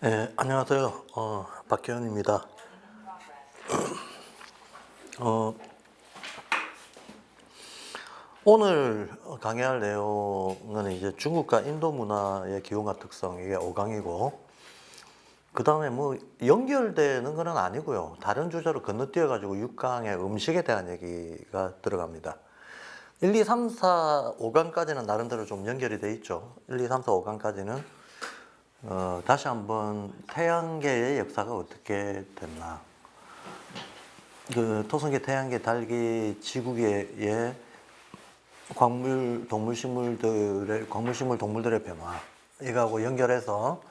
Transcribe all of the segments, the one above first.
네, 안녕하세요. 박기현입니다. 어, 오늘 강의할 내용은 이제 중국과 인도 문화의 기원과 특성, 이게 5강이고, 그 다음에 뭐 연결되는 건 아니고요. 다른 주제로 건너뛰어가지고 6강의 음식에 대한 얘기가 들어갑니다. 1, 2, 3, 4, 5강까지는 나름대로 좀 연결이 돼 있죠. 1, 2, 3, 4, 5강까지는 다시 한번 태양계의 역사가 어떻게 됐나. 그 토성계, 태양계, 달기, 지구계의 광물, 동물, 식물, 동물들의 변화, 이거하고 연결해서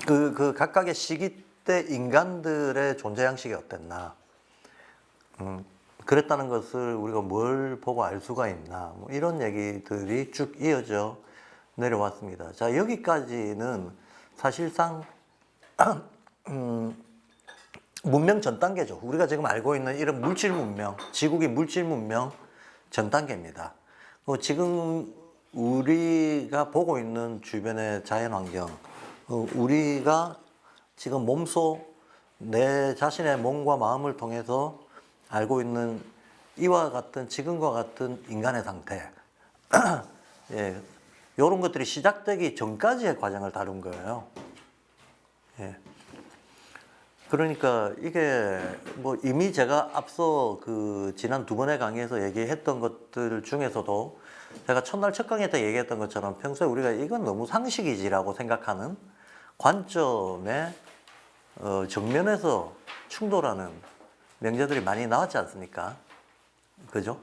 그 각각의 시기 때 인간들의 존재 양식이 어땠나, 그랬다는 것을 우리가 뭘 보고 알 수가 있나, 뭐 이런 얘기들이 쭉 이어져 내려왔습니다. 자, 여기까지는 사실상 문명 전 단계죠. 우리가 지금 알고 있는 이런 물질 문명, 지구기 물질 문명 전 단계입니다. 지금 우리가 보고 있는 주변의 자연 환경, 우리가 지금 몸소 내 자신의 몸과 마음을 통해서 알고 있는 이와 같은, 지금과 같은 인간의 상태, 예, 이런 것들이 시작되기 전까지의 과정을 다룬 거예요. 예. 그러니까 이게 뭐 이미 제가 앞서 그 지난 두 번의 강의에서 얘기했던 것들 중에서도 제가 첫날 첫 강의 때 얘기했던 것처럼 평소에 우리가 이건 너무 상식이지라고 생각하는 관점의 정면에서 충돌하는 명제들이 많이 나왔지 않습니까? 그죠?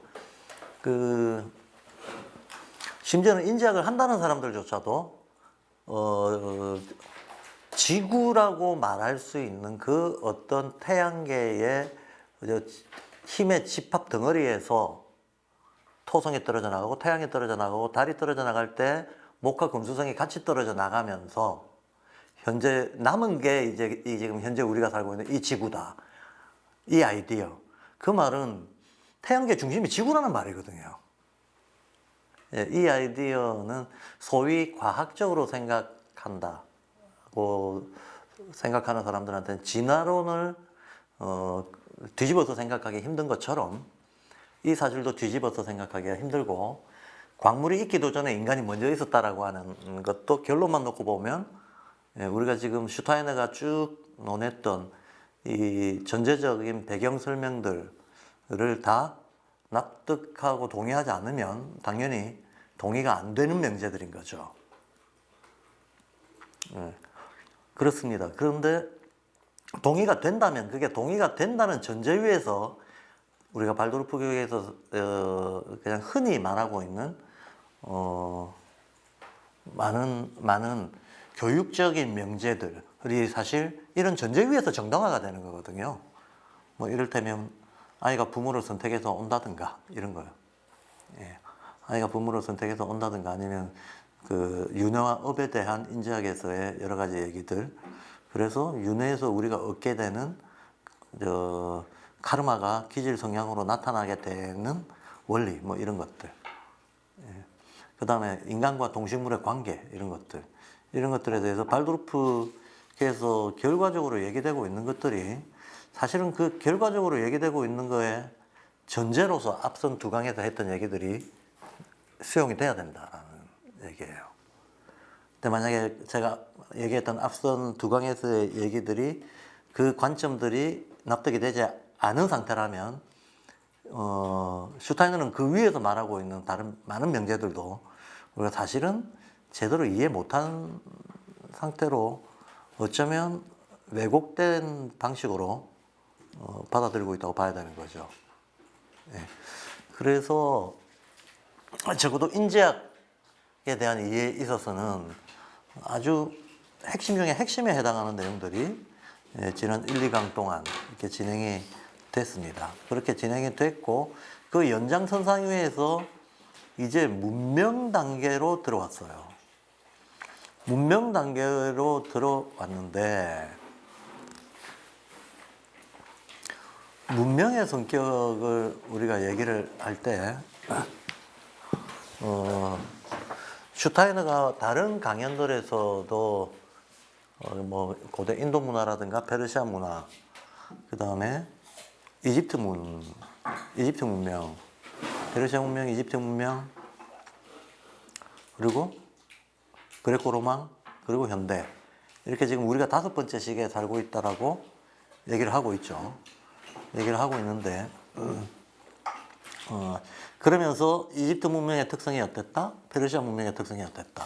심지어는 인지학을 한다는 사람들조차도 지구라고 말할 수 있는 그 어떤 태양계의 힘의 집합 덩어리에서 토성이 떨어져 나가고 태양이 떨어져 나가고 달이 떨어져 나갈 때 목화 금수성이 같이 떨어져 나가면서 현재 남은 게 이제 지금 현재 우리가 살고 있는 이 지구다. 이 아이디어. 그 말은 태양계 중심이 지구라는 말이거든요. 예, 이 아이디어는 소위 과학적으로 생각한다고 생각하는 사람들한테는 진화론을 뒤집어서 생각하기 힘든 것처럼 이 사실도 뒤집어서 생각하기가 힘들고, 광물이 있기도 전에 인간이 먼저 있었다라고 하는 것도 결론만 놓고 보면, 예, 우리가 지금 슈타이너가 쭉 논했던 이 전제적인 배경 설명들을 다 납득하고 동의하지 않으면 당연히 동의가 안 되는 명제들인 거죠. 예, 그렇습니다. 그런데 동의가 된다면, 그게 동의가 된다는 전제 위에서 우리가 발도르프 교육에서 그냥 흔히 말하고 있는 많은 교육적인 명제들이 사실 이런 전제 위에서 정당화가 되는 거거든요. 뭐 이를테면 아이가 부모를 선택해서 온다든가 이런 거요. 예. 아이가 부모를 선택해서 온다든가, 아니면 그 윤회와 업에 대한 인지학에서의 여러 가지 얘기들. 그래서 윤회에서 우리가 얻게 되는 카르마가 기질 성향으로 나타나게 되는 원리, 뭐 이런 것들. 예. 그 다음에 인간과 동식물의 관계, 이런 것들. 이런 것들에 대해서 발도르프에서 결과적으로 얘기되고 있는 것들이 사실은 그 결과적으로 얘기되고 있는 거에 전제로서 앞선 두 강에서 했던 얘기들이 수용이 돼야 된다라는 얘기예요. 근데 만약에 제가 얘기했던 앞선 두 강에서의 얘기들이, 그 관점들이 납득이 되지 않은 상태라면 슈타이너는 그 위에서 말하고 있는 다른 많은 명제들도 우리가 사실은 제대로 이해 못한 상태로 어쩌면 왜곡된 방식으로 받아들이고 있다고 봐야 되는 거죠. 예. 그래서 적어도 인지학에 대한 이해에 있어서는 아주 핵심 중에 핵심에 해당하는 내용들이 지난 1, 2강 동안 이렇게 진행이 됐습니다. 그렇게 진행이 됐고, 그 연장선상 위에서 이제 문명 단계로 들어왔어요. 문명 단계로 들어왔는데, 문명의 성격을 우리가 얘기를 할 때 슈타이너가 다른 강연들에서도 뭐 고대 인도 문화라든가 페르시아 문화, 그 다음에 이집트 문명, 페르시아 문명, 이집트 문명, 그리고 그레코 로망, 그리고 현대. 이렇게 지금 우리가 5번째 시기에 살고 있다라고 얘기를 하고 있죠. 얘기를 하고 있는데, 그러면서 이집트 문명의 특성이 어땠다? 페르시아 문명의 특성이 어땠다?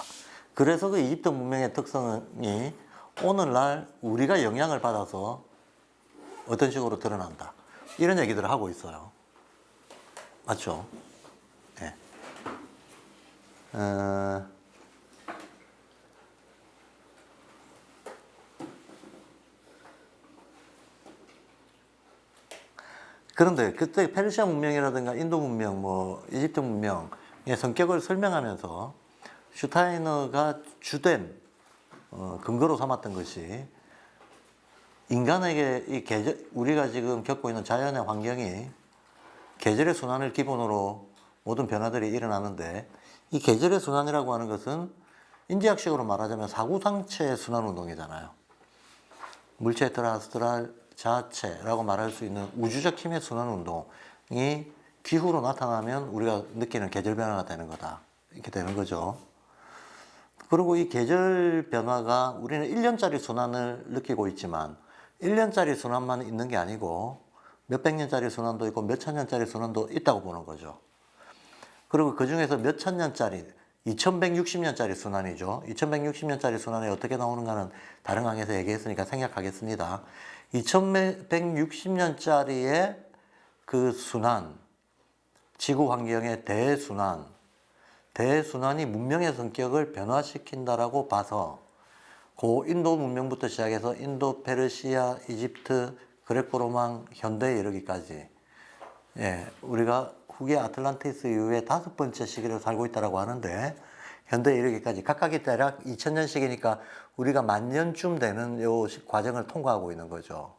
그래서 그 이집트 문명의 특성이 오늘날 우리가 영향을 받아서 어떤 식으로 드러난다. 이런 얘기들을 하고 있어요. 맞죠? 네. 그런데 그때 페르시아 문명이라든가 인도 문명, 뭐 이집트 문명의 성격을 설명하면서 슈타이너가 주된 근거로 삼았던 것이 인간에게 이 계절, 우리가 지금 겪고 있는 자연의 환경이 계절의 순환을 기본으로 모든 변화들이 일어나는데, 이 계절의 순환이라고 하는 것은 인지학식으로 말하자면 사구상체의 순환 운동이잖아요. 물체, 아스트랄, 자체라고 말할 수 있는 우주적 힘의 순환 운동이 기후로 나타나면 우리가 느끼는 계절 변화가 되는 거다. 이렇게 되는 거죠. 그리고 이 계절 변화가 우리는 1년짜리 순환을 느끼고 있지만 1년짜리 순환만 있는 게 아니고 몇백 년짜리 순환도 있고 몇천 년짜리 순환도 있다고 보는 거죠. 그리고 그 중에서 몇천 년짜리, 2160년짜리 순환이죠. 2160년짜리 순환이 어떻게 나오는가는 다른 강의에서 얘기했으니까 생략하겠습니다. 2160년짜리의 그 순환, 지구 환경의 대순환이 문명의 성격을 변화시킨다라고 봐서 고 인도 문명부터 시작해서 인도, 페르시아, 이집트, 그레코 로망, 현대에 이르기까지, 예, 우리가 후기 아틀란티스 이후에 5번째 시기를 살고 있다고 하는데, 현대에 이르기까지 각각이 대략 2000년씩이니까 우리가 10,000년쯤 되는 요 과정을 통과하고 있는 거죠.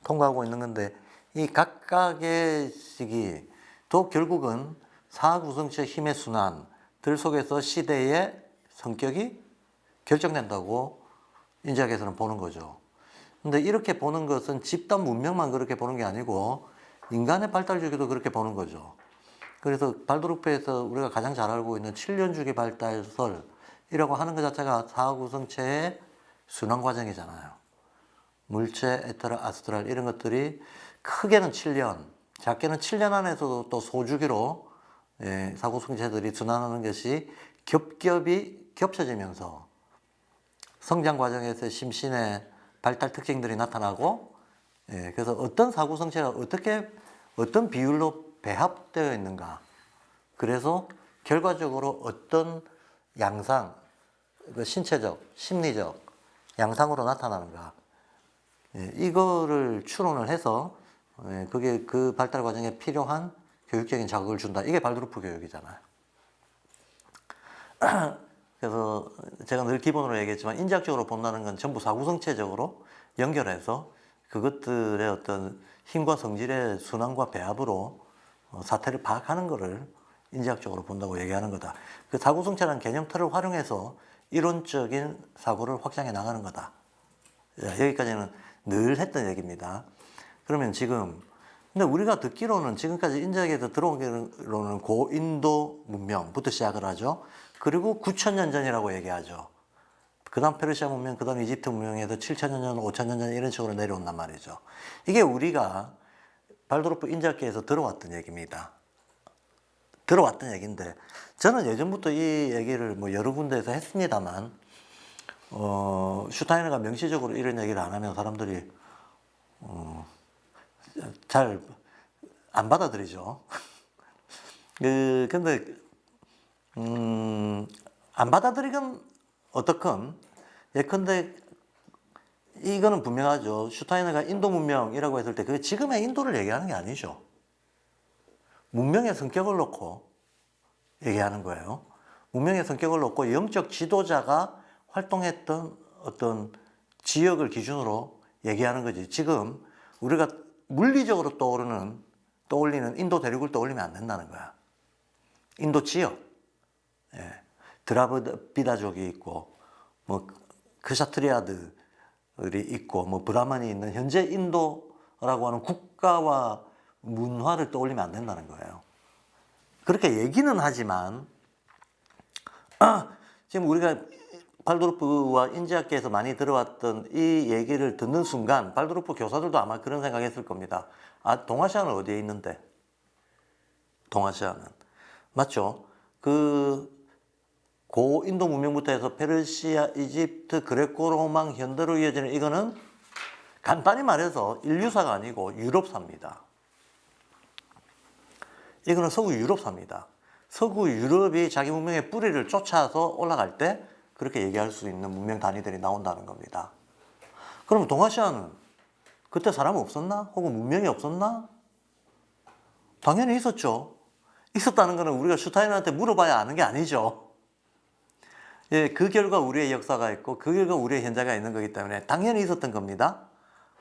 통과하고 있는 건데, 이 각각의 시기도 결국은 사구성체 힘의 순환들 속에서 시대의 성격이 결정된다고 인지학에서는 보는 거죠. 근데 이렇게 보는 것은 집단 문명만 그렇게 보는 게 아니고 인간의 발달 주기도 그렇게 보는 거죠. 그래서 발도르프에서 우리가 가장 잘 알고 있는 7년 주기 발달설이라고 하는 것 자체가 사구성체의 순환 과정이잖아요. 물체, 에테르, 아스트랄 이런 것들이 크게는 7년, 작게는 7년 안에서도 또 소주기로, 예, 사구성체들이 순환하는 것이 겹겹이 겹쳐지면서 성장 과정에서 심신의 발달 특징들이 나타나고, 예, 그래서 어떤 사구성체가 어떤 비율로 배합되어 있는가, 그래서 결과적으로 어떤 양상, 신체적, 심리적 양상으로 나타나는가, 예, 이거를 추론을 해서, 예, 그게 그 발달 과정에 필요한 교육적인 자극을 준다. 이게 발도르프 교육이잖아요. 그래서 제가 늘 기본으로 얘기했지만 인지학적으로 본다는 건 전부 사구성체적으로 연결해서 그것들의 어떤 힘과 성질의 순환과 배합으로 사태를 파악하는 것을 인지학적으로 본다고 얘기하는 거다. 그 사구성체라는 개념틀을 활용해서 이론적인 사고를 확장해 나가는 거다. 여기까지는 늘 했던 얘기입니다. 그러면 지금 근데 우리가 듣기로는 지금까지 인지학에서 들어오기로는 고인도 문명부터 시작을 하죠. 그리고 9,000년 전이라고 얘기하죠. 그 다음 페르시아 문명, 그 다음 이집트 문명에서 7,000년 전, 5,000년 전 이런 식으로 내려온단 말이죠. 이게 우리가 발도르프 인지학계에서 들어왔던 얘기입니다. 들어왔던 얘기인데 저는 예전부터 이 얘기를 뭐 여러 군데에서 했습니다만 슈타이너가 명시적으로 이런 얘기를 안 하면 사람들이 잘 안 받아들이죠. 근데 안 받아들이건 어떻건 예컨대 이거는 분명하죠. 슈타이너가 인도 문명이라고 했을 때 그게 지금의 인도를 얘기하는 게 아니죠. 문명의 성격을 놓고 얘기하는 거예요. 문명의 성격을 놓고 영적 지도자가 활동했던 어떤 지역을 기준으로 얘기하는 거지. 지금 우리가 물리적으로 떠올리는 인도 대륙을 떠올리면 안 된다는 거야. 인도 지역, 예. 드라비다족이 있고, 뭐 크샤트리아들이 있고 뭐 브라만이 있는 현재 인도라고 하는 국가와 문화를 떠올리면 안 된다는 거예요. 그렇게 얘기는 하지만 지금 우리가 발도르프와 인지학계에서 많이 들어왔던 이 얘기를 듣는 순간 발도르프 교사들도 아마 그런 생각했을 겁니다. 아, 동아시아는 어디에 있는데? 동아시아는 맞죠? 그 고인도 문명부터 해서 페르시아, 이집트, 그레코 로망, 현대로 이어지는 이거는 간단히 말해서 인류사가 아니고 유럽사입니다. 이거는 서구 유럽사입니다. 서구 유럽이 자기 문명의 뿌리를 쫓아서 올라갈 때 그렇게 얘기할 수 있는 문명 단위들이 나온다는 겁니다. 그럼 동아시아는 그때 사람 없었나? 혹은 문명이 없었나? 당연히 있었죠. 있었다는 것은 우리가 슈타인한테 물어봐야 아는 게 아니죠. 예, 그 결과 우리의 역사가 있고 그 결과 우리의 현재가 있는 거기 때문에 당연히 있었던 겁니다.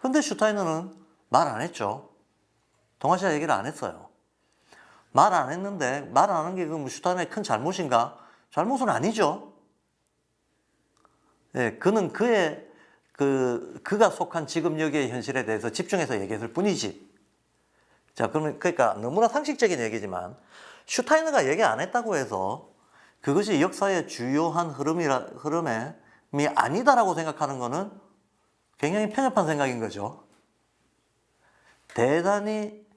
근데 슈타이너는 말 안 했죠. 동아시아 얘기를 안 했어요. 말 안 했는데 말 안 한 게 그 슈타이너의 큰 잘못인가? 잘못은 아니죠. 예, 그는 그가 속한 지금 여기의 현실에 대해서 집중해서 얘기했을 뿐이지. 자, 그러니까 너무나 상식적인 얘기지만 슈타이너가 얘기 안 했다고 해서 그것이 역사의 주요한 흐름이 아니다라고 생각하는 것은 굉장히 편협한 생각인 거죠. 대단히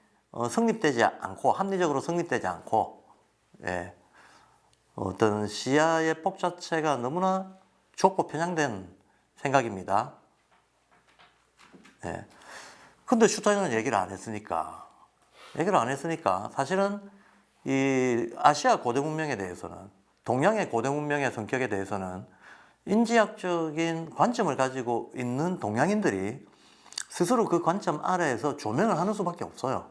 성립되지 않고 합리적으로 성립되지 않고 예, 어떤 시야의 폭 자체가 너무나 좁고 편향된 생각입니다. 예. 근데 슈타이너는 얘기를 안 했으니까 사실은 이 아시아 고대 문명에 대해서는 동양의 고대 문명의 성격에 대해서는 인지학적인 관점을 가지고 있는 동양인들이 스스로 그 관점 아래에서 조명을 하는 수밖에 없어요.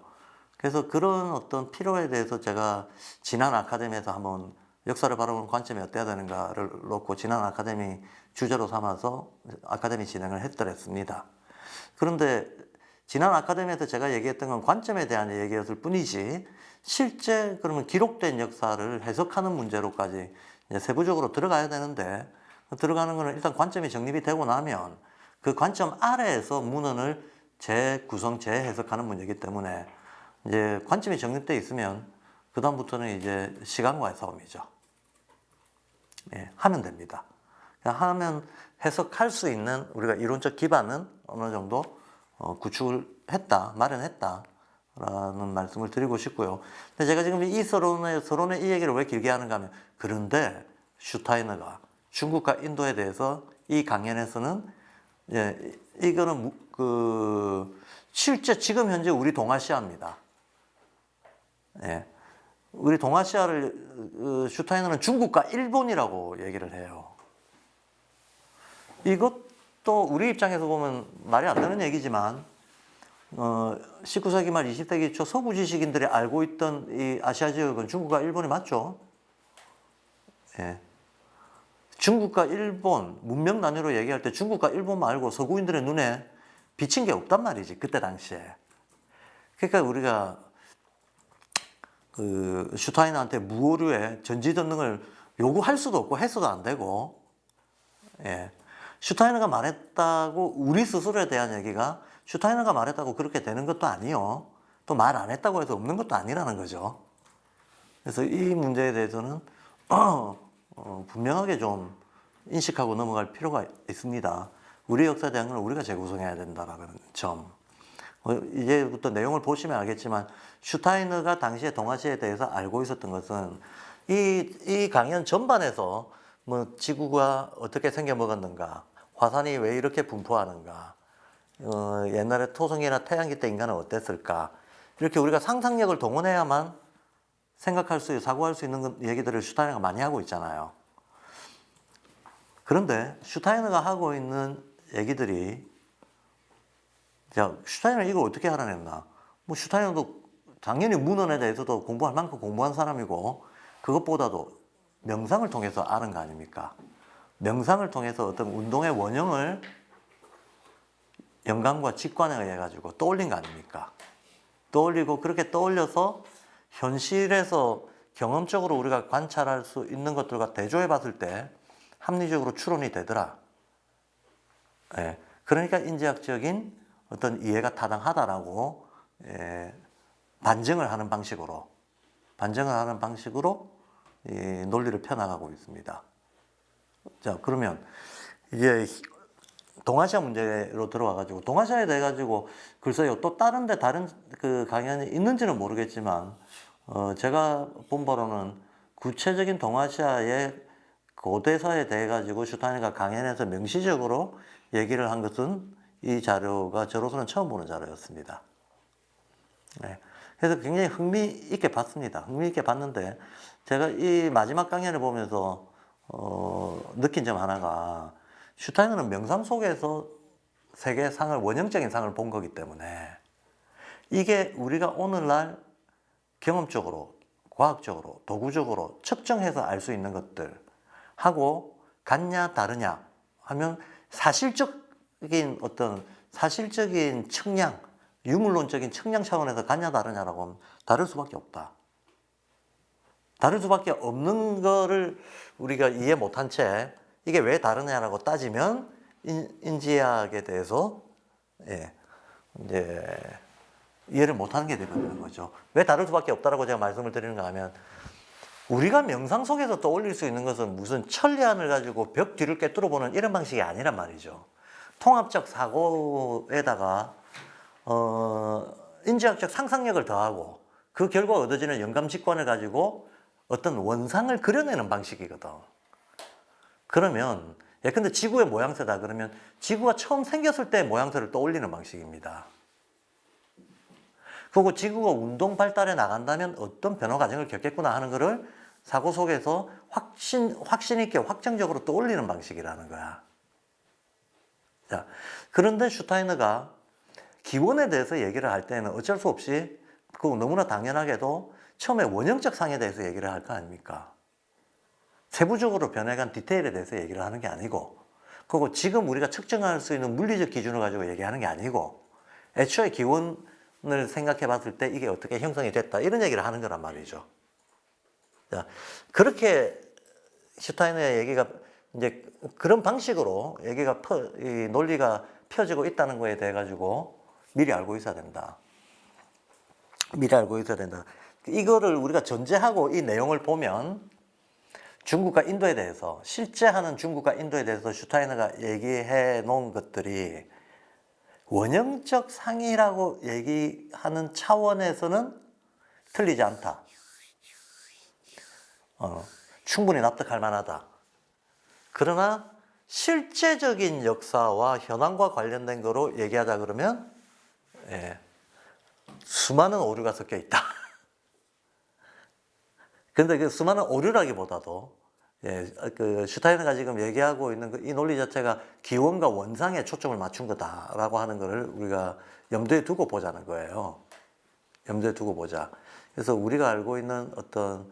그래서 그런 어떤 필요에 대해서 제가 지난 아카데미에서 한번 역사를 바라보는 관점이 어때야 되는가를 놓고 지난 아카데미 주제로 삼아서 아카데미 진행을 했더랬습니다. 그런데 지난 아카데미에서 제가 얘기했던 건 관점에 대한 얘기였을 뿐이지 실제 그러면 기록된 역사를 해석하는 문제로까지 세부적으로 들어가야 되는데 들어가는 거는 일단 관점이 정립이 되고 나면 그 관점 아래에서 문헌을 재구성, 재해석하는 문제이기 때문에 이제 관점이 정립되어 있으면 그다음부터는 이제 시간과의 싸움이죠. 예, 하면 됩니다. 하면 해석할 수 있는 우리가 이론적 기반은 어느 정도 구축을 했다, 마련했다라는 말씀을 드리고 싶고요. 근데 제가 지금 이 서론의 이 얘기를 왜 길게 하는가 하면 그런데 슈타이너가 중국과 인도에 대해서 이 강연에서는 예, 이거는 실제 지금 현재 우리 동아시아입니다. 예, 우리 동아시아를 슈타이너는 중국과 일본이라고 얘기를 해요. 이것도 우리 입장에서 보면 말이 안 되는 얘기지만 19세기 말 20세기 초 서구 지식인들이 알고 있던 이 아시아 지역은 중국과 일본이 맞죠? 예. 중국과 일본 문명 단위로 얘기할 때 중국과 일본 말고 서구인들의 눈에 비친 게 없단 말이지 그때 당시에. 그러니까 우리가 그 슈타이너한테 무오류의 전지전능을 요구할 수도 없고 해서도 안 되고, 예. 슈타이너가 말했다고 우리 스스로에 대한 얘기가 슈타이너가 말했다고 그렇게 되는 것도 아니요. 또 말 안 했다고 해서 없는 것도 아니라는 거죠. 그래서 이 문제에 대해서는 분명하게 좀 인식하고 넘어갈 필요가 있습니다. 우리 역사에 대한 건 우리가 재구성해야 된다라는 점. 이제부터 내용을 보시면 알겠지만 슈타이너가 당시에 동아시아에 대해서 알고 있었던 것은 이 강연 전반에서 뭐 지구가 어떻게 생겨 먹었는가, 화산이 왜 이렇게 분포하는가, 옛날에 토성이나 태양계 때 인간은 어땠을까, 이렇게 우리가 상상력을 동원해야만 생각할 수, 사고할 수 있는 얘기들을 슈타이너가 많이 하고 있잖아요. 그런데 슈타이너가 하고 있는 얘기들이, 자, 슈타이너는 이걸 어떻게 알아냈나? 뭐 슈타이너도 당연히 문헌에 대해서도 공부할 만큼 공부한 사람이고 그것보다도 명상을 통해서 아는 거 아닙니까? 명상을 통해서 어떤 운동의 원형을 영감과 직관에 의해 가지고 떠올린 거 아닙니까? 떠올리고 그렇게 떠올려서 현실에서 경험적으로 우리가 관찰할 수 있는 것들과 대조해 봤을 때 합리적으로 추론이 되더라. 예, 그러니까 인지학적인 어떤 이해가 타당하다라고 반증을 하는 방식으로 이 논리를 펴나가고 있습니다. 자, 그러면 이제 동아시아 문제로 들어와가지고 동아시아에 대해 가지고 글쎄요 또 다른 그 강연이 있는지는 모르겠지만 제가 본 바로는 구체적인 동아시아의 고대사에 대해 가지고 슈타인가 강연에서 명시적으로 얘기를 한 것은 이 자료가 저로서는 처음 보는 자료였습니다. 네. 그래서 굉장히 흥미있게 봤습니다. 흥미있게 봤는데 제가 이 마지막 강연을 보면서 느낀 점 하나가 슈타이너는 명상 속에서 세계상을 원형적인 상을 본 거기 때문에 이게 우리가 오늘날 경험적으로 과학적으로 도구적으로 측정해서 알 수 있는 것들 하고 같냐 다르냐 하면 사실적인 측량 유물론적인 측량 차원에서 같냐 다르냐라고 하면 다를 수밖에 없다. 다를 수밖에 없는 거를 우리가 이해 못한 채 이게 왜 다르냐라고 따지면 인지학에 대해서 이제 이해를 못하는 게 되는 거죠. 왜 다를 수밖에 없다라고 제가 말씀을 드리는가 하면 우리가 명상 속에서 떠올릴 수 있는 것은 무슨 천리안을 가지고 벽 뒤를 꿰뚫어 보는 이런 방식이 아니란 말이죠. 통합적 사고에다가 인지학적 상상력을 더하고 그 결과 얻어지는 영감 직관을 가지고 어떤 원상을 그려내는 방식이거든. 그러면 예컨대 지구의 모양새다 그러면 지구가 처음 생겼을 때 모양새를 떠올리는 방식입니다. 그리고 지구가 운동 발달해 나간다면 어떤 변화 과정을 겪겠구나 하는 것을 사고 속에서 확신 있게 확정적으로 떠올리는 방식이라는 거야. 자, 그런데 슈타이너가 기원에 대해서 얘기를 할 때는 어쩔 수 없이 그 너무나 당연하게도 처음에 원형적 상에 대해서 얘기를 할 거 아닙니까? 세부적으로 변해간 디테일에 대해서 얘기를 하는 게 아니고 그리고 지금 우리가 측정할 수 있는 물리적 기준을 가지고 얘기하는 게 아니고 애초에 기원을 생각해 봤을 때 이게 어떻게 형성이 됐다 이런 얘기를 하는 거란 말이죠. 자, 그렇게 슈타이너의 얘기가 이제 그런 방식으로 얘기가 이 논리가 펴지고 있다는 거에 대해 가지고 미리 알고 있어야 된다. 미리 알고 있어야 된다. 이거를 우리가 전제하고 이 내용을 보면 중국과 인도에 대해서 실제 하는 중국과 인도에 대해서 슈타이너가 얘기해 놓은 것들이 원형적 상이라고 얘기하는 차원에서는 틀리지 않다. 충분히 납득할 만하다. 그러나 실제적인 역사와 현황과 관련된 거로 얘기하자 그러면 수많은 오류가 섞여 있다. 근데 그 수많은 오류라기보다도 그 슈타이너가 지금 얘기하고 있는 이 논리 자체가 기원과 원상에 초점을 맞춘 거다라고 하는 거를 우리가 염두에 두고 보자는 거예요. 염두에 두고 보자. 그래서 우리가 알고 있는 어떤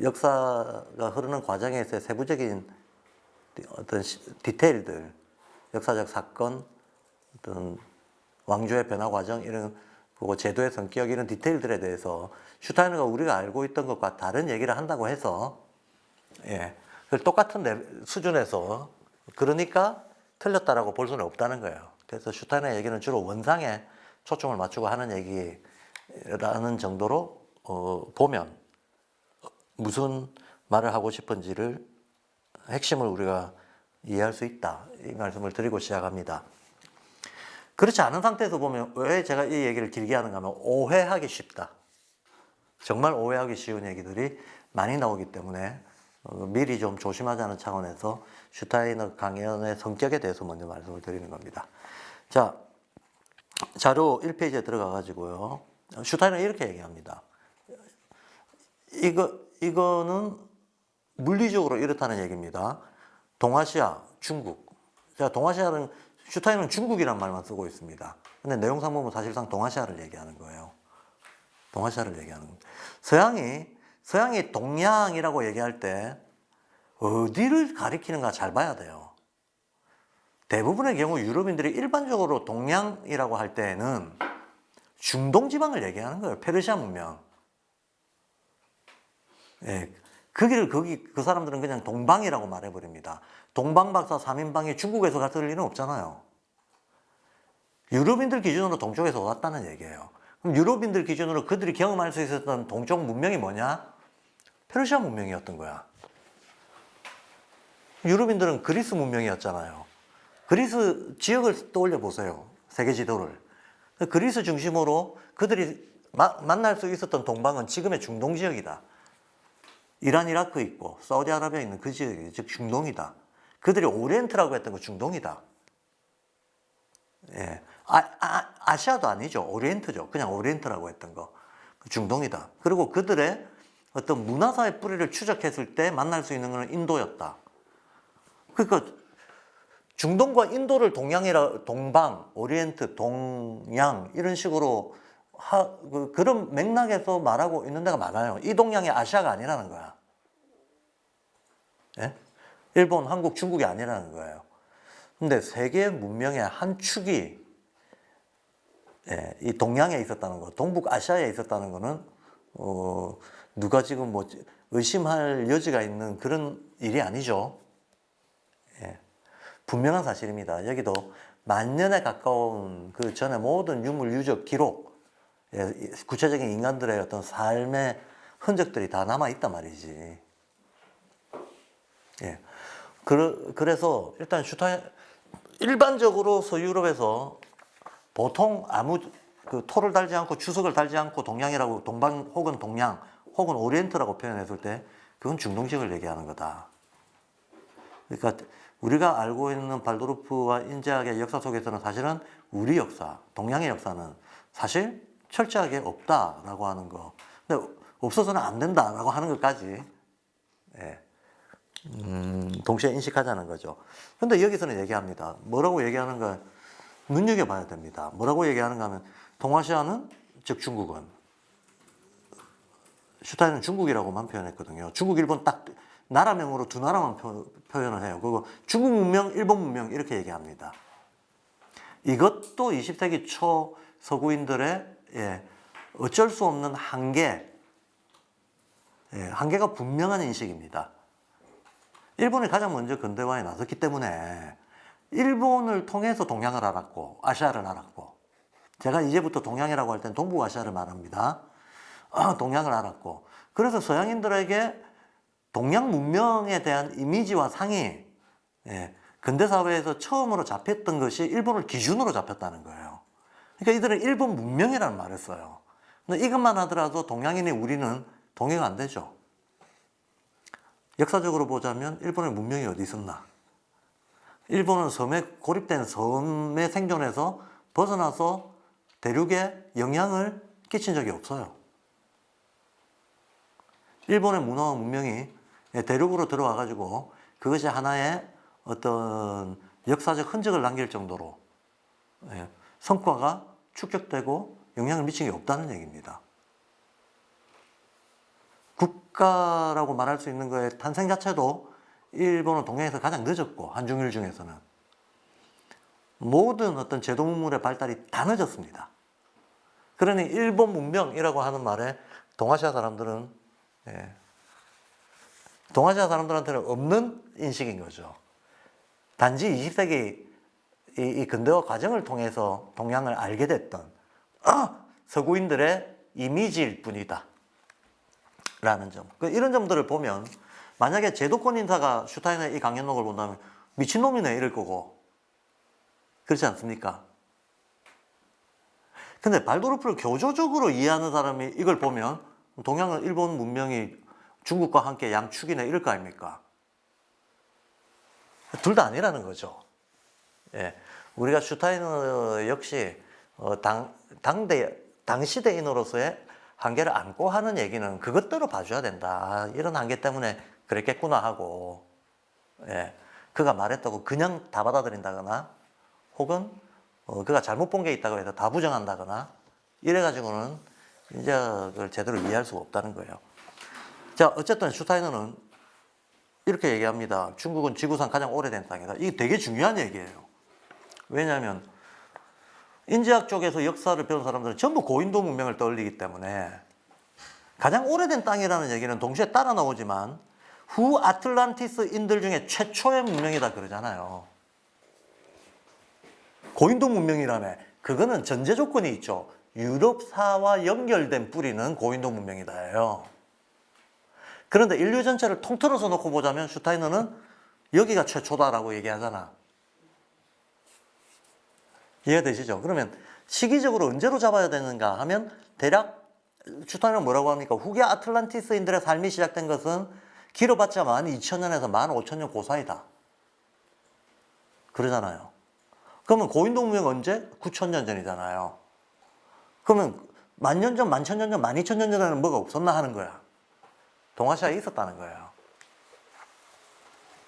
역사가 흐르는 과정에서의 세부적인 어떤 디테일들, 역사적 사건, 어떤 왕조의 변화 과정 이런 그리고 제도의 성격 이런 디테일들에 대해서 슈타이너가 우리가 알고 있던 것과 다른 얘기를 한다고 해서 똑같은 수준에서 그러니까 틀렸다라고 볼 수는 없다는 거예요. 그래서 슈타이너의 얘기는 주로 원상에 초점을 맞추고 하는 얘기라는 정도로 보면 무슨 말을 하고 싶은지를 핵심을 우리가 이해할 수 있다. 이 말씀을 드리고 시작합니다. 그렇지 않은 상태에서 보면 왜 제가 이 얘기를 길게 하는가 하면 오해하기 쉽다. 정말 오해하기 쉬운 얘기들이 많이 나오기 때문에 미리 좀 조심하자는 차원에서 슈타이너 강연의 성격에 대해서 먼저 말씀을 드리는 겁니다. 자, 자료 1페이지에 들어가 가지고요. 슈타이너는 이렇게 얘기합니다. 이거는 물리적으로 이렇다는 얘기입니다. 동아시아, 중국. 자, 동아시아는 슈타이너는 중국이란 말만 쓰고 있습니다. 근데 내용상 보면 사실상 동아시아를 얘기하는 거예요. 동아시아를 얘기하는 겁니다. 서양이 동양이라고 얘기할 때 어디를 가리키는가 잘 봐야 돼요. 대부분의 경우 유럽인들이 일반적으로 동양이라고 할 때는 중동 지방을 얘기하는 거예요. 페르시아 문명. 그 사람들은 그냥 동방이라고 말해버립니다. 동방박사 3인방이 중국에서 갔을 일은 없잖아요. 유럽인들 기준으로 동쪽에서 왔다는 얘기예요. 그럼 유럽인들 기준으로 그들이 경험할 수 있었던 동쪽 문명이 뭐냐? 페르시아 문명이었던 거야. 유럽인들은 그리스 문명이었잖아요. 그리스 지역을 떠올려 보세요. 세계 지도를. 그리스 중심으로 그들이 만날 수 있었던 동방은 지금의 중동 지역이다. 이란, 이라크 있고 사우디아라비아 있는 그 지역이 즉 중동이다. 그들이 오리엔트라고 했던 거 중동이다. 예. 아시아도 아니죠. 오리엔트죠. 그냥 오리엔트라고 했던 거. 중동이다. 그리고 그들의 어떤 문화사의 뿌리를 추적했을 때 만날 수 있는 것은 인도였다. 그러니까 중동과 인도를 동방, 오리엔트, 동양 이런 식으로 그런 맥락에서 말하고 있는 데가 많아요. 이 동양이 아시아가 아니라는 거야. 예? 일본, 한국, 중국이 아니라는 거예요. 근데 세계 문명의 한 축이 이 동양에 있었다는 거, 동북아시아에 있었다는 거는 누가 지금 뭐 의심할 여지가 있는 그런 일이 아니죠. 예. 분명한 사실입니다. 여기도 만년에 가까운 그 전에 모든 유물, 유적, 기록, 구체적인 인간들의 어떤 삶의 흔적들이 다 남아있단 말이지. 예. 그래서 일단 일반적으로 서유럽에서 보통 아무 그 토를 달지 않고 주석을 달지 않고 동양이라고 동방 혹은 동양 혹은 오리엔트라고 표현했을 때 그건 중동 지역을 얘기하는 거다. 그러니까 우리가 알고 있는 발도르프와 인제학의 역사 속에서는 사실은 우리 역사, 동양의 역사는 사실 철저하게 없다라고 하는 거. 근데 없어서는 안 된다라고 하는 것까지 동시에 인식하자는 거죠. 근데 여기서는 얘기합니다. 뭐라고 얘기하는가 눈여겨봐야 됩니다. 뭐라고 얘기하는가 하면 동아시아는 즉 중국은 슈타인은 중국이라고만 표현했거든요. 중국, 일본 딱 나라명으로 두 나라만 표현을 해요. 그리고 중국 문명, 일본 문명 이렇게 얘기합니다. 이것도 20세기 초 서구인들의 어쩔 수 없는 한계가 분명한 인식입니다. 일본이 가장 먼저 근대화에 나섰기 때문에 일본을 통해서 동양을 알았고 아시아를 알았고, 제가 이제부터 동양이라고 할 땐 동북아시아를 말합니다. 동양을 알았고, 그래서 서양인들에게 동양 문명에 대한 이미지와 상이 근대사회에서 처음으로 잡혔던 것이 일본을 기준으로 잡혔다는 거예요. 그러니까 이들은 일본 문명이라는 말을 써요. 근데 이것만 하더라도 동양인이 우리는 동의가 안 되죠. 역사적으로 보자면 일본의 문명이 어디 있었나? 일본은 고립된 섬의 생존에서 벗어나서 대륙에 영향을 끼친 적이 없어요. 일본의 문화와 문명이 대륙으로 들어와 가지고 그것이 하나의 어떤 역사적 흔적을 남길 정도로 성과가 축적되고 영향을 미친 게 없다는 얘기입니다. 국가라고 말할 수 있는 거의 탄생 자체도 일본은 동양에서 가장 늦었고, 한중일 중에서는 모든 어떤 제도 문물의 발달이 다 늦었습니다. 그러니 일본 문명이라고 하는 말에 동아시아 사람들은 동아시아 사람들한테는 없는 인식인 거죠. 단지 20세기 이 근대화 과정을 통해서 동양을 알게 됐던 서구인들의 이미지일 뿐이다 라는 점. 이런 점들을 보면 만약에 제도권 인사가 슈타인의 이 강연록을 본다면 미친놈이네 이럴 거고, 그렇지 않습니까? 근데 발도르프를 교조적으로 이해하는 사람이 이걸 보면 동양은 일본 문명이 중국과 함께 양축이네 이럴 거 아닙니까? 둘 다 아니라는 거죠. 우리가 슈타이너 역시 당시대인으로서의 한계를 안고 하는 얘기는 그것대로 봐줘야 된다. 이런 한계 때문에 그랬겠구나 하고, 그가 말했다고 그냥 다 받아들인다거나, 혹은 그가 잘못 본 게 있다고 해서 다 부정한다거나, 이래가지고는 이제 그걸 제대로 이해할 수가 없다는 거예요. 자, 어쨌든 슈타이너는 이렇게 얘기합니다. 중국은 지구상 가장 오래된 땅이다. 이게 되게 중요한 얘기예요. 왜냐하면 인지학 쪽에서 역사를 배운 사람들은 전부 고인도 문명을 떠올리기 때문에, 가장 오래된 땅이라는 얘기는 동시에 따라 나오지만 후 아틀란티스인들 중에 최초의 문명이다 그러잖아요. 고인도 문명이라며. 그거는 전제 조건이 있죠. 유럽사와 연결된 뿌리는 고인도 문명이다예요. 그런데 인류 전체를 통틀어서 놓고 보자면 슈타이너는 여기가 최초다라고 얘기하잖아. 이해가 되시죠? 그러면 시기적으로 언제로 잡아야 되는가 하면 대략 슈타이너는 뭐라고 합니까? 후기 아틀란티스인들의 삶이 시작된 것은 길어봤자 12,000년에서 15,000년 그 사이다. 그러잖아요. 그러면 고인도 문명 언제? 9,000년 전이잖아요. 그러면 10,000년 전, 11,000년 전, 12,000년 전에는 뭐가 없었나 하는 거야. 동아시아에 있었다는 거예요.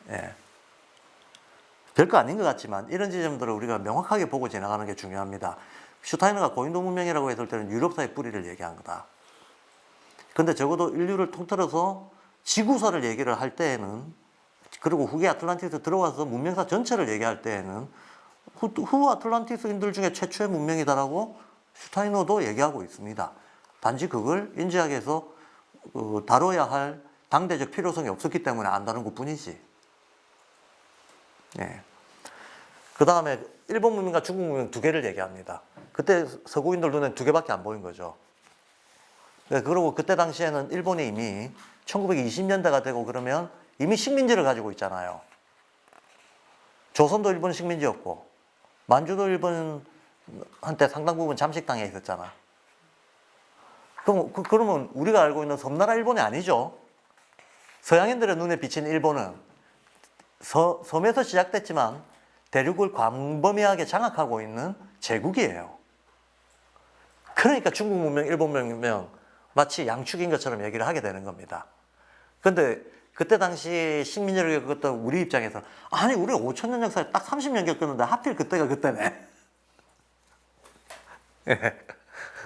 예. 별거 아닌 것 같지만 이런 지점들을 우리가 명확하게 보고 지나가는 게 중요합니다. 슈타이너가 고인도 문명이라고 했을 때는 유럽사의 뿌리를 얘기한 거다. 근데 적어도 인류를 통틀어서 지구사를 얘기를 할 때에는, 그리고 후기 아틀란티스 들어와서 문명사 전체를 얘기할 때에는 후 아틀란티스인들 중에 최초의 문명이다라고 슈타이너도 얘기하고 있습니다. 단지 그걸 인지학에서 다뤄야 할 당대적 필요성이 없었기 때문에 안 다룬 것 뿐이지. 예. 그 다음에 일본 문명과 중국 문명 두 개를 얘기합니다. 그때 서구인들 눈에 두 개밖에 안 보인 거죠. 그리고 그때 당시에는 일본이 이미 1920년대가 되고 그러면 이미 식민지를 가지고 있잖아요. 조선도 일본 식민지였고 만주도 일본한테 상당 부분 잠식당해 있었잖아. 그러면 우리가 알고 있는 섬나라 일본이 아니죠. 서양인들의 눈에 비친 일본은 섬에서 시작됐지만 대륙을 광범위하게 장악하고 있는 제국이에요. 그러니까 중국 문명, 일본 문명 마치 양축인 것처럼 얘기를 하게 되는 겁니다. 근데 그때 당시 식민지를 겪었던 우리 입장에서는 아니 우리가 5,000년 역사에 딱 30년 겪었는데 하필 그때가 그때네.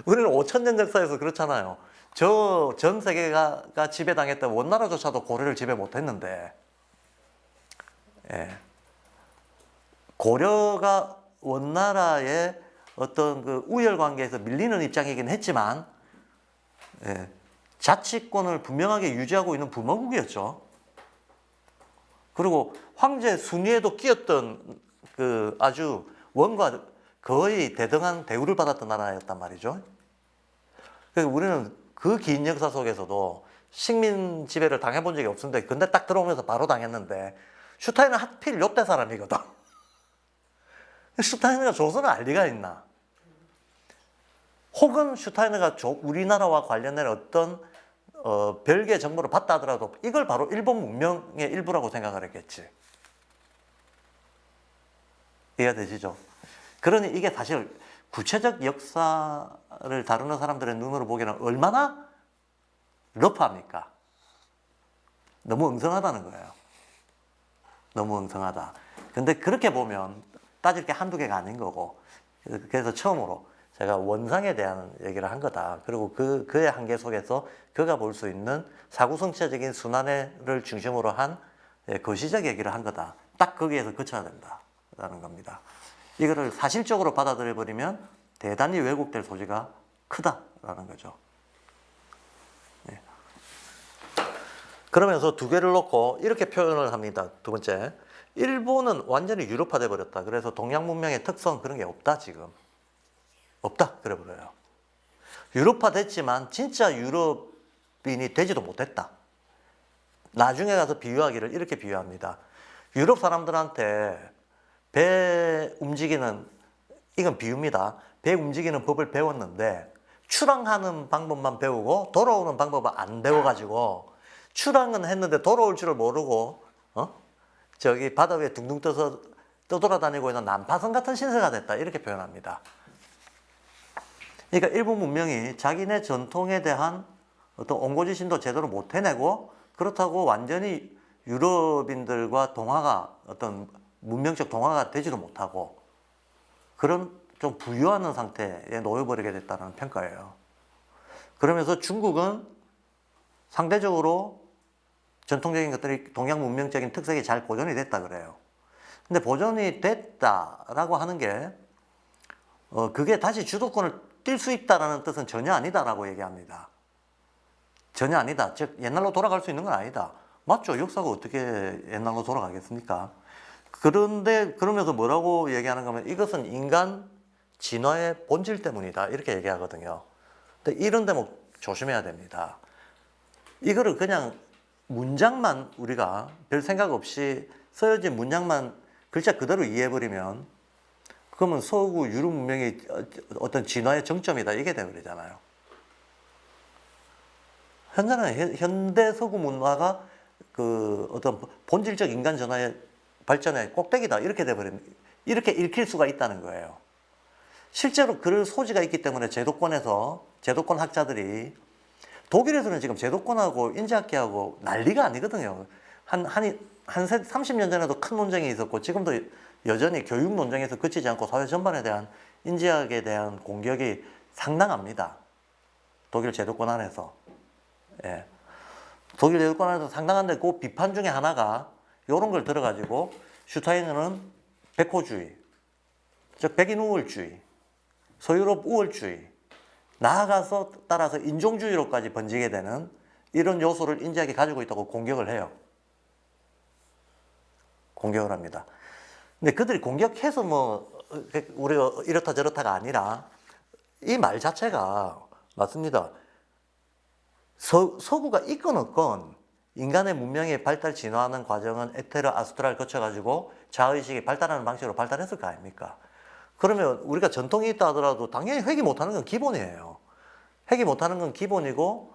우리는 5,000년 역사에서 그렇잖아요. 저 전 세계가 지배당했던 원나라조차도 고려를 지배 못했는데, 예. 고려가 원나라의 어떤 그 우열 관계에서 밀리는 입장이긴 했지만, 예. 자치권을 분명하게 유지하고 있는 부모국이었죠. 그리고 황제 순위에도 끼었던 그 아주 원과 거의 대등한 대우를 받았던 나라였단 말이죠. 그래서 우리는 그 긴 역사 속에서도 식민 지배를 당해본 적이 없는데, 근데 딱 들어오면서 바로 당했는데, 슈타이너는 하필 요때 사람이거든. 슈타이너가 조선을 알 리가 있나? 혹은 슈타이너가 우리나라와 관련된 어떤 별개의 정보를 받다 하더라도 이걸 바로 일본 문명의 일부라고 생각을 했겠지. 이해가 되시죠? 그러니 이게 사실 구체적 역사를 다루는 사람들의 눈으로 보기에는 얼마나 러프합니까? 너무 엉성하다는 거예요. 너무 엉성하다. 근데 그렇게 보면 따질 게 한두 개가 아닌 거고, 그래서 처음으로 제가 원상에 대한 얘기를 한 거다. 그리고 그의 한계 속에서 그가 볼 수 있는 사구성체적인 순환을 중심으로 한 거시적 얘기를 한 거다. 딱 거기에서 그쳐야 된다라는 겁니다. 이거를 사실적으로 받아들여 버리면 대단히 왜곡될 소지가 크다라는 거죠. 네. 그러면서 두 개를 놓고 이렇게 표현을 합니다. 두 번째, 일본은 완전히 유럽화돼 버렸다. 그래서 동양 문명의 특성 그런 게 없다 지금. 없다 그래 버려요. 유럽화 됐지만 진짜 유럽인이 되지도 못했다. 나중에 가서 비유하기를 이렇게 비유합니다. 유럽 사람들한테 배 움직이는, 이건 비유입니다. 배 움직이는 법을 배웠는데 출항하는 방법만 배우고 돌아오는 방법은 안 배워가지고 출항은 했는데 돌아올 줄을 모르고 저기 바다 위에 둥둥 떠서 떠돌아다니고 있는 난파선 같은 신세가 됐다. 이렇게 표현합니다. 그러니까 일본 문명이 자기네 전통에 대한 어떤 온고지신도 제대로 못 해내고, 그렇다고 완전히 유럽인들과 동화가 어떤 문명적 동화가 되지도 못하고 그런 좀 부유하는 상태에 놓여버리게 됐다는 평가예요. 그러면서 중국은 상대적으로 전통적인 것들이 동양 문명적인 특색이 잘 보존이 됐다 그래요. 근데 보존이 됐다라고 하는 게 그게 다시 주도권을 뛸 수 있다라는 뜻은 전혀 아니다라고 얘기합니다. 전혀 아니다. 즉 옛날로 돌아갈 수 있는 건 아니다. 맞죠? 역사가 어떻게 옛날로 돌아가겠습니까? 그런데 그러면서 뭐라고 얘기하는 거면 이것은 인간 진화의 본질 때문이다. 이렇게 얘기하거든요. 근데 이런 대목 조심해야 됩니다. 이거를 그냥 문장만 우리가 별 생각 없이 쓰여진 문장만 글자 그대로 이해해버리면 그러면 서구 유럽 문명이 어떤 진화의 정점이다. 이게 되어버리잖아요. 현대 서구 문화가 그 어떤 본질적 인간 전화의 발전의 꼭대기다. 이렇게 돼버리면 이렇게 읽힐 수가 있다는 거예요. 실제로 그럴 소지가 있기 때문에 제도권 학자들이 독일에서는 지금 제도권하고 인지학계하고 난리가 아니거든요. 한 30년 전에도 큰 논쟁이 있었고 지금도 여전히 교육 논쟁에서 그치지 않고 사회 전반에 대한 인지학에 대한 공격이 상당합니다. 독일 제도권 안에서. 예. 독일 제도권 안에서 상당한데 그 비판 중에 하나가 이런 걸 들어가지고 슈타이너는 백호주의, 즉 백인 우월주의, 서유럽 우월주의, 나아가서 따라서 인종주의로까지 번지게 되는 이런 요소를 인지학이 가지고 있다고 공격을 해요. 공격을 합니다. 근데 그들이 공격해서 뭐 우리가 이렇다 저렇다가 아니라 이 말 자체가 맞습니다. 서구가 있건 없건 인간의 문명의 발달 진화하는 과정은 에테르 아스트라를 거쳐가지고 자의식이 발달하는 방식으로 발달했을 거 아닙니까? 그러면 우리가 전통이 있다 하더라도 당연히 회귀 못하는 건 기본이에요. 회귀 못하는 건 기본이고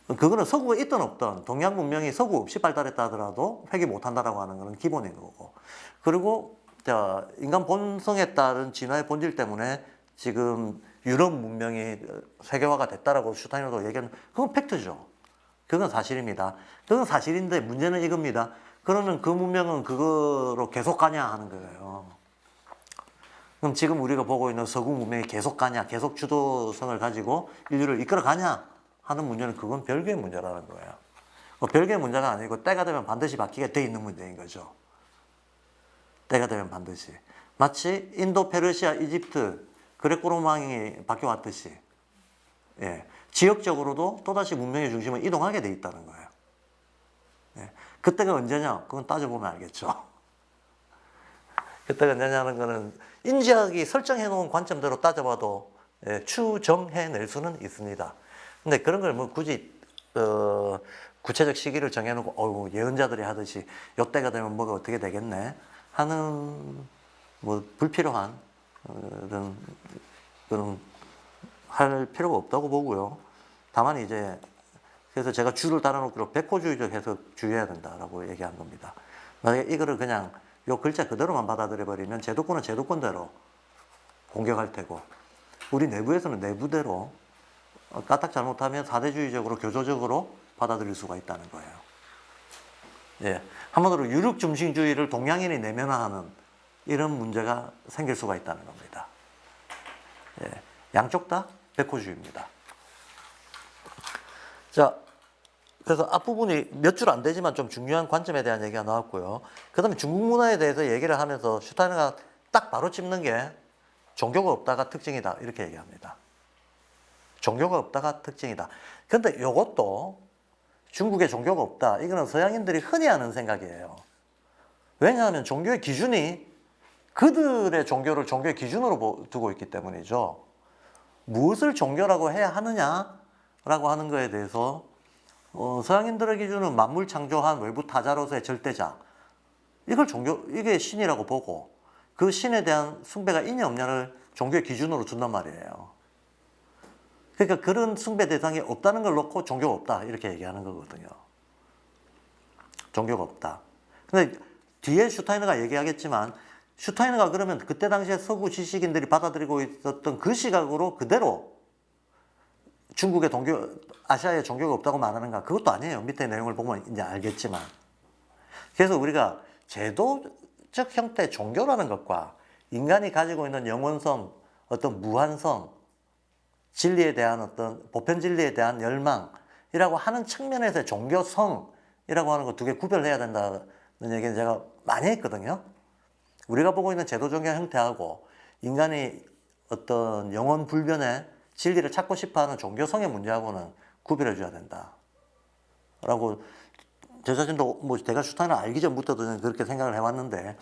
그거는 서구가 있든 없든 동양 문명이 서구 없이 발달했다 하더라도 회귀 못한다라고 하는 것은 기본인 거고. 그리고 자, 인간 본성에 따른 진화의 본질 때문에 지금 유럽 문명이 세계화가 됐다라고 슈타이너도 얘기하는 그건 팩트죠. 그건 사실입니다. 그건 사실인데 문제는 이겁니다. 그러면 그 문명은 그거로 계속 가냐 하는 거예요. 그럼 지금 우리가 보고 있는 서구 문명이 계속 가냐, 계속 주도성을 가지고 인류를 이끌어 가냐 하는 문제는 그건 별개의 문제라는 거예요. 별개의 문제가 아니고 때가 되면 반드시 바뀌게 돼 있는 문제인 거죠. 때가 되면 반드시. 마치 인도, 페르시아, 이집트, 그레코로마이 바뀌어왔듯이 예, 지역적으로도 또다시 문명의 중심은 이동하게 돼 있다는 거예요. 예, 그때가 언제냐? 그건 따져보면 알겠죠. 그때가 언제냐는 거는 인지학이 설정해 놓은 관점대로 따져봐도 예, 추정해낼 수는 있습니다. 근데 그런 걸 뭐 굳이 구체적 시기를 정해놓고 예언자들이 하듯이 이때가 되면 뭐가 어떻게 되겠네 하는 뭐 불필요한 그런 할 필요가 없다고 보고요. 다만 이제 그래서 제가 줄을 달아놓기로 백호주의적 해석 주의해야 된다라고 얘기한 겁니다. 만약에 이거를 그냥 요 글자 그대로만 받아들여 버리면 제도권은 제도권대로 공격할 테고 우리 내부에서는 내부대로 까딱 잘못하면 사대주의적으로 교조적으로 받아들일 수가 있다는 거예요. 예, 한마디로 유럽 중심주의를 동양인이 내면화하는 이런 문제가 생길 수가 있다는 겁니다. 예, 양쪽 다 백호주의입니다. 자, 그래서 앞부분이 몇 줄 안 되지만 좀 중요한 관점에 대한 얘기가 나왔고요. 그 다음에 중국 문화에 대해서 얘기를 하면서 슈타이너가 딱 바로 짚는 게 종교가 없다가 특징이다 이렇게 얘기합니다. 종교가 없다가 특징이다. 근데 이것도 중국에 종교가 없다. 이거는 서양인들이 흔히 하는 생각이에요. 왜냐하면 종교의 기준이 그들의 종교를 종교의 기준으로 두고 있기 때문이죠. 무엇을 종교라고 해야 하느냐라고 하는 거에 대해서 서양인들의 기준은 만물 창조한 외부 타자로서의 절대자. 이게 신이라고 보고 그 신에 대한 숭배가 있냐 없냐를 종교의 기준으로 둔단 말이에요. 그러니까 그런 숭배 대상이 없다는 걸 놓고 종교가 없다 이렇게 얘기하는 거거든요. 종교가 없다. 근데 뒤에 슈타이너가 얘기하겠지만 슈타이너가 그러면 그때 당시에 서구 지식인들이 받아들이고 있었던 그 시각으로 그대로 중국의 아시아에 종교가 없다고 말하는가? 그것도 아니에요. 밑에 내용을 보면 이제 알겠지만. 그래서 우리가 제도적 형태의 종교라는 것과 인간이 가지고 있는 영원성, 어떤 무한성, 진리에 대한 어떤 보편 진리에 대한 열망이라고 하는 측면에서의 종교성이라고 하는 거 두 개 구별해야 된다는 얘기는 제가 많이 했거든요. 우리가 보고 있는 제도 종교 형태하고 인간이 어떤 영원 불변의 진리를 찾고 싶어하는 종교성의 문제하고는 구별해줘야 된다. 라고 제 자신도 뭐 제가 슈타이너 알기 전부터도 저는 그렇게 생각을 해왔는데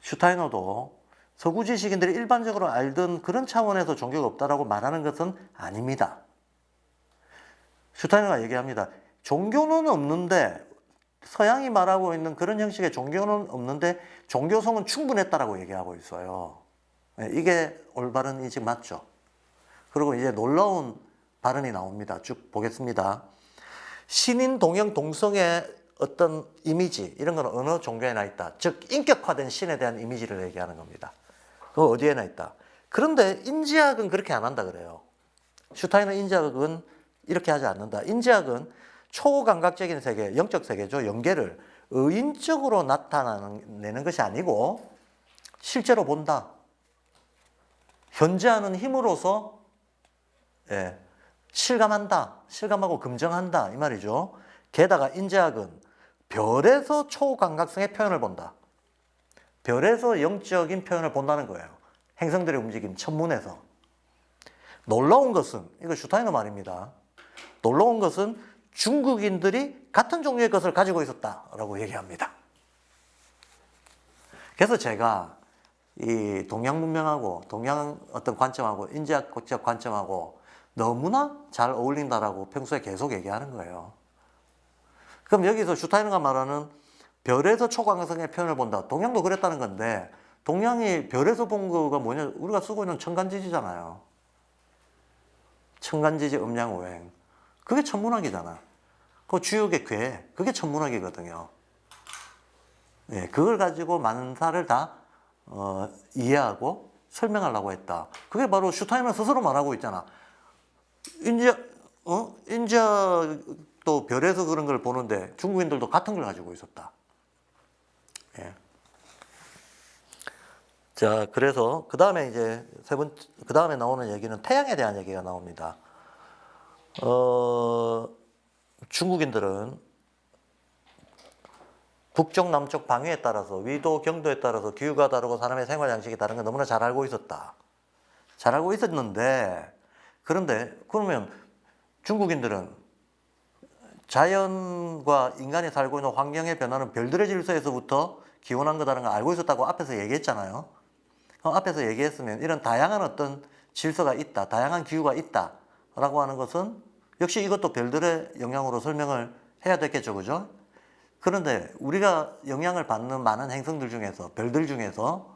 슈타이너도 서구 지식인들이 일반적으로 알던 그런 차원에서 종교가 없다라고 말하는 것은 아닙니다. 슈타이너가 얘기합니다. 종교는 없는데 서양이 말하고 있는 그런 형식의 종교는 없는데 종교성은 충분했다라고 얘기하고 있어요. 이게 올바른 인식 맞죠? 그리고 이제 놀라운 발언이 나옵니다. 쭉 보겠습니다. 신인 동형 동성의 어떤 이미지 이런 건 어느 종교에나 있다. 즉 인격화된 신에 대한 이미지를 얘기하는 겁니다. 그거 어디에나 있다. 그런데 인지학은 그렇게 안 한다 그래요. 슈타이너 인지학은 이렇게 하지 않는다. 인지학은 초감각적인 세계, 영적 세계죠. 영계를 의인적으로 나타내는 것이 아니고 실제로 본다. 현재하는 힘으로서 실감한다. 실감하고 검증한다. 이 말이죠. 게다가 인지학은 별에서 초감각성의 표현을 본다. 별에서 영적인 표현을 본다는 거예요. 행성들의 움직임, 천문에서. 놀라운 것은, 이거 슈타이너 말입니다. 놀라운 것은 중국인들이 같은 종류의 것을 가지고 있었다라고 얘기합니다. 그래서 제가 이 동양 문명하고 동양 어떤 관점하고 인지학적 관점하고 너무나 잘 어울린다라고 평소에 계속 얘기하는 거예요. 그럼 여기서 슈타이너가 말하는 별에서 초광성의 표현을 본다. 동양도 그랬다는 건데 동양이 별에서 본 거가 뭐냐? 우리가 쓰고 있는 천간지지잖아요. 천간지지 음양오행. 그게 천문학이잖아. 그 주역의 괴. 그게 천문학이거든요. 예, 그걸 가지고 만사를 다 이해하고 설명하려고 했다. 그게 바로 슈타이너 스스로 말하고 있잖아. 인지도 별에서 그런 걸 보는데 중국인들도 같은 걸 가지고 있었다. 예. 자, 그래서 그 다음에 이제 그 다음에 나오는 얘기는 태양에 대한 얘기가 나옵니다. 중국인들은 북쪽, 남쪽 방위에 따라서 위도, 경도에 따라서 기후가 다르고 사람의 생활 양식이 다른 걸 너무나 잘 알고 있었다. 잘 알고 있었는데 그런데 그러면 중국인들은 자연과 인간이 살고 있는 환경의 변화는 별들의 질서에서부터 기원한 거다라는 걸 알고 있었다고 앞에서 얘기했잖아요. 앞에서 얘기했으면 이런 다양한 어떤 질서가 있다, 다양한 기후가 있다라고 하는 것은 역시 이것도 별들의 영향으로 설명을 해야 됐겠죠, 그죠? 그런데 우리가 영향을 받는 많은 행성들 중에서, 별들 중에서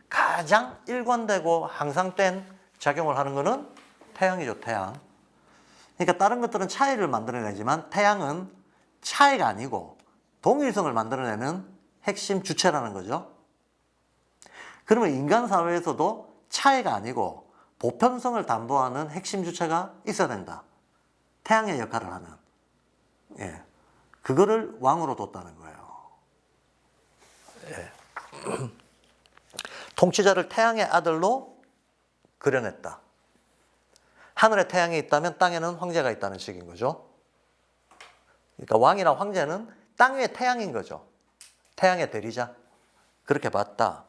가장 일관되고 항상 된 작용을 하는 것은 태양이죠, 태양. 그러니까 다른 것들은 차이를 만들어내지만 태양은 차이가 아니고 동일성을 만들어내는 핵심 주체라는 거죠. 그러면 인간 사회에서도 차이가 아니고 보편성을 담보하는 핵심 주체가 있어야 된다. 태양의 역할을 하는. 예. 그거를 왕으로 뒀다는 거예요. 예. 통치자를 태양의 아들로 그려냈다. 하늘에 태양이 있다면 땅에는 황제가 있다는 식인 거죠. 그러니까 왕이나 황제는 땅 위에 태양인 거죠. 태양의 대리자. 그렇게 봤다.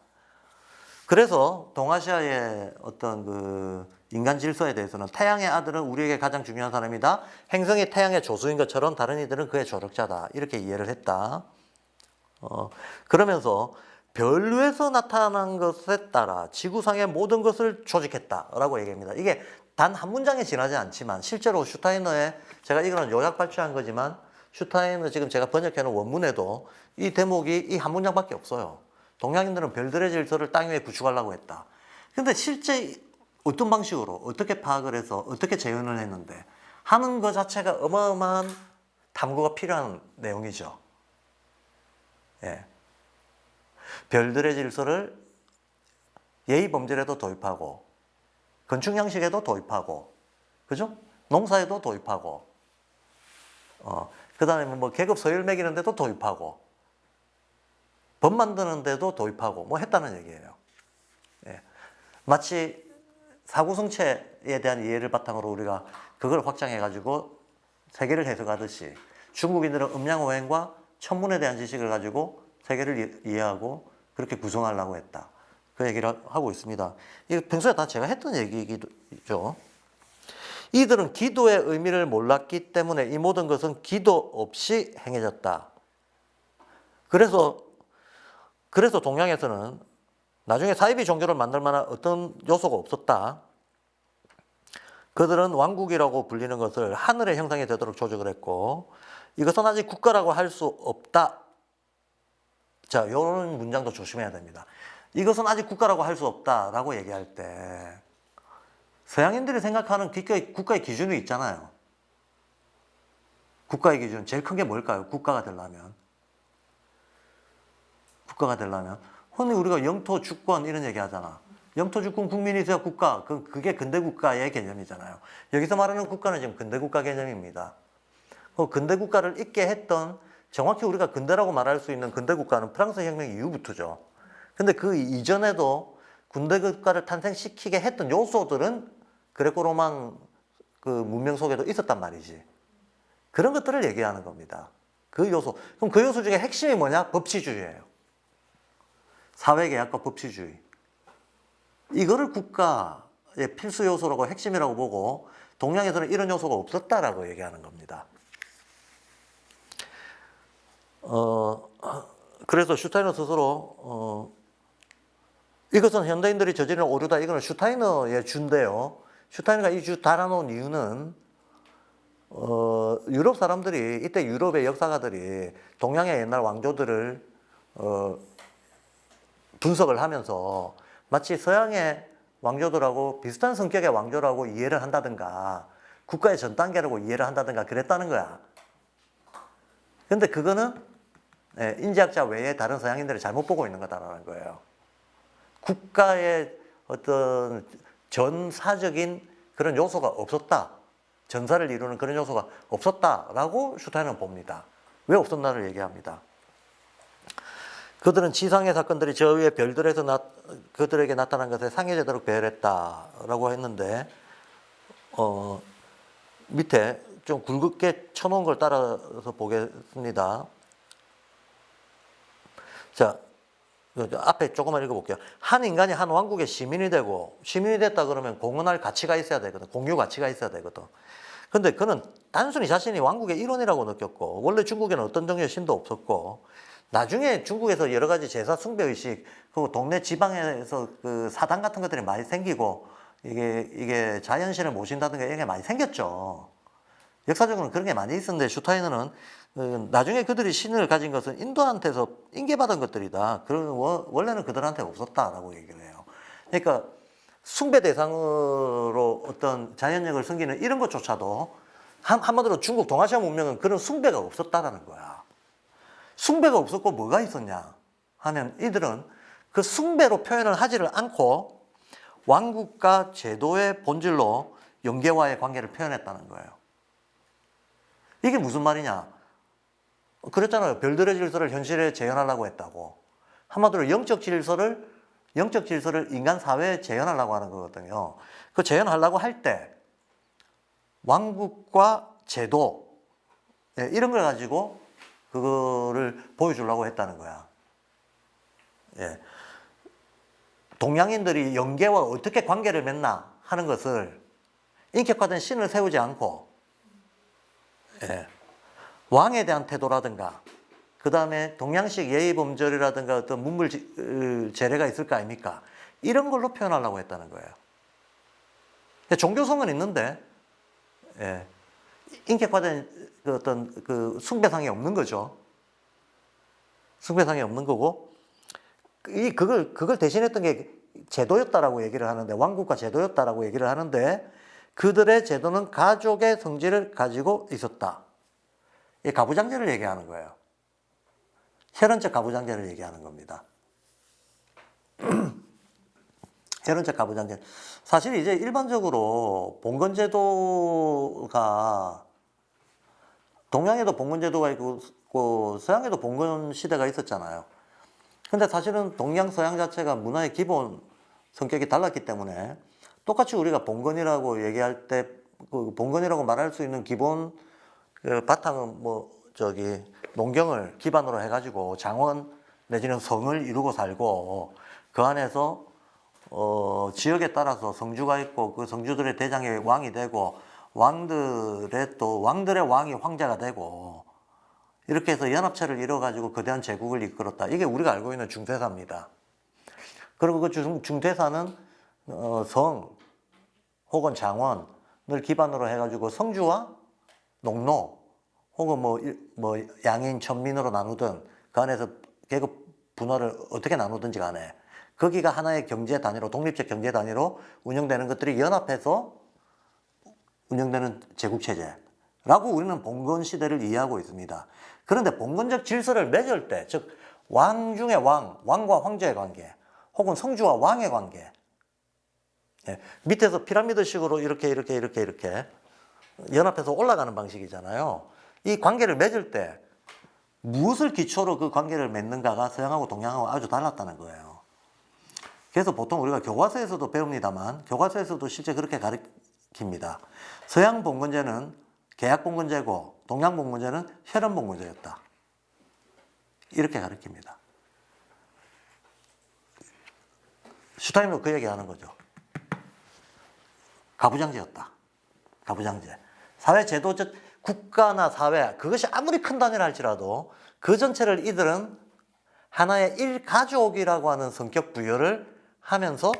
그래서 동아시아의 어떤 그 인간 질서에 대해서는 태양의 아들은 우리에게 가장 중요한 사람이다. 행성이 태양의 조수인 것처럼 다른 이들은 그의 조력자다. 이렇게 이해를 했다. 그러면서 별에서 나타난 것에 따라 지구상의 모든 것을 조직했다라고 얘기합니다. 이게 단 한 문장에 지나지 않지만 실제로 슈타이너의 제가 이거는 요약 발췌한 거지만 슈타이너 지금 제가 번역해놓은 원문에도 이 대목이 이 한 문장밖에 없어요. 동양인들은 별들의 질서를 땅 위에 구축하려고 했다. 근데 실제 어떤 방식으로 어떻게 파악을 해서 어떻게 재현을 했는데 하는 것 자체가 어마어마한 탐구가 필요한 내용이죠. 예. 별들의 질서를 예의 범절에도 도입하고 건축 양식에도 도입하고 그죠? 농사에도 도입하고 그 다음에 뭐 계급 서열 매기는 데도 도입하고 법 만드는 데도 도입하고 뭐 했다는 얘기예요. 예. 마치 사구성체에 대한 이해를 바탕으로 우리가 그걸 확장해가지고 세계를 해석하듯이 중국인들은 음양오행과 천문에 대한 지식을 가지고 세계를 이해하고 그렇게 구성하려고 했다. 그 얘기를 하고 있습니다. 이거 평소에 다 제가 했던 얘기이기도. 이들은 기도의 의미를 몰랐기 때문에 이 모든 것은 기도 없이 행해졌다. 그래서 동양에서는 나중에 사이비 종교를 만들 만한 어떤 요소가 없었다. 그들은 왕국이라고 불리는 것을 하늘의 형상이 되도록 조직을 했고, 이것은 아직 국가라고 할 수 없다. 자, 이런 문장도 조심해야 됩니다. 이것은 아직 국가라고 할 수 없다라고 얘기할 때 서양인들이 생각하는 국가의 기준이 있잖아요. 국가의 기준 제일 큰 게 뭘까요? 국가가 되려면 흔히 우리가 영토 주권 이런 얘기 하잖아. 영토 주권 국민이 있어야 국가. 그게 근대 국가의 개념이잖아요. 여기서 말하는 국가는 지금 근대 국가 개념입니다. 그 근대 국가를 있게 했던, 정확히 우리가 근대라고 말할 수 있는 근대 국가는 프랑스 혁명 이후부터죠. 근데 그 이전에도 군대 국가를 탄생시키게 했던 요소들은 그레코 로망 그 문명 속에도 있었단 말이지. 그런 것들을 얘기하는 겁니다. 그 요소. 그럼 그 요소 중에 핵심이 뭐냐? 법치주의예요. 사회계약과 법치주의. 이거를 국가의 필수 요소라고 핵심이라고 보고 동양에서는 이런 요소가 없었다라고 얘기하는 겁니다. 그래서 슈타이너 스스로 이것은 현대인들이 저지른 오류다. 이거는 슈타이너의 주인데요. 슈타이너가 이 주 달아놓은 이유는 유럽 사람들이, 이때 유럽의 역사가들이 동양의 옛날 왕조들을 분석을 하면서 마치 서양의 왕조들하고 비슷한 성격의 왕조라고 이해를 한다든가 국가의 전 단계라고 이해를 한다든가 그랬다는 거야. 근데 그거는 인지학자 외에 다른 서양인들이 잘못 보고 있는 거다라는 거예요. 국가의 어떤 전사적인 그런 요소가 없었다. 전사를 이루는 그런 요소가 없었다라고 슈타이너는 봅니다. 왜 없었나를 얘기합니다. 그들은 지상의 사건들이 저 위의 별들에서 그들에게 나타난 것에 상해되도록 배열했다라고 했는데 밑에 좀 굵게 쳐놓은 걸 따라서 보겠습니다. 자, 앞에 조금만 읽어볼게요. 한 인간이 한 왕국의 시민이 되고, 시민이 됐다 그러면 공헌할 가치가 있어야 되거든. 공유 가치가 있어야 되거든. 근데 그는 단순히 자신이 왕국의 일원이라고 느꼈고, 원래 중국에는 어떤 종류의 신도 없었고, 나중에 중국에서 여러 가지 제사 숭배의식, 그리고 동네 지방에서 그 사당 같은 것들이 많이 생기고, 이게 자연신을 모신다든가 이런 게 많이 생겼죠. 역사적으로는 그런 게 많이 있었는데, 슈타이너는 나중에 그들이 신을 가진 것은 인도한테서 인계받은 것들이다. 원래는 그들한테 없었다라고 얘기를 해요. 그러니까 숭배 대상으로 어떤 자연력을 섬기는 이런 것조차도 한마디로 중국 동아시아 문명은 그런 숭배가 없었다라는 거야. 숭배가 없었고 뭐가 있었냐 하면 이들은 그 숭배로 표현을 하지를 않고 왕국과 제도의 본질로 영계와의 관계를 표현했다는 거예요. 이게 무슨 말이냐? 그랬잖아요. 별들의 질서를 현실에 재현하려고 했다고. 한마디로 영적 질서를 인간 사회에 재현하려고 하는 거거든요. 그 재현하려고 할 때 왕국과 제도 이런 걸 가지고 그거를 보여주려고 했다는 거야. 예. 동양인들이 영계와 어떻게 관계를 맺나 하는 것을 인격화된 신을 세우지 않고 왕에 대한 태도라든가 그 다음에 동양식 예의범절이라든가 어떤 문물 재래가 있을 거 아닙니까? 이런 걸로 표현하려고 했다는 거예요. 종교성은 있는데 인격화된 어떤 그 숭배상이 없는 거죠. 숭배상이 없는 거고 그걸 대신했던 게 제도였다라고 얘기를 하는데 왕국과 제도였다라고 얘기를 하는데 그들의 제도는 가족의 성질을 가지고 있었다. 이 가부장제를 얘기하는 거예요. 혈연적 가부장제를 얘기하는 겁니다. 혈연적 가부장제. 사실 이제 일반적으로 봉건제도가 동양에도 봉건제도가 있고 서양에도 봉건 시대가 있었잖아요. 근데 사실은 동양 서양 자체가 문화의 기본 성격이 달랐기 때문에 똑같이 우리가 봉건이라고 얘기할 때 그 봉건이라고 말할 수 있는 기본 그 바탕은 농경을 기반으로 해가지고 장원 내지는 성을 이루고 살고 그 안에서 지역에 따라서 성주가 있고 그 성주들의 대장이 왕이 되고 왕들의 또 왕들의 왕이 황제가 되고 이렇게 해서 연합체를 이뤄가지고 거대한 제국을 이끌었다. 이게 우리가 알고 있는 중대사입니다. 그리고 그 중대사는 성 혹은 장원을 기반으로 해가지고 성주와 농노 혹은 뭐 양인, 천민으로 나누든 그 안에서 계급 분화를 어떻게 나누든지 간에 거기가 하나의 경제 단위로 독립적 경제 단위로 운영되는 것들이 연합해서 운영되는 제국체제라고 우리는 봉건 시대를 이해하고 있습니다. 그런데 봉건적 질서를 맺을 때, 즉 왕 중의 왕과 황제의 관계 혹은 성주와 왕의 관계, 밑에서 피라미드식으로 이렇게 연합해서 올라가는 방식이잖아요. 이 관계를 맺을 때 무엇을 기초로 그 관계를 맺는가가 서양하고 동양하고 아주 달랐다는 거예요. 그래서 보통 우리가 교과서에서도 배웁니다만 교과서에서도 실제 그렇게 가르칩니다. 서양 봉건제는 계약 봉건제고 동양 봉건제는 혈연 봉건제였다. 이렇게 가르칩니다. 슈타인도 그 얘기하는 거죠. 가부장제였다. 가부장제. 사회 제도적 국가나 사회 그것이 아무리 큰 단위라 할지라도 그 전체를 이들은 하나의 일가족이라고 하는 성격 부여를 하면서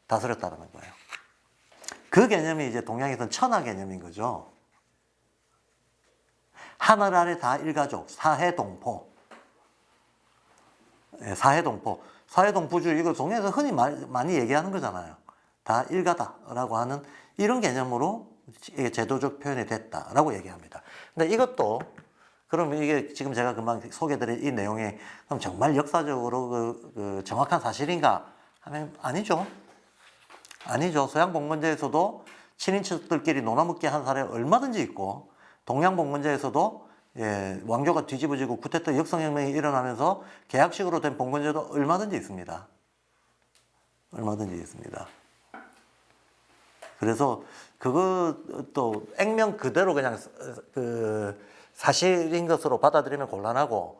다스렸다는 거예요. 그 개념이 이제 동양에서는 천하 개념인 거죠. 하늘 아래 다 일가족, 사해동포. 사해동포. 사해동포주의 이거 동양에서 흔히 많이 얘기하는 거잖아요. 다 일가다라고 하는 이런 개념으로 제도적 표현이 됐다라고 얘기합니다. 근데 이것도 그러면 이게 지금 제가 금방 소개드린 이 내용이 그럼 정말 역사적으로 그 정확한 사실인가 하면 아니죠. 아니죠. 서양 봉건제에서도 친인척들끼리 노나먹기 한 사례 얼마든지 있고 동양 봉건제에서도 왕조가 뒤집어지고 쿠데타 역성혁명이 일어나면서 계약식으로 된 봉건제도 얼마든지 있습니다. 얼마든지 있습니다. 그래서 그것도 액면 그대로 그냥 그 사실인 것으로 받아들이면 곤란하고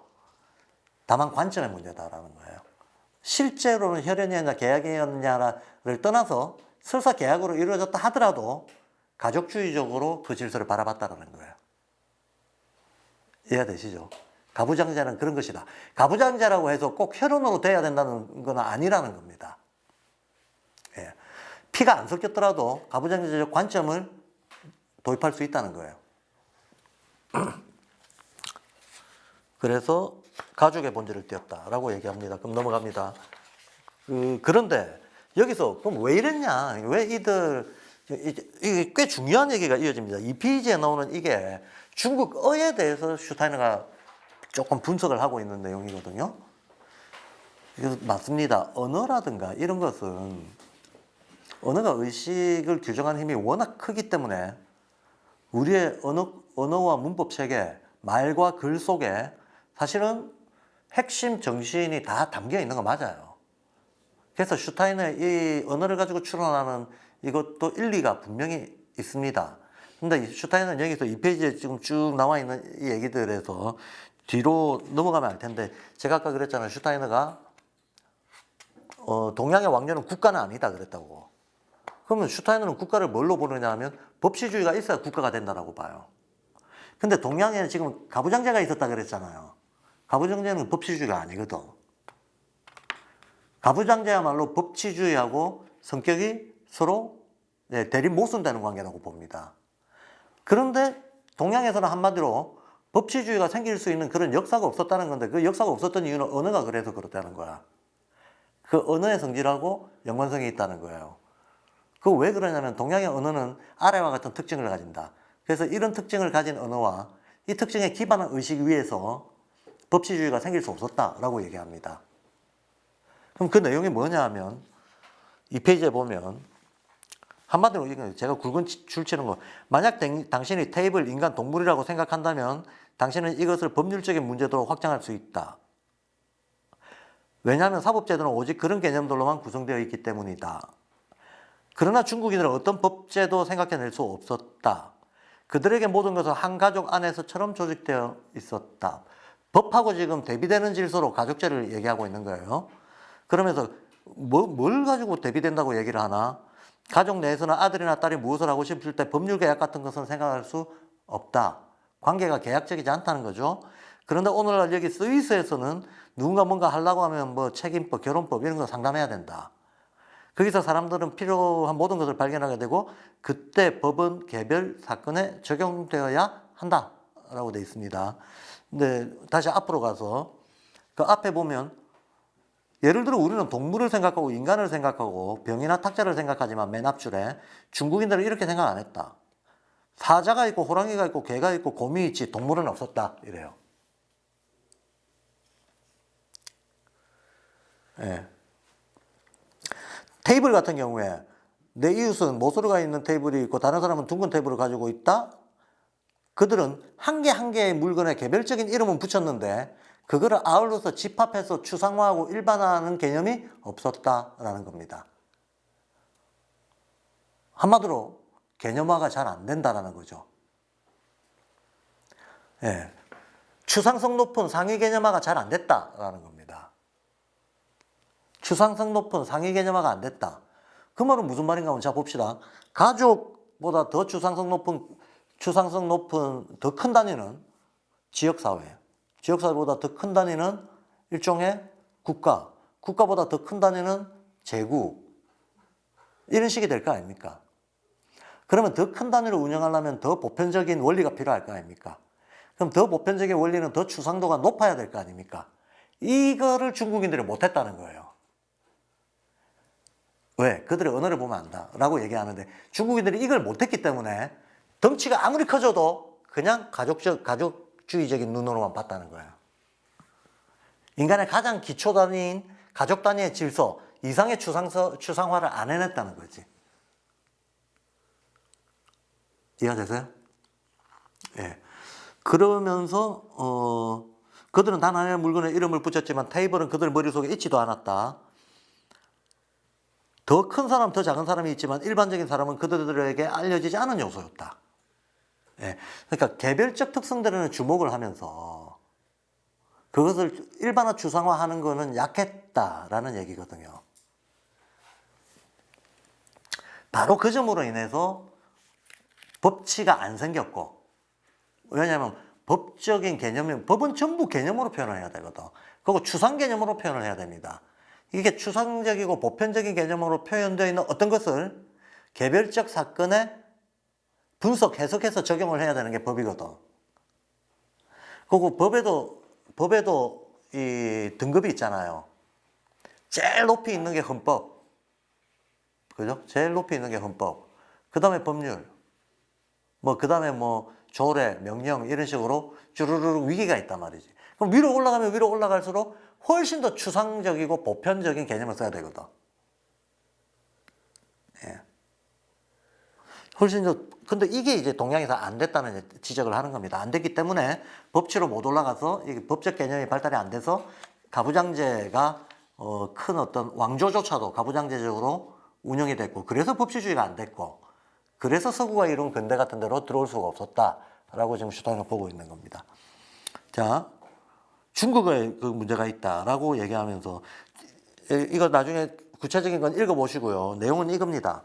다만 관점의 문제다라는 거예요. 실제로는 혈연이었냐 계약이었냐를 떠나서 설사 계약으로 이루어졌다 하더라도 가족주의적으로 그 질서를 바라봤다는 거예요. 이해되시죠? 가부장제는 그런 것이다. 가부장제라고 해서 꼭 혈연으로 돼야 된다는 건 아니라는 겁니다. 예. 피가 안 섞였더라도 가부장제적 관점을 도입할 수 있다는 거예요. 그래서 가족의 본질을 띄었다라고 얘기합니다. 그럼 넘어갑니다. 그런데 여기서 그럼 왜 이랬냐? 왜 이게 꽤 중요한 얘기가 이어집니다. 이 페이지에 나오는 이게 중국어에 대해서 슈타이너가 조금 분석을 하고 있는 내용이거든요. 그래서 맞습니다. 언어라든가 이런 것은 언어가 의식을 규정하는 힘이 워낙 크기 때문에 우리의 언어와 문법 체계, 말과 글 속에 사실은 핵심 정신이 다 담겨 있는 거 맞아요. 그래서 슈타인의 이 언어를 가지고 추론하는 이것도 일리가 분명히 있습니다. 근데 슈타인은 여기서 이 페이지에 지금 쭉 나와 있는 이 얘기들에서 뒤로 넘어가면 알 텐데 제가 아까 그랬잖아요. 슈타이너가 동양의 왕조는 국가는 아니다 그랬다고. 그러면 슈타이너는 국가를 뭘로 보느냐 하면 법치주의가 있어야 국가가 된다라고 봐요. 근데 동양에는 지금 가부장제가 있었다 그랬잖아요. 가부장제는 법치주의가 아니거든. 가부장제야말로 법치주의하고 성격이 서로 대립 모순되는 관계라고 봅니다. 그런데 동양에서는 한마디로 법치주의가 생길 수 있는 그런 역사가 없었다는 건데 그 역사가 없었던 이유는 언어가 그래서 그렇다는 거야. 그 언어의 성질하고 연관성이 있다는 거예요. 그 왜 그러냐면 동양의 언어는 아래와 같은 특징을 가진다. 그래서 이런 특징을 가진 언어와 이 특징에 기반한 의식 위에서 법치주의가 생길 수 없었다라고 얘기합니다. 그럼 그 내용이 뭐냐 하면 이 페이지에 보면 한마디로 이거 제가 굵은 줄 치는 거 만약 당신이 테이블 인간 동물이라고 생각한다면 당신은 이것을 법률적인 문제로 확장할 수 있다. 왜냐하면 사법제도는 오직 그런 개념들로만 구성되어 있기 때문이다. 그러나 중국인들은 어떤 법제도 생각해낼 수 없었다. 그들에게 모든 것은 한 가족 안에서처럼 조직되어 있었다. 법하고 지금 대비되는 질서로 가족제를 얘기하고 있는 거예요. 그러면서 뭘 가지고 대비된다고 얘기를 하나? 가족 내에서는 아들이나 딸이 무엇을 하고 싶을 때 법률 계약 같은 것은 생각할 수 없다. 관계가 계약적이지 않다는 거죠. 그런데 오늘날 여기 스위스에서는 누군가 뭔가 하려고 하면 뭐 책임법, 결혼법 이런 거 상담해야 된다. 거기서 사람들은 필요한 모든 것을 발견하게 되고 그때 법은 개별 사건에 적용되어야 한다라고 되어 있습니다. 근데 다시 앞으로 가서 그 앞에 보면 예를 들어 우리는 동물을 생각하고 인간을 생각하고 병이나 탁자를 생각하지만 맨 앞줄에 중국인들은 이렇게 생각 안 했다. 사자가 있고 호랑이가 있고 개가 있고 곰이 있지 동물은 없었다 이래요. 예. 테이블 같은 경우에 내 이웃은 모서리가 있는 테이블이 있고 다른 사람은 둥근 테이블을 가지고 있다. 그들은 한 개 한 개의 물건에 개별적인 이름은 붙였는데 그거를 아울러서 집합해서 추상화하고 일반화하는 개념이 없었다라는 겁니다. 한마디로 개념화가 잘 안 된다라는 거죠. 예. 추상성 높은 상위 개념화가 잘 안 됐다라는 겁니다. 추상성 높은 상위 개념화가 안 됐다. 그 말은 무슨 말인가 한번 자 봅시다. 가족보다 더 추상성 높은 더 큰 단위는 지역사회. 지역사회보다 더 큰 단위는 일종의 국가. 국가보다 더 큰 단위는 제국. 이런 식이 될 거 아닙니까? 그러면 더 큰 단위로 운영하려면 더 보편적인 원리가 필요할 거 아닙니까? 그럼 더 보편적인 원리는 더 추상도가 높아야 될 거 아닙니까? 이거를 중국인들이 못했다는 거예요. 왜? 그들의 언어를 보면 안다 라고 얘기하는데 중국인들이 이걸 못했기 때문에 덩치가 아무리 커져도 그냥 가족주의적인 눈으로만 봤다는 거예요. 인간의 가장 기초 단위인 가족 단위의 질서 이상의 추상화를 안 해냈다는 거지. 이해되세요? 예. 그러면서 그들은 단 하나의 물건에 이름을 붙였지만 테이블은 그들 머릿속에 있지도 않았다. 더 큰 사람, 더 작은 사람이 있지만 일반적인 사람은 그들에게 알려지지 않은 요소였다. 예. 그러니까 개별적 특성들에는 주목을 하면서 그것을 일반화 추상화하는 거는 약했다라는 얘기거든요. 바로 그 점으로 인해서 법치가 안 생겼고 왜냐하면 법적인 개념이 법은 전부 개념으로 표현을 해야 되거든. 그리고 추상 개념으로 표현을 해야 됩니다. 이게 추상적이고 보편적인 개념으로 표현되어 있는 어떤 것을 개별적 사건에 분석, 해석해서 적용을 해야 되는 게 법이거든. 그리고 법에도 이 등급이 있잖아요. 제일 높이 있는 게 헌법. 그죠? 제일 높이 있는 게 헌법. 그 다음에 법률. 그 다음에 조례, 명령 이런 식으로 쭈루루루 위기가 있단 말이지. 그럼 위로 올라가면 위로 올라갈수록 훨씬 더 추상적이고 보편적인 개념을 써야 되거든. 예. 훨씬 더, 근데 이게 이제 동양에서 안 됐다는 지적을 하는 겁니다. 안 됐기 때문에 법치로 못 올라가서 이게 법적 개념이 발달이 안 돼서 가부장제가 큰 어떤 왕조조차도 가부장제적으로 운영이 됐고 그래서 법치주의가 안 됐고 그래서 서구가 이룬 근대 같은 데로 들어올 수가 없었다라고 지금 슈타인은 보고 있는 겁니다. 자, 중국에 그 문제가 있다라고 얘기하면서 이거 나중에 구체적인 건 읽어보시고요. 내용은 이겁니다.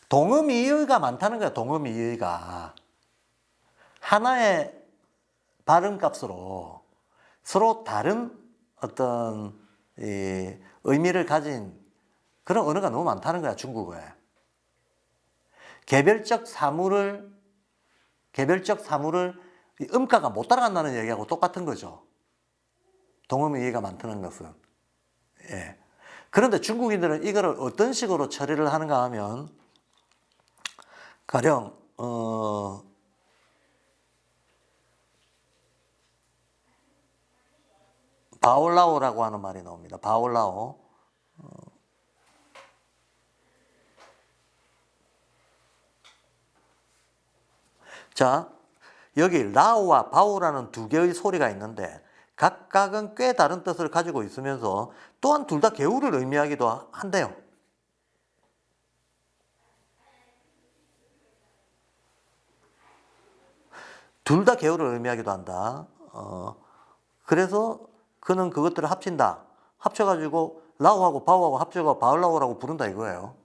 동음이의가 많다는 거야. 동음이의가 하나의 발음값으로 서로 다른 어떤 의미를 가진 그런 언어가 너무 많다는 거야. 중국어에. 개별적 사물을 음가가 못 따라간다는 얘기하고 똑같은 거죠. 동음의 이해가 많다는 것은. 예. 그런데 중국인들은 이거를 어떤 식으로 처리를 하는가 하면 가령 바올라오라고 하는 말이 나옵니다. 바올라오. 자, 여기 라오와 바오라는 두 개의 소리가 있는데 각각은 꽤 다른 뜻을 가지고 있으면서 또한 둘 다 개우를 의미하기도 한대요. 둘 다 개우를 의미하기도 한다. 그래서 그는 그것들을 합친다. 합쳐가지고 라오하고 바오하고 합쳐가 바올라오라고 부른다 이거예요.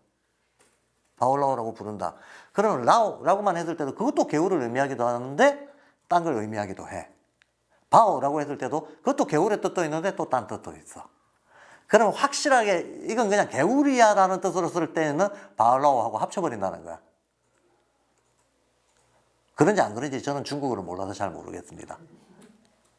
바올라오라고 부른다. 그러면 라오라고만 했을 때도 그것도 개울을 의미하기도 하는데 딴 걸 의미하기도 해. 바오라고 했을 때도 그것도 개울의 뜻도 있는데 또 딴 뜻도 있어. 그럼 확실하게 이건 그냥 개울이야라는 뜻으로 쓸 때는 바올라오하고 합쳐버린다는 거야. 그런지 안 그런지 저는 중국어를 몰라서 잘 모르겠습니다.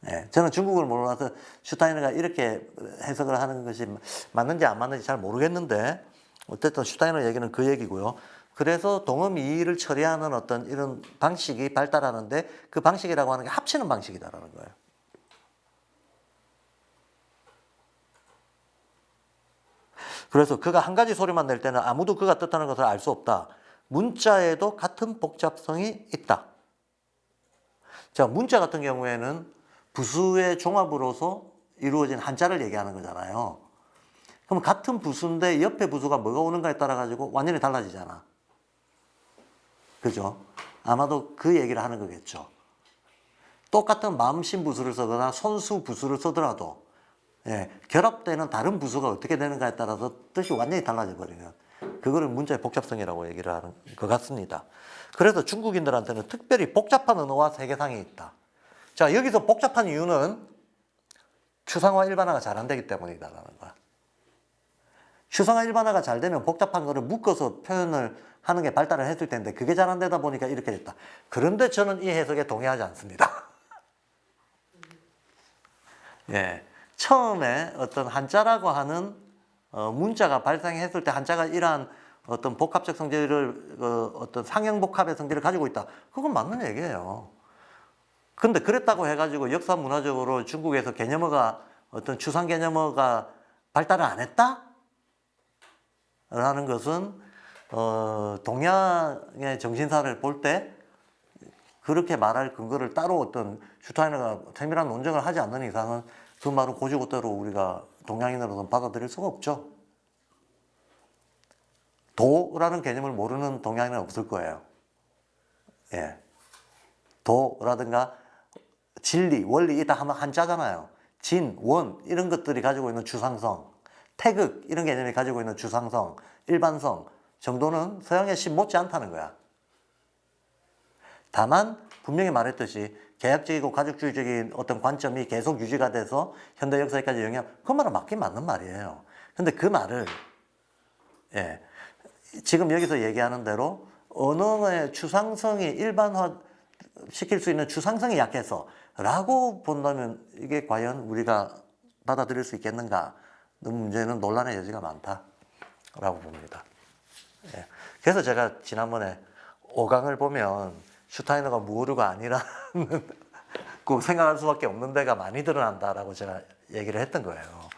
예, 저는 중국어를 몰라서 슈타이너가 이렇게 해석을 하는 것이 맞는지 안 맞는지 잘 모르겠는데 어쨌든 슈타이너 얘기는 그 얘기고요. 그래서 동음 이의를 처리하는 어떤 이런 방식이 발달하는데 그 방식이라고 하는 게 합치는 방식이다라는 거예요. 그래서 그가 한 가지 소리만 낼 때는 아무도 그가 뜻하는 것을 알 수 없다. 문자에도 같은 복잡성이 있다. 자, 문자 같은 경우에는 부수의 종합으로서 이루어진 한자를 얘기하는 거잖아요. 그럼 같은 부수인데 옆에 부수가 뭐가 오는가에 따라 가지고 완전히 달라지잖아. 그죠? 아마도 그 얘기를 하는 거겠죠. 똑같은 마음신 부수를 쓰거나 손수 부수를 쓰더라도 결합되는 다른 부수가 어떻게 되는가에 따라서 뜻이 완전히 달라져 버리는 그거를 문자의 복잡성이라고 얘기를 하는 것 같습니다. 그래서 중국인들한테는 특별히 복잡한 언어와 세계상이 있다. 자, 여기서 복잡한 이유는 추상화 일반화가 잘 안 되기 때문이다라는 거야. 추상화 일반화가 잘 되면 복잡한 거를 묶어서 표현을 하는 게 발달을 했을 텐데 그게 잘 안 되다 보니까 이렇게 됐다. 그런데 저는 이 해석에 동의하지 않습니다. 예, 처음에 어떤 한자라고 하는 문자가 발생했을 때 한자가 이러한 어떤 복합적 성질을 어떤 상형복합의 성질을 가지고 있다. 그건 맞는 얘기예요. 근데 그랬다고 해가지고 역사 문화적으로 중국에서 개념어가 어떤 추상 개념어가 발달을 안 했다? 라는 것은 동양의 정신사를 볼 때 그렇게 말할 근거를 따로 어떤 슈타이너가 세밀한 논증을 하지 않는 이상은 그 말은 고지고대로 우리가 동양인으로서는 받아들일 수가 없죠. 도라는 개념을 모르는 동양인은 없을 거예요. 예. 도라든가 진리, 원리 이다 하면 한자잖아요. 진, 원 이런 것들이 가지고 있는 주상성, 태극 이런 개념이 가지고 있는 주상성, 일반성 정도는 서양의 시 못지 않다는 거야. 다만 분명히 말했듯이 계약적이고 가족주의적인 어떤 관점이 계속 유지가 돼서 현대 역사에까지 영향, 그 말은 맞긴 맞는 말이에요. 근데 그 말을 지금 여기서 얘기하는 대로 언어의 추상성이 일반화 시킬 수 있는 추상성이 약해서 라고 본다면 이게 과연 우리가 받아들일 수 있겠는가? 문제는 논란의 여지가 많다라고 봅니다. 그래서 제가 지난번에 5강을 보면 슈타이너가 무오류가 아니라는 꼭 생각할 수밖에 없는 데가 많이 드러난다라고 제가 얘기를 했던 거예요.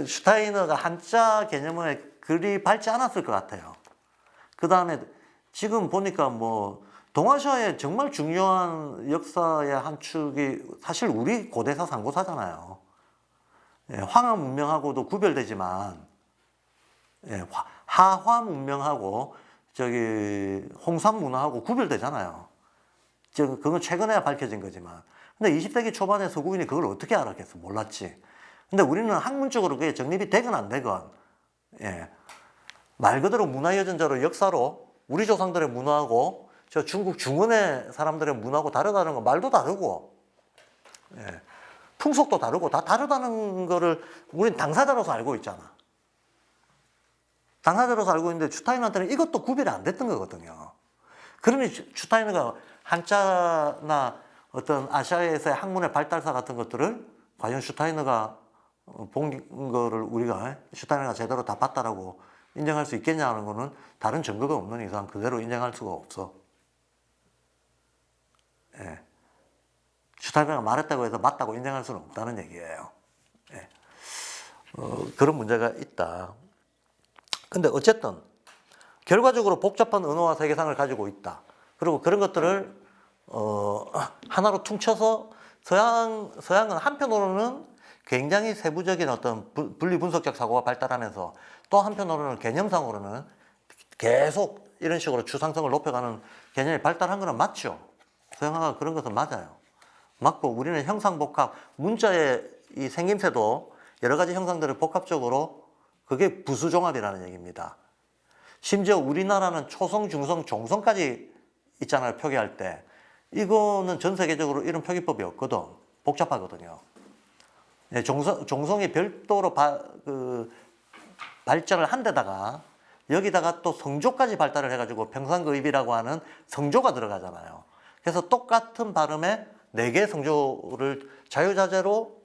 슈타이너가 한자 개념에 그리 밟지 않았을 것 같아요. 그 다음에 지금 보니까 뭐 동아시아의 정말 중요한 역사의 한 축이 사실 우리 고대사 상고사잖아요. 황하 문명하고도 구별되지만 하화 문명하고 저기 홍산 문화하고 구별되잖아요. 그건 최근에야 밝혀진 거지만. 근데 20세기 초반에 서구인이 그걸 어떻게 알았겠어? 몰랐지. 근데 우리는 학문적으로 그게 정립이 되건 안 되건, 말 그대로 문화유전자로 역사로 우리 조상들의 문화하고 저 중국 중원의 사람들의 문화하고 다르다는 거 말도 다르고, 풍속도 다르고 다 다르다는 거를 우린 당사자로서 알고 있잖아. 당사자로서 알고 있는데 슈타이너한테는 이것도 구별이 안 됐던 거거든요. 그러니 슈타이너가 한자나 어떤 아시아에서의 학문의 발달사 같은 것들을 과연 슈타이너가 본 거를 우리가 슈타이너가 제대로 다 봤다라고 인정할 수 있겠냐 하는 거는 다른 증거가 없는 이상 그대로 인정할 수가 없어. 슈타이너가 말했다고 해서 맞다고 인정할 수는 없다는 얘기예요. 그런 문제가 있다. 근데 어쨌든 결과적으로 복잡한 언어와 세계상을 가지고 있다. 그리고 그런 것들을 하나로 퉁쳐서 서양은 한편으로는 굉장히 세부적인 어떤 분리분석적 사고가 발달하면서 또 한편으로는 개념상으로는 계속 이런 식으로 추상성을 높여가는 개념이 발달한 거는 맞죠. 서양화가 그런 것은 맞아요. 맞고 우리는 형상복합, 문자의 이 생김새도 여러 가지 형상들을 복합적으로 그게 부수종합이라는 얘기입니다. 심지어 우리나라는 초성, 중성, 종성까지 있잖아요. 표기할 때. 이거는 전 세계적으로 이런 표기법이 없거든. 복잡하거든요. 네, 종성이 별도로 발전을 한 데다가 여기다가 또 성조까지 발달을 해가지고 평상의입이라고 하는 성조가 들어가잖아요. 그래서 똑같은 발음에 4개의 성조를 자유자재로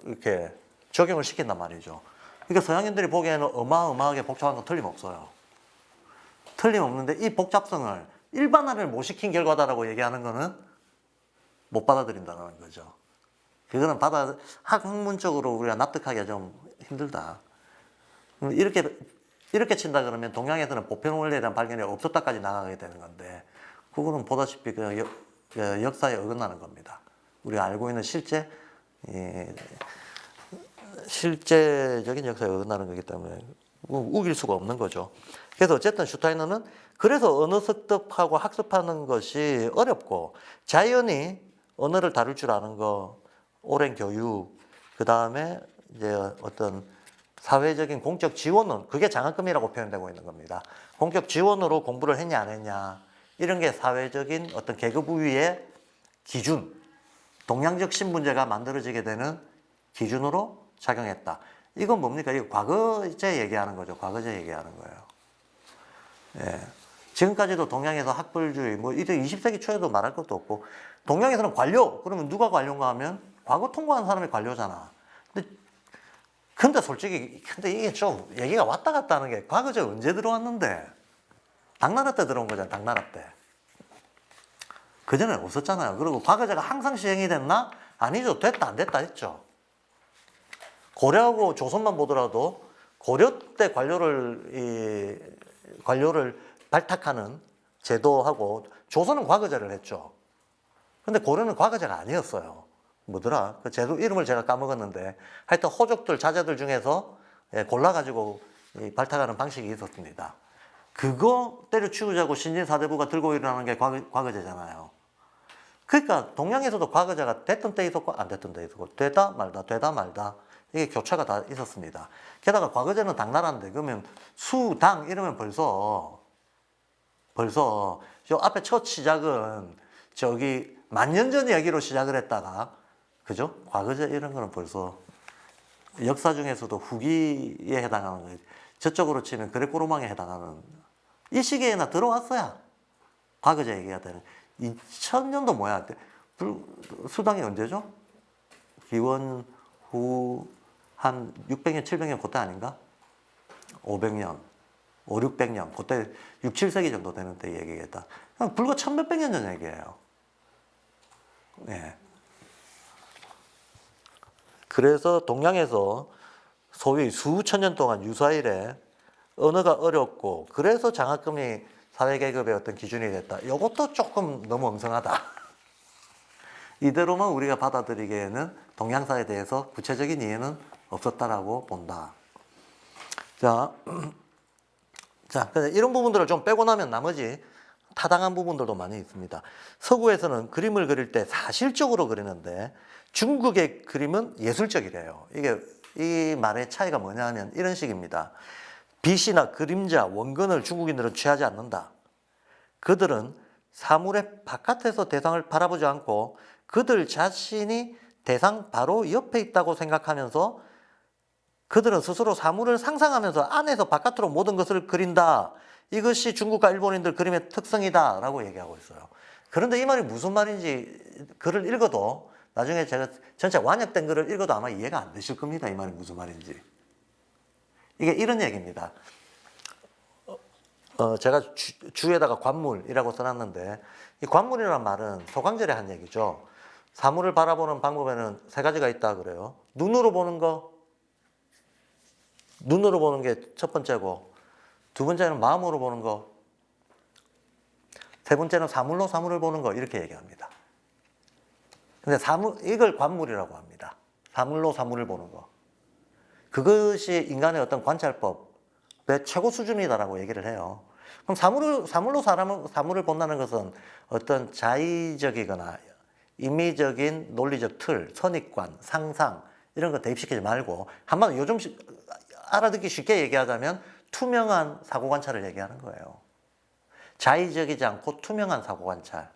이렇게 적용을 시킨단 말이죠. 그러니까 서양인들이 보기에는 어마어마하게 복잡한 건 틀림없어요. 틀림없는데 이 복잡성을 일반화를 못 시킨 결과다라고 얘기하는 거는 못 받아들인다는 거죠. 그거는 학문적으로 우리가 납득하기가 좀 힘들다. 이렇게 친다 그러면 동양에서는 보편 원리에 대한 발견이 없었다까지 나가게 되는 건데, 그거는 보다시피 그 역사에 어긋나는 겁니다. 우리가 알고 있는 실제적인 역사에 어긋나는 거기 때문에 우길 수가 없는 거죠. 그래서 어쨌든 슈타이너는 그래서 언어 습득하고 학습하는 것이 어렵고, 자연히 언어를 다룰 줄 아는 거, 오랜 교육, 그 다음에 이제 어떤 사회적인 공적 지원은, 그게 장학금이라고 표현되고 있는 겁니다. 공적 지원으로 공부를 했냐 안 했냐, 이런 게 사회적인 어떤 계급 우위의 기준, 동양적 신분제가 만들어지게 되는 기준으로 작용했다. 이건 뭡니까? 이거 과거제 얘기하는 거죠. 과거제 얘기하는 거예요. 예. 지금까지도 동양에서 학벌주의, 이제 20세기 초에도 말할 것도 없고, 동양에서는 관료, 그러면 누가 관료인가 하면 과거 통과한 사람이 관료잖아. 근데 솔직히, 이게 좀 얘기가 왔다 갔다 하는 게, 과거제 언제 들어왔는데? 당나라 때 들어온 거잖아, 당나라 때. 그전에 없었잖아요. 그리고 과거제가 항상 시행이 됐나? 아니죠. 됐다, 안 됐다 했죠. 고려하고 조선만 보더라도 고려 때 관료를 발탁하는 제도하고 조선은 과거제를 했죠. 근데 고려는 과거제가 아니었어요. 뭐더라? 그 제도 이름을 제가 까먹었는데, 하여튼 호족들, 자제들 중에서 골라가지고 발탁하는 방식이 있었습니다. 그거 때려치우자고 신진사대부가 들고 일어나는 게 과거제잖아요. 그러니까 동양에서도 과거제가 됐던 때 있었고 안 됐던 때 있었고, 되다 말다 이게 교차가 다 있었습니다. 게다가 과거제는 당나라인데, 그러면 수당 이러면 벌써 저 앞에 첫 시작은 저기 만년 전 얘기로 시작을 했다가, 그죠? 과거제 이런 거는 벌써 역사 중에서도 후기에 해당하는 거예요. 저쪽으로 치면 그레코로망에 해당하는, 이 시기에나 들어왔어야 과거제 얘기가 되는. 2000년도 뭐야? 수당이 언제죠? 기원 후 한 600년, 700년 그때 아닌가? 500년, 5, 600년, 그때 6, 7세기 정도 되는 때 얘기겠다. 그냥 불과 1000몇백 년 전 얘기예요. 네. 그래서 동양에서 소위 수천 년 동안 유사일에 언어가 어렵고, 그래서 장학금이 사회계급의 어떤 기준이 됐다. 이것도 조금 너무 엉성하다. 이대로만 우리가 받아들이기에는 동양사에 대해서 구체적인 이해는 없었다라고 본다. 자, 이런 부분들을 좀 빼고 나면 나머지 타당한 부분들도 많이 있습니다. 서구에서는 그림을 그릴 때 사실적으로 그리는데, 중국의 그림은 예술적이래요. 이 말의 차이가 뭐냐 하면 이런 식입니다. 빛이나 그림자, 원근을 중국인들은 취하지 않는다. 그들은 사물의 바깥에서 대상을 바라보지 않고 그들 자신이 대상 바로 옆에 있다고 생각하면서, 그들은 스스로 사물을 상상하면서 안에서 바깥으로 모든 것을 그린다. 이것이 중국과 일본인들 그림의 특성이다 라고 얘기하고 있어요. 그런데 이 말이 무슨 말인지 글을 읽어도, 나중에 제가 전체 완역된 글을 읽어도 아마 이해가 안 되실 겁니다. 이 말이 무슨 말인지. 이게 이런 얘기입니다. 제가 주에다가 관물이라고 써놨는데, 이 관물이라는 말은 소강절에 한 얘기죠. 사물을 바라보는 방법에는 3가지가 있다 그래요. 눈으로 보는 게 첫 번째고, 2번째는 마음으로 보는 거, 3번째는 사물로 사물을 보는 거, 이렇게 얘기합니다. 근데 이걸 관물이라고 합니다. 사물로 사물을 보는 거. 그것이 인간의 어떤 관찰법의 최고 수준이다라고 얘기를 해요. 그럼 사물로 사물을 본다는 것은 어떤 자의적이거나 임의적인 논리적 틀, 선입관, 상상, 이런 거 대입시키지 말고, 한번 요즘 알아듣기 쉽게 얘기하자면 투명한 사고관찰을 얘기하는 거예요. 자의적이지 않고 투명한 사고관찰.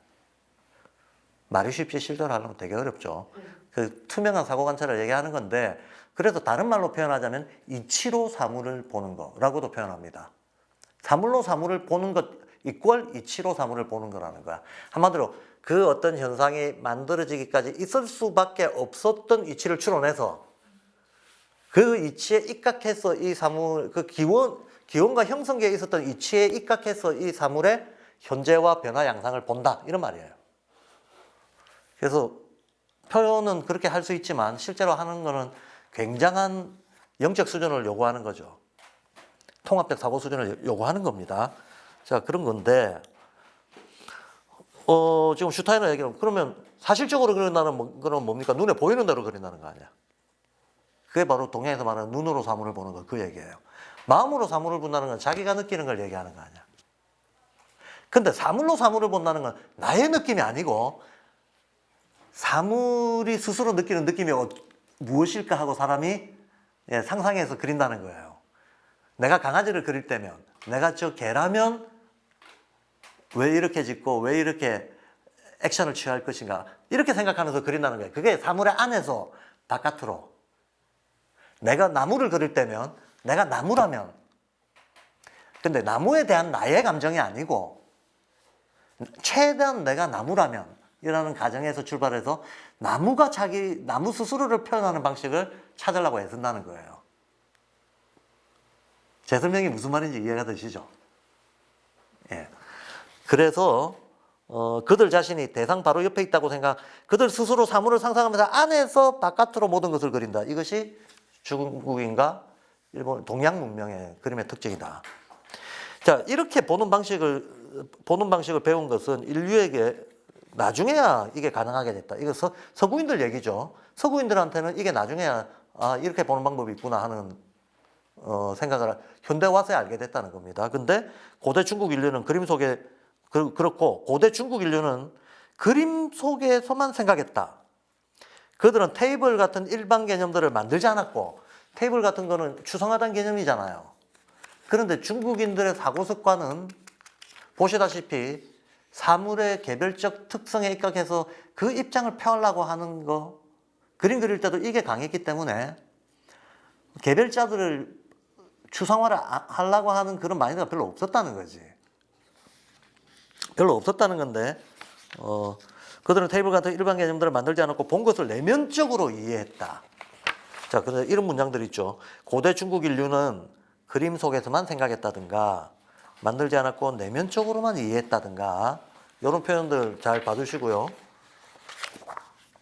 말이 쉽지 실제로 하려면 되게 어렵죠. 그 투명한 사고관찰을 얘기하는 건데, 그래서 다른 말로 표현하자면 이치로 사물을 보는 거라고도 표현합니다. 사물로 사물을 보는 것 이퀄 이치로 사물을 보는 거라는 거야. 한마디로 그 어떤 현상이 만들어지기까지 있을 수밖에 없었던 이치를 추론해서 그 이치에 입각해서 이 사물, 그 기원과 형성기에 있었던 이치에 입각해서 이 사물의 현재와 변화 양상을 본다. 이런 말이에요. 그래서 표현은 그렇게 할 수 있지만 실제로 하는 거는 굉장한 영적 수준을 요구하는 거죠. 통합적 사고 수준을 요구하는 겁니다. 자, 그런 건데, 지금 슈타이너 얘기는 그러면 사실적으로 그린다는 건 뭡니까? 눈에 보이는 대로 그린다는 거 아니야. 그게 바로 동양에서 말하는 눈으로 사물을 보는 거, 그 얘기예요. 마음으로 사물을 본다는 건 자기가 느끼는 걸 얘기하는 거 아니야. 근데 사물로 사물을 본다는 건 나의 느낌이 아니고 사물이 스스로 느끼는 느낌이 무엇일까 하고 사람이 상상해서 그린다는 거예요. 내가 강아지를 그릴 때면, 내가 저 개라면 왜 이렇게 짓고 왜 이렇게 액션을 취할 것인가, 이렇게 생각하면서 그린다는 거예요. 그게 사물의 안에서 바깥으로. 내가 나무를 그릴 때면 내가 나무라면, 근데 나무에 대한 나의 감정이 아니고 최대한 내가 나무라면 이라는 가정에서 출발해서 나무가 나무 스스로를 표현하는 방식을 찾으려고 애쓴다는 거예요. 제 설명이 무슨 말인지 이해가 되시죠? 예. 그래서 그들 자신이 대상 바로 옆에 있다고 그들 스스로 사물을 상상하면서 안에서 바깥으로 모든 것을 그린다. 이것이 중국인과 일본 동양 문명의 그림의 특징이다. 자, 이렇게 보는 방식을 배운 것은 인류에게 나중에야 이게 가능하게 됐다. 이거 서구인들 얘기죠. 서구인들한테는 이게 나중에야 이렇게 보는 방법이 있구나 하는 생각을 현대 와서야 알게 됐다는 겁니다. 근데 고대 중국 인류는 그림 속에 그렇고 고대 중국 인류는 그림 속에서만 생각했다. 그들은 테이블 같은 일반 개념들을 만들지 않았고, 테이블 같은 거는 추상화된 개념이잖아요. 그런데 중국인들의 사고 습관은 보시다시피 사물의 개별적 특성에 입각해서 그 입장을 표하려고 하는 거, 그림 그릴 때도 이게 강했기 때문에 개별자들을 추상화를 하려고 하는 그런 마인드가 별로 없었다는 거지. 별로 없었다는 건데, 그들은 테이블 같은 일반 개념들을 만들지 않았고 본 것을 내면적으로 이해했다. 자, 그래서 이런 문장들 있죠. 고대 중국 인류는 그림 속에서만 생각했다든가, 만들지 않았고 내면적으로만 이해했다든가, 이런 표현들 잘 봐주시고요.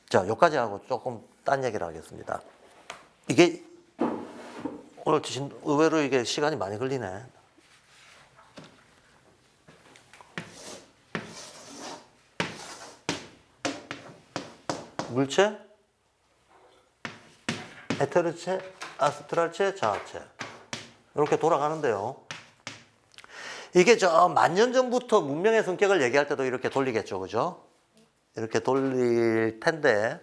자, 여기까지 하고 조금 딴 얘기를 하겠습니다. 이게 오늘 의외로 이게 시간이 많이 걸리네. 물체, 에테르체, 아스트랄체, 자아체, 이렇게 돌아가는데요. 이게 저 만년 전부터 문명의 성격을 얘기할 때도 이렇게 돌리겠죠, 그죠? 이렇게 돌릴 텐데,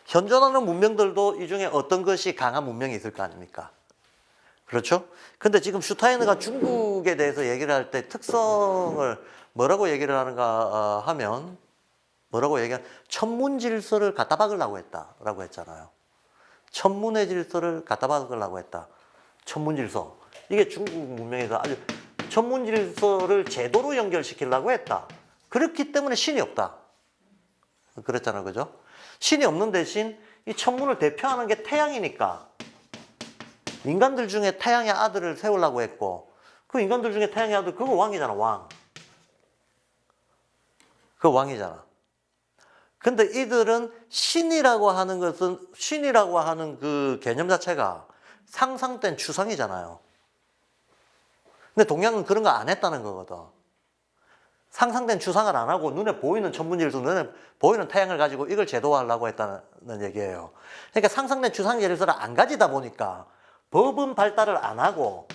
현존하는 문명들도 이 중에 어떤 것이 강한 문명이 있을 거 아닙니까? 그렇죠? 근데 지금 슈타이너가 중국에 대해서 얘기를 할 때 특성을 뭐라고 얘기를 하는가 하면, 천문 질서를 갖다 박으려고 했다라고 했잖아요. 천문의 질서를 갖다 박으려고 했다. 천문 질서. 이게 중국 문명에서 아주 천문 질서를 제도로 연결시키려고 했다. 그렇기 때문에 신이 없다. 그랬잖아요, 그죠? 신이 없는 대신 이 천문을 대표하는 게 태양이니까 인간들 중에 태양의 아들을 세우려고 했고, 그 인간들 중에 태양의 아들, 그거 왕이잖아, 왕. 그거 왕이잖아. 근데 이들은 신이라고 하는 그 개념 자체가 상상된 추상이잖아요. 근데 동양은 그런 거 안 했다는 거거든. 상상된 추상을 안 하고 눈에 보이는 천문질서, 눈에 보이는 태양을 가지고 이걸 제도화하려고 했다는 얘기예요. 그러니까 상상된 추상 질서를 안 가지다 보니까 법은 발달을 안 하고,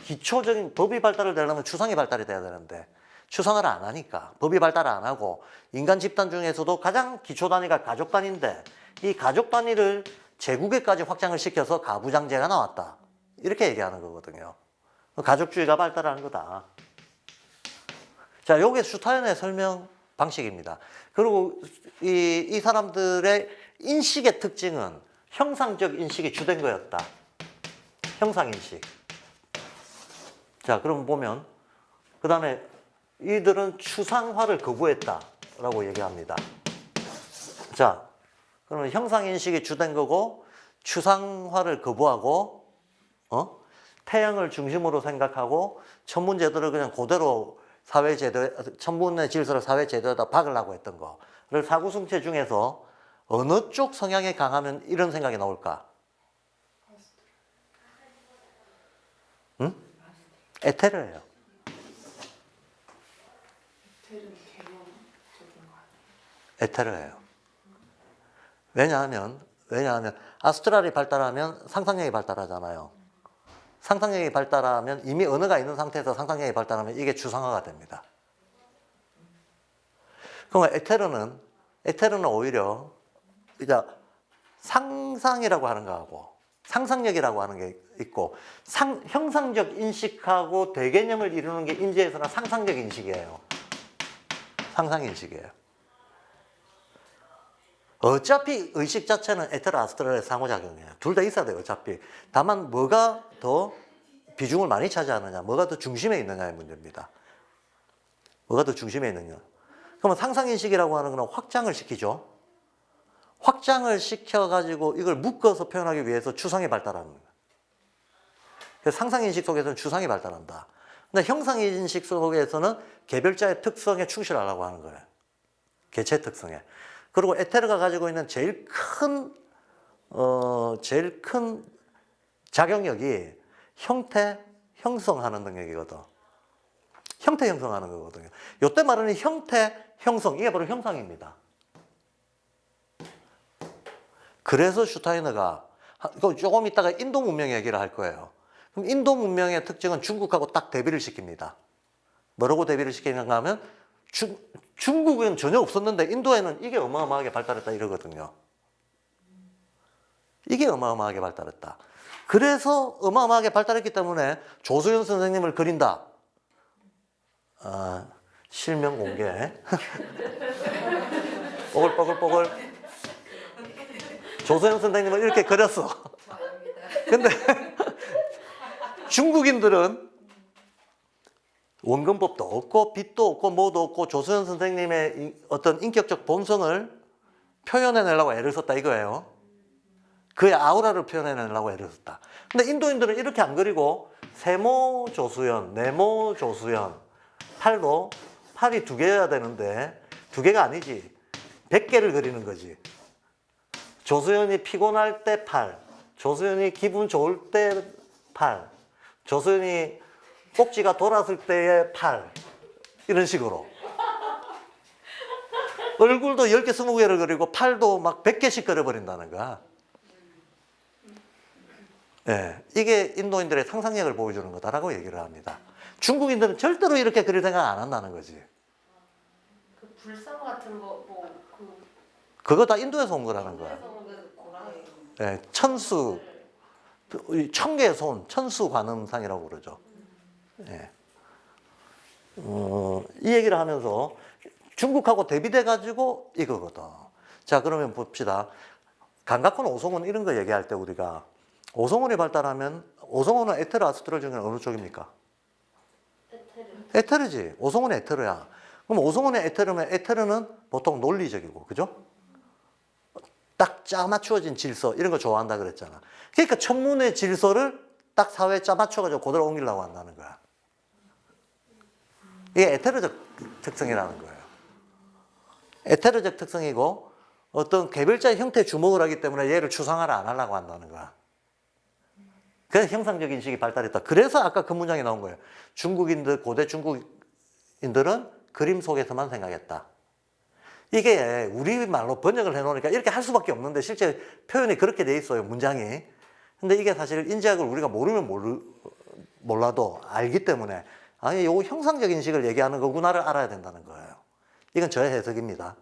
기초적인 법이 발달을 되려면 추상이 발달이 돼야 되는데 추상을 안 하니까, 법이 발달을 안 하고, 인간 집단 중에서도 가장 기초 단위가 가족 단위인데 이 가족 단위를 제국에까지 확장을 시켜서 가부장제가 나왔다. 이렇게 얘기하는 거거든요. 가족주의가 발달한 거다. 자, 요게 슈타인의 설명 방식입니다. 그리고 이 사람들의 인식의 특징은 형상적 인식이 주된 거였다. 형상인식. 자, 그럼 보면 그 다음에 이들은 추상화를 거부했다라고 얘기합니다. 자, 그러면 형상인식이 주된 거고 추상화를 거부하고 태형을 중심으로 생각하고 천문제도를 그냥 그대로 사회제도, 천문의 질서를 사회제도에다 박으려고 했던 거를 사구승체 중에서 어느 쪽 성향이 강하면 이런 생각이 나올까? 응? 에테르예요. 에테르예요. 왜냐하면 아스트랄이 발달하면 상상력이 발달하잖아요. 상상력이 발달하면 이미 언어가 있는 상태에서 상상력이 발달하면 이게 추상화가 됩니다. 그럼 에테르는 오히려 이제 상상이라고 하는 거하고 상상력이라고 하는 게 있고 형상적 인식하고 대개념을 이루는 게 인지에서는 상상적 인식이에요. 상상 인식이에요. 어차피 의식 자체는 에테르 아스트랄의 상호작용이에요. 둘 다 있어야 돼요, 어차피. 다만 뭐가 더 비중을 많이 차지하느냐, 뭐가 더 중심에 있느냐의 문제입니다. 뭐가 더 중심에 있느냐. 그러면 상상인식이라고 하는 건 확장을 시키죠. 확장을 시켜가지고 이걸 묶어서 표현하기 위해서 추상이 발달하는 거예요. 그래서 상상인식 속에서는 추상이 발달한다. 근데 형상인식 속에서는 개별자의 특성에 충실하려고 하는 거예요. 개체 특성에. 그리고 에테르가 가지고 있는 제일 큰 자격력이 형태 형성하는 능력이거든. 형태 형성하는 거거든요. 요때 말하는 형태 형성, 이게 바로 형상입니다. 그래서 슈타이너가 조금 있다가 인도 문명 얘기를 할 거예요. 그럼 인도 문명의 특징은 중국하고 딱 대비를 시킵니다. 뭐라고 대비를 시키는가 하면 중국은 전혀 없었는데 인도에는 이게 어마어마하게 발달했다 이러거든요. 이게 어마어마하게 발달했다. 그래서 어마어마하게 발달했기 때문에 조수연 선생님을 그린다. 실명 공개. 뽀글뽀글뽀글. 조수연 선생님을 이렇게 그렸어. 근데 중국인들은 원근법도 없고 빛도 없고 뭐도 없고 조수연 선생님의 어떤 인격적 본성을 표현해내려고 애를 썼다 이거예요. 그의 아우라를 표현해내려고 애를 썼다. 근데 인도인들은 이렇게 안 그리고 세모 조수연, 네모 조수연, 팔이 2개여야 되는데 2개가 아니지. 100개를 그리는 거지. 조수연이 피곤할 때 팔, 조수연이 기분 좋을 때 팔, 조수연이 꼭지가 돌았을 때의 팔, 이런 식으로. 얼굴도 10개, 20개를 그리고 팔도 막 100개씩 그려버린다는 거야. 네, 이게 인도인들의 상상력을 보여주는 거다라고 얘기를 합니다. 중국인들은 절대로 이렇게 그릴 생각 안 한다는 거지. 그 불상 같은 거 그거 다 인도에서 온 거라는 거야. 네, 천수, 1000개의 손, 천수관음상이라고 그러죠. 네. 이 얘기를 하면서 중국하고 대비돼가지고 이거거든. 자, 그러면 봅시다. 감각혼, 오성혼 이런 거 얘기할 때 우리가 오성혼이 발달하면 오성혼은 에테르 아스트랄 중에 어느 쪽입니까? 에테르지. 오성혼은 에테르야. 그럼 오성혼의 에테르면 에테르는 보통 논리적이고, 그죠? 딱 짜맞추어진 질서 이런 거 좋아한다 그랬잖아. 그러니까 천문의 질서를 딱 사회에 짜맞춰가지고 그대로 옮기려고 한다는 거야. 이게 에테르적 특성이라는 거예요. 에테르적 특성이고 어떤 개별자의 형태에 주목을 하기 때문에 얘를 추상화를 안 하려고 한다는 거야. 그래서 형상적 인식이 발달했다. 그래서 아까 그 문장이 나온 거예요. 고대 중국인들은 그림 속에서만 생각했다. 이게 우리말로 번역을 해놓으니까 이렇게 할 수밖에 없는데 실제 표현이 그렇게 돼 있어요, 문장이. 근데 이게 사실 인지학을 우리가 몰라도 알기 때문에 아니, 요 형상적 인식을 얘기하는 거구나를 알아야 된다는 거예요. 이건 저의 해석입니다.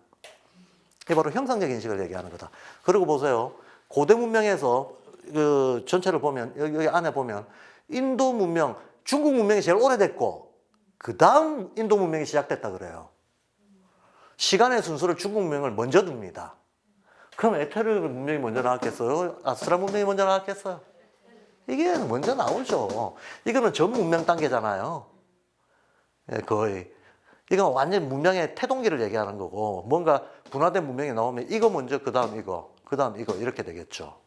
이게 바로 형상적 인식을 얘기하는 거다. 그리고 보세요. 고대 문명에서 그 전체를 보면 여기 안에 보면 인도 문명, 중국 문명이 제일 오래됐고 그 다음 인도 문명이 시작됐다 그래요. 시간의 순서를 중국 문명을 먼저 둡니다. 그럼 에테르 문명이 먼저 나왔겠어요? 아스트라 문명이 먼저 나왔겠어요? 이게 먼저 나오죠. 이거는 전 문명 단계잖아요. 예, 거의. 이건 완전 문명의 태동기를 얘기하는 거고, 뭔가 분화된 문명이 나오면 이거 먼저, 그 다음 이거, 이렇게 되겠죠.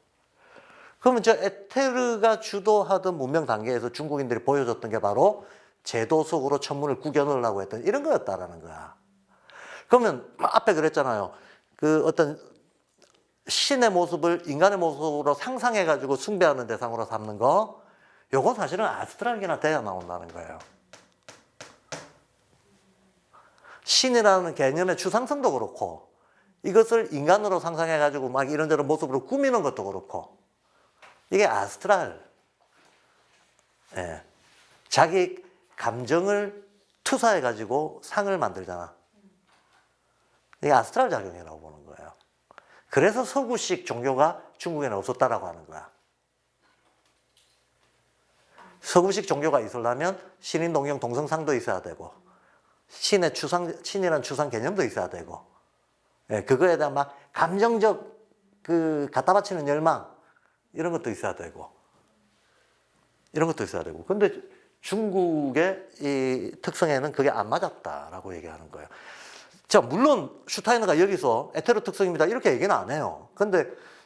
그러면 저 에테르가 주도하던 문명 단계에서 중국인들이 보여줬던 게 바로 제도 속으로 천문을 구겨 넣으려고 했던 이런 거였다라는 거야. 그러면 앞에 그랬잖아요. 그 어떤 신의 모습을 인간의 모습으로 상상해가지고 숭배하는 대상으로 삼는 거, 요건 사실은 아스트랄기나 돼야 나온다는 거예요. 신이라는 개념의 추상성도 그렇고, 이것을 인간으로 상상해가지고 막 이런저런 모습으로 꾸미는 것도 그렇고, 이게 아스트랄. 예. 자기 감정을 투사해가지고 상을 만들잖아. 이게 아스트랄 작용이라고 보는 거예요. 그래서 서구식 종교가 중국에는 없었다라고 하는 거야. 서구식 종교가 있으려면 신인, 동령, 동성상도 있어야 되고, 신이라는 추상 개념도 있어야 되고, 예, 그거에 대한 막 감정적 갖다 바치는 열망, 이런 것도 있어야 되고, 근데 중국의 이 특성에는 그게 안 맞았다라고 얘기하는 거예요. 자, 물론 슈타이너가 여기서 에테르 특성입니다 이렇게 얘기는 안 해요. 근데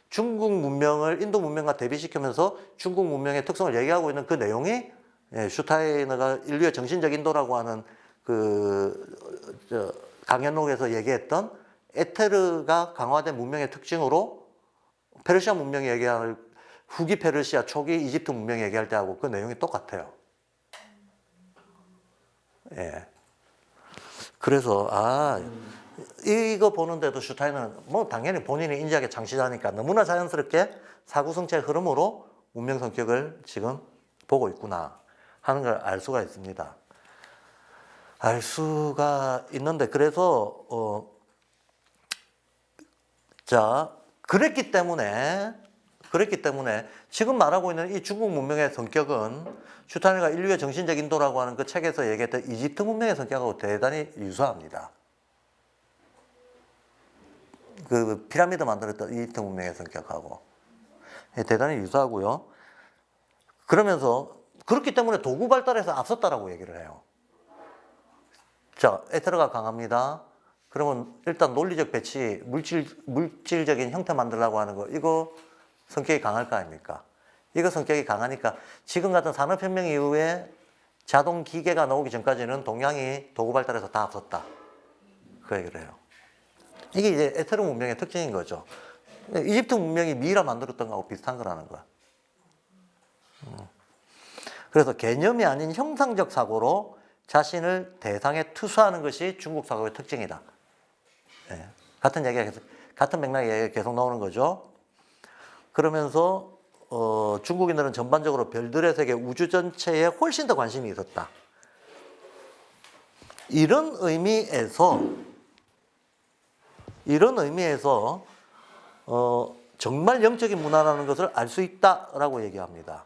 중국 문명을 인도 문명과 대비시키면서 중국 문명의 특성을 얘기하고 있는 그 내용이, 예, 슈타이너가 인류의 정신적 인도라고 하는 강연록에서 얘기했던 에테르가 강화된 문명의 특징으로 페르시아 문명이 얘기할 후기 페르시아, 초기 이집트 문명이 얘기할 때하고 그 내용이 똑같아요. 예. 그래서 이거 보는데도 슈타이너는 뭐 당연히 본인이 인지하게 창시자니까 너무나 자연스럽게 사구성체의 흐름으로 문명 성격을 지금 보고 있구나 하는 걸 알 수가 있습니다. 알 수가 있는데, 그래서 자, 그랬기 때문에 지금 말하고 있는 이 중국 문명의 성격은 슈타이너가 인류의 정신적 인도라고 하는 그 책에서 얘기했던 이집트 문명의 성격하고 대단히 유사합니다. 그 피라미드 만들었던 이집트 문명의 성격하고 대단히 유사하고요. 그러면서 그렇기 때문에 도구 발달에서 앞섰다라고 얘기를 해요. 자, 에테르가 강합니다. 그러면 일단 논리적 배치, 물질적인 형태 만들려고 하는 거, 이거 성격이 강할 거 아닙니까? 이거 성격이 강하니까 지금 같은 산업혁명 이후에 자동 기계가 나오기 전까지는 동양이 도구 발달에서 다 앞섰다. 그 얘기를 해요. 이게 이제 에테르 문명의 특징인 거죠. 이집트 문명이 미이라 만들었던 거하고 비슷한 거라는 거야. 그래서 개념이 아닌 형상적 사고로 자신을 대상에 투수하는 것이 중국 사고의 특징이다. 네. 같은 맥락이 계속 나오는 거죠. 그러면서 중국인들은 전반적으로 별들의 세계, 우주 전체에 훨씬 더 관심이 있었다. 이런 의미에서 정말 영적인 문화라는 것을 알 수 있다라고 얘기합니다.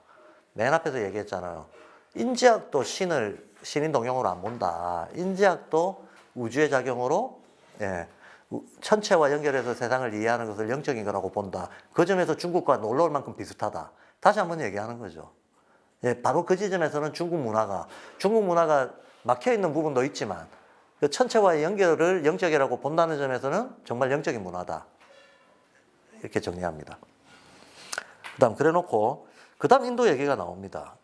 맨 앞에서 얘기했잖아요. 인지학도 신인 동용으로 안 본다. 인지학도 우주의 작용으로, 예, 천체와 연결해서 세상을 이해하는 것을 영적인 거라고 본다. 그 점에서 중국과 놀라울 만큼 비슷하다. 다시 한번 얘기하는 거죠. 예, 바로 그 지점에서는 중국 문화가 막혀있는 부분도 있지만 그 천체와의 연결을 영적이라고 본다는 점에서는 정말 영적인 문화다. 이렇게 정리합니다. 그 다음 인도 얘기가 나옵니다.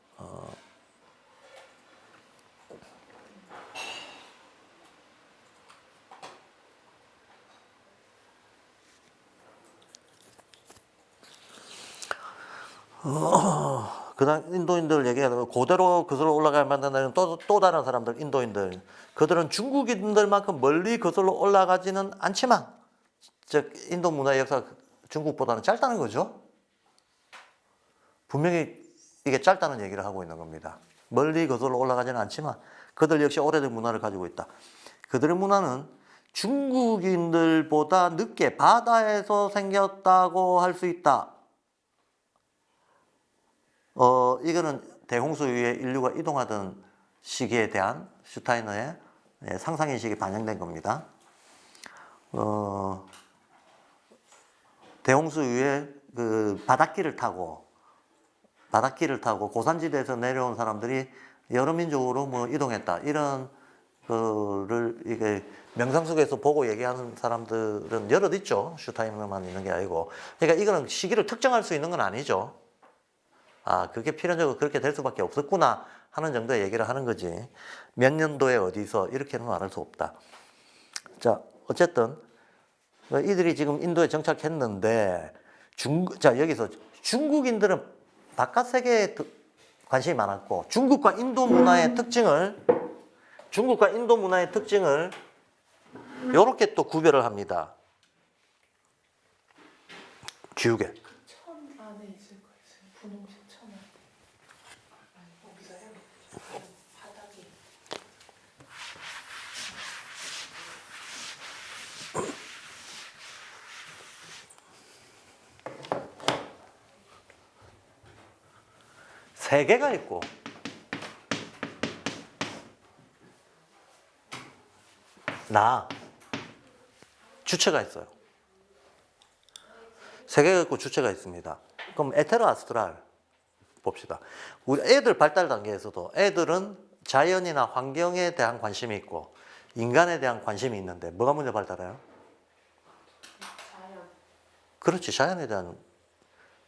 그 다음 인도인들 얘기하면 그대로 거슬러 올라갈 만한 또 다른 사람들, 인도인들. 그들은 중국인들만큼 멀리 거슬러 올라가지는 않지만, 즉 인도 문화의 역사가 중국보다는 짧다는 거죠. 분명히 이게 짧다는 얘기를 하고 있는 겁니다. 멀리 거슬러 올라가지는 않지만 그들 역시 오래된 문화를 가지고 있다. 그들의 문화는 중국인들보다 늦게 바다에서 생겼다고 할 수 있다. 이거는 대홍수 위에 인류가 이동하던 시기에 대한 슈타이너의 상상인식이 반영된 겁니다. 대홍수 위에 그 바닷길을 타고 고산지대에서 내려온 사람들이 여러 민족으로 뭐 이동했다. 이런 거를 이게 명상 속에서 보고 얘기하는 사람들은 여럿 있죠. 슈타이너만 있는 게 아니고. 그러니까 이거는 시기를 특정할 수 있는 건 아니죠. 아, 그게 필연적으로 그렇게 될 수밖에 없었구나 하는 정도의 얘기를 하는 거지. 몇 년도에 어디서 이렇게는 말할 수 없다. 자, 어쨌든 이들이 지금 인도에 정착했는데 자, 여기서 중국인들은 바깥 세계에 관심이 많았고 중국과 인도 문화의 특징을 이렇게 또 구별을 합니다. 지우개. 천 안에 있을 거 있어요. 분홍색 천 안에. 거기서 해볼게요. 바닥에. 세 개가 있고 나 주체가 있어요. 세 개가 있고 주체가 있습니다. 그럼 에테르 아스트랄 봅시다. 우리 애들 발달 단계에서도 애들은 자연이나 환경에 대한 관심이 있고 인간에 대한 관심이 있는데 뭐가 먼저 발달해요? 자연. 그렇지. 자연에 대한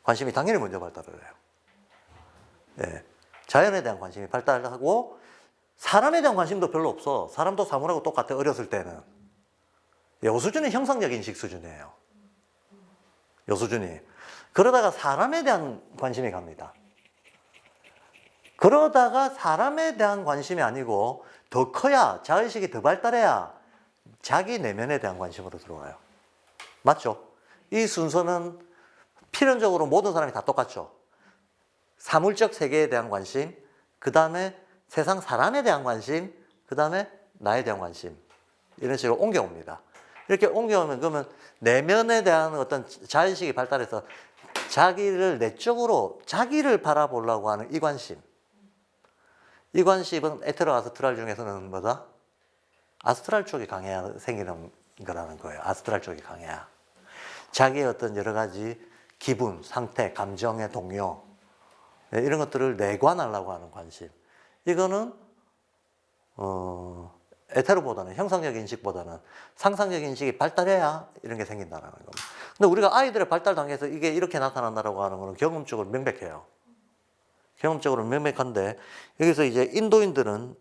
관심이 당연히 먼저 발달을 해요. 예. 자연에 대한 관심이 발달하고 사람에 대한 관심도 별로 없어. 사람도 사물하고 똑같아. 어렸을 때는. 요 수준이 형상적 인식 수준이에요. 요 수준이. 그러다가 사람에 대한 관심이 갑니다. 그러다가 사람에 대한 관심이 아니고 더 커야 자의식이 더 발달해야 자기 내면에 대한 관심으로 들어와요. 맞죠? 이 순서는 필연적으로 모든 사람이 다 똑같죠. 사물적 세계에 대한 관심, 그 다음에 세상 사람에 대한 관심, 그 다음에 나에 대한 관심. 이런 식으로 옮겨옵니다. 이렇게 옮겨오면 그러면 내면에 대한 어떤 자의식이 발달해서 자기를 내적으로 자기를 바라보려고 하는 이 관심. 이 관심은 에테르 아스트랄 중에서는 뭐다? 아스트랄 쪽이 강해야 생기는 거라는 거예요. 아스트랄 쪽이 강해야. 자기의 어떤 여러 가지 기분, 상태, 감정의 동요 이런 것들을 내관하려고 하는 관심. 이거는 에테르보다는 형상적 인식보다는 상상적 인식이 발달해야 이런 게 생긴다는 겁니다. 근데 우리가 아이들의 발달 단계에서 이게 이렇게 나타난다고 하는 거는 경험적으로 명백해요. 경험적으로 명백한데 여기서 이제 인도인들은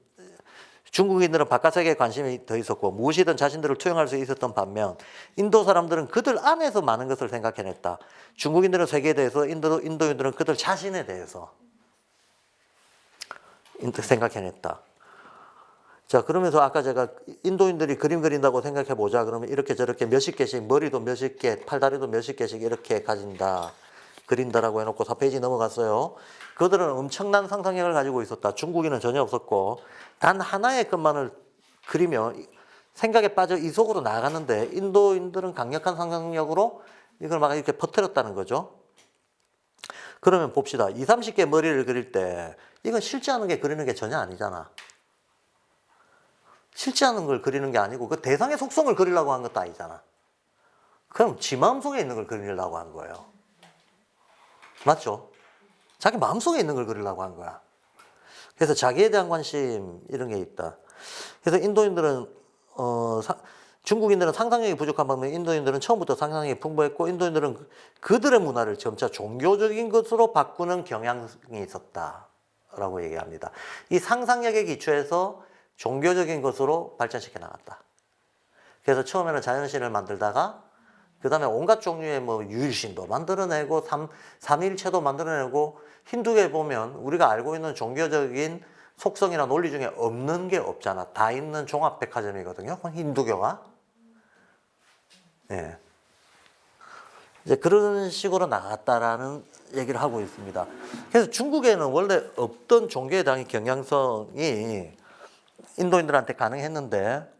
중국인들은 바깥 세계에 관심이 더 있었고 무엇이든 자신들을 투영할 수 있었던 반면 인도 사람들은 그들 안에서 많은 것을 생각해냈다. 중국인들은 세계에 대해서 인도인들은 그들 자신에 대해서 생각해냈다. 자, 그러면서 아까 제가 인도인들이 그림 그린다고 생각해 보자. 그러면 이렇게 저렇게 몇십 개씩 머리도 몇십 개, 팔다리도 몇십 개씩 이렇게 가진다. 그린다라고 해놓고 4페이지 넘어갔어요. 그들은 엄청난 상상력을 가지고 있었다. 중국인은 전혀 없었고 단 하나의 것만을 그리며 생각에 빠져 이 속으로 나가는데 인도인들은 강력한 상상력으로 이걸 막 이렇게 퍼뜨렸다는 거죠. 그러면 봅시다. 20, 30개 머리를 그릴 때 이건 실제 하는 게 그리는 게 전혀 아니잖아. 실제 하는 걸 그리는 게 아니고 그 대상의 속성을 그리려고 한 것도 아니잖아. 그럼 지 마음속에 있는 걸 그리려고 한 거예요. 맞죠? 자기 마음속에 있는 걸 그리려고 한 거야. 그래서 자기에 대한 관심 이런 게 있다. 그래서 인도인들은 중국인들은 상상력이 부족한 반면 인도인들은 처음부터 상상력이 풍부했고 인도인들은 그들의 문화를 점차 종교적인 것으로 바꾸는 경향이 있었다라고 얘기합니다. 이 상상력에 기초해서 종교적인 것으로 발전시켜 나갔다. 그래서 처음에는 자연신을 만들다가 그 다음에 온갖 종류의 뭐 유일신도 만들어내고 삼위일체도 만들어내고 힌두교에 보면 우리가 알고 있는 종교적인 속성이나 논리 중에 없는 게 없잖아. 다 있는 종합백화점이거든요. 힌두교가. 예. 이제 그런 식으로 나갔다라는 얘기를 하고 있습니다. 그래서 중국에는 원래 없던 종교에 대한 경향성이 인도인들한테 가능했는데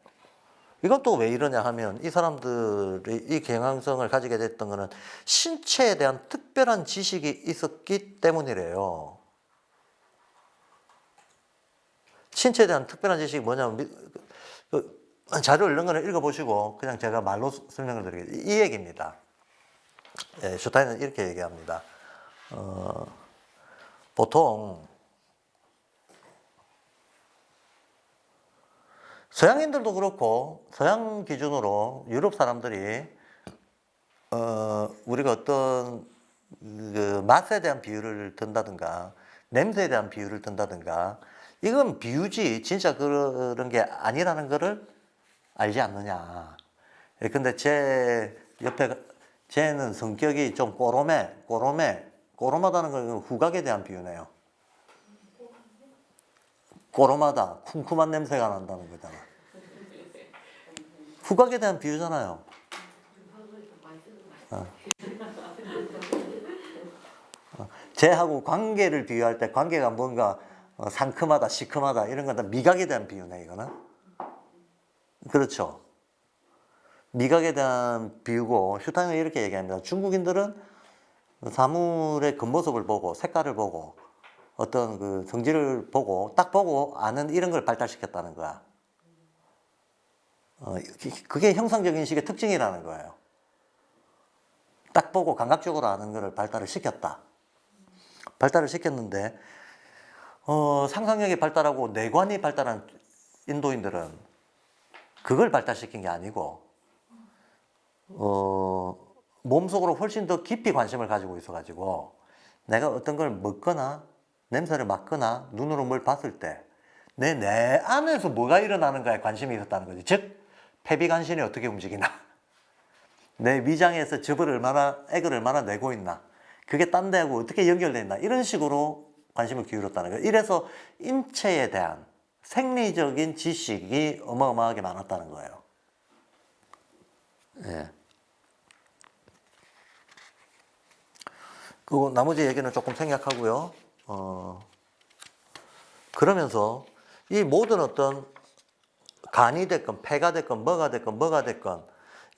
이건 또 왜 이러냐 하면 이 사람들이 이 경향성을 가지게 됐던 거는 신체에 대한 특별한 지식이 있었기 때문이래요. 신체에 대한 특별한 지식이 뭐냐면 자료 이런 거는 읽어보시고 그냥 제가 말로 설명을 드리겠습니다. 이 얘기입니다. 예, 슈타인은 이렇게 얘기합니다. 보통 서양인들도 그렇고 서양 기준으로 유럽 사람들이 우리가 어떤 그 맛에 대한 비유를 든다든가 냄새에 대한 비유를 든다든가 이건 비유지 진짜 그런 게 아니라는 거를 알지 않느냐. 예, 근데 제 옆에 쟤는 성격이 좀 꼬롬하다는 건 후각에 대한 비유네요. 꼬롬하다, 쿰쿰한 냄새가 난다는 거잖아. 후각에 대한 비유잖아요. 쟤하고 관계를 비유할 때 관계가 뭔가 상큼하다, 시큼하다 이런 건 다 미각에 대한 비유네 이거는. 그렇죠. 미각에 대한 비유고 슈타인은 이렇게 얘기합니다. 중국인들은 사물의 겉모습을 보고 색깔을 보고 어떤 그 성질을 보고 딱 보고 아는 이런 걸 발달시켰다는 거야. 그게 형상적인 식의 특징이라는 거예요. 딱 보고 감각적으로 아는 거를 발달을 시켰다. 발달을 시켰는데 상상력이 발달하고 내관이 발달한 인도인들은 그걸 발달시킨 게 아니고 몸속으로 훨씬 더 깊이 관심을 가지고 있어가지고 내가 어떤 걸 먹거나 냄새를 맡거나 눈으로 뭘 봤을 때 내 안에서 뭐가 일어나는가에 관심이 있었다는 거지. 즉 패비간신이 어떻게 움직이나 내 위장에서 액을 얼마나 내고 있나 그게 딴 데하고 어떻게 연결되어 있나 이런 식으로 관심을 기울였다는 거예요. 이래서 인체에 대한 생리적인 지식이 어마어마하게 많았다는 거예요. 예. 그 나머지 얘기는 조금 생략하고요. 그러면서 이 모든 어떤 간이 됐건 폐가 됐건 뭐가 됐건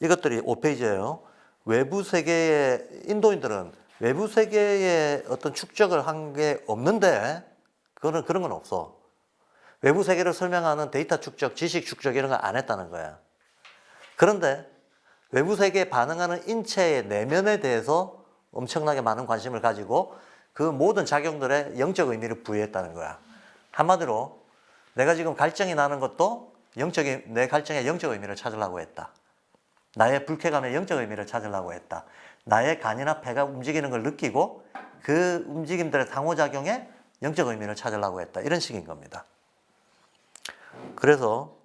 이것들이 5페이지예요. 외부 세계의 인도인들은 외부 세계의 어떤 축적을 한 게 없는데 그런 건 없어. 외부 세계를 설명하는 데이터 축적, 지식 축적 이런 거 안 했다는 거야. 그런데 외부 세계에 반응하는 인체의 내면에 대해서 엄청나게 많은 관심을 가지고 그 모든 작용들에 영적 의미를 부여했다는 거야. 한마디로 내가 지금 갈증이 나는 것도 내 갈증의 영적 의미를 찾으려고 했다. 나의 불쾌감의 영적 의미를 찾으려고 했다. 나의 간이나 폐가 움직이는 걸 느끼고 그 움직임들의 상호작용에 영적 의미를 찾으려고 했다. 이런 식인 겁니다. 그래서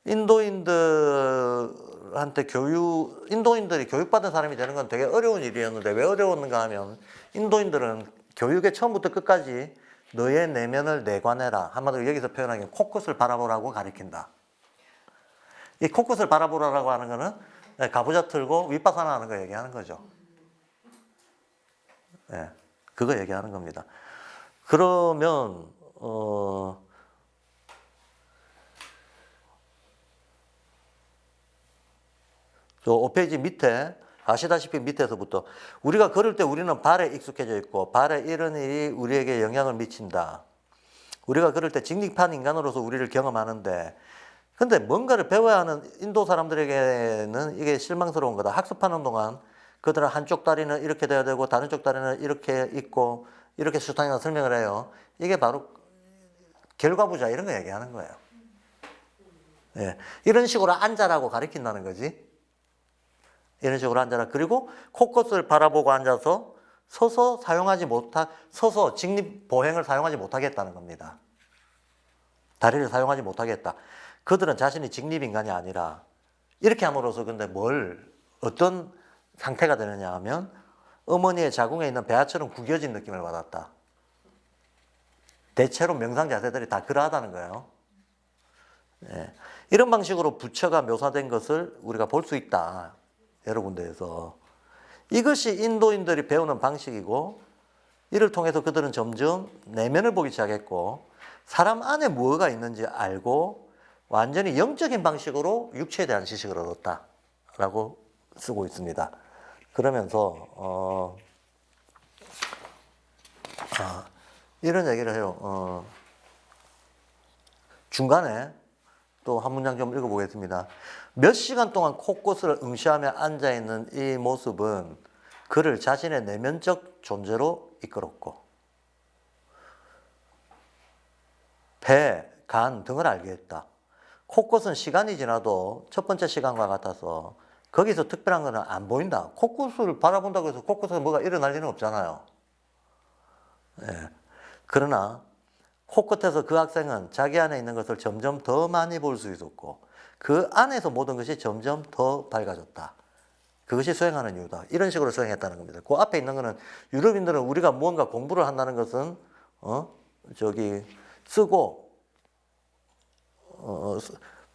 인도인들이 교육받은 사람이 되는 건 되게 어려운 일이었는데 왜 어려웠는가 하면 인도인들은 교육의 처음부터 끝까지 너의 내면을 내관해라. 한마디로 여기서 표현하기엔 코끝을 바라보라고 가리킨다. 이 코끝을 바라보라고 하는 거는 가부좌 틀고 윗바사나 하는 거 얘기하는 거죠. 예, 그거 얘기하는 겁니다. 그러면 저 5페이지 밑에 아시다시피 밑에서부터 우리가 걸을 때 우리는 발에 익숙해져 있고 발에 이런 일이 우리에게 영향을 미친다. 우리가 걸을 때 직립한 인간으로서 우리를 경험하는데 근데 뭔가를 배워야 하는 인도 사람들에게는 이게 실망스러운 거다. 학습하는 동안 그들은 한쪽 다리는 이렇게 돼야 되고 다른 쪽 다리는 이렇게 있고 이렇게 슈타인은 설명을 해요. 이게 바로 결과부자 이런 거 얘기하는 거예요. 예. 이런 식으로 앉아라고 가르친다는 거지. 이런 식으로 앉아라. 그리고 코끝을 바라보고 앉아서 서서 직립 보행을 사용하지 못하겠다는 겁니다. 다리를 사용하지 못하겠다. 그들은 자신이 직립인간이 아니라 이렇게 함으로써 근데 어떤 상태가 되느냐 하면 어머니의 자궁에 있는 배아처럼 구겨진 느낌을 받았다. 대체로 명상 자세들이 다 그러하다는 거예요. 예. 이런 방식으로 부처가 묘사된 것을 우리가 볼 수 있다. 여러 군데에서. 이것이 인도인들이 배우는 방식이고 이를 통해서 그들은 점점 내면을 보기 시작했고 사람 안에 뭐가 있는지 알고 완전히 영적인 방식으로 육체에 대한 지식을 얻었다라고 쓰고 있습니다. 그러면서 이런 얘기를 해요. 중간에 또 한 문장 좀 읽어보겠습니다. 몇 시간 동안 코끝을 응시하며 앉아있는 이 모습은 그를 자신의 내면적 존재로 이끌었고 배, 간 등을 알게 했다. 코끝은 시간이 지나도 첫 번째 시간과 같아서 거기서 특별한 것은 안 보인다. 코끝을 바라본다고 해서 코끝에 뭐가 일어날 일은 없잖아요. 예. 그러나 코끝에서 그 학생은 자기 안에 있는 것을 점점 더 많이 볼 수 있었고 그 안에서 모든 것이 점점 더 밝아졌다. 그것이 수행하는 이유다. 이런 식으로 수행했다는 겁니다. 그 앞에 있는 거는 유럽인들은 우리가 무언가 공부를 한다는 것은 쓰고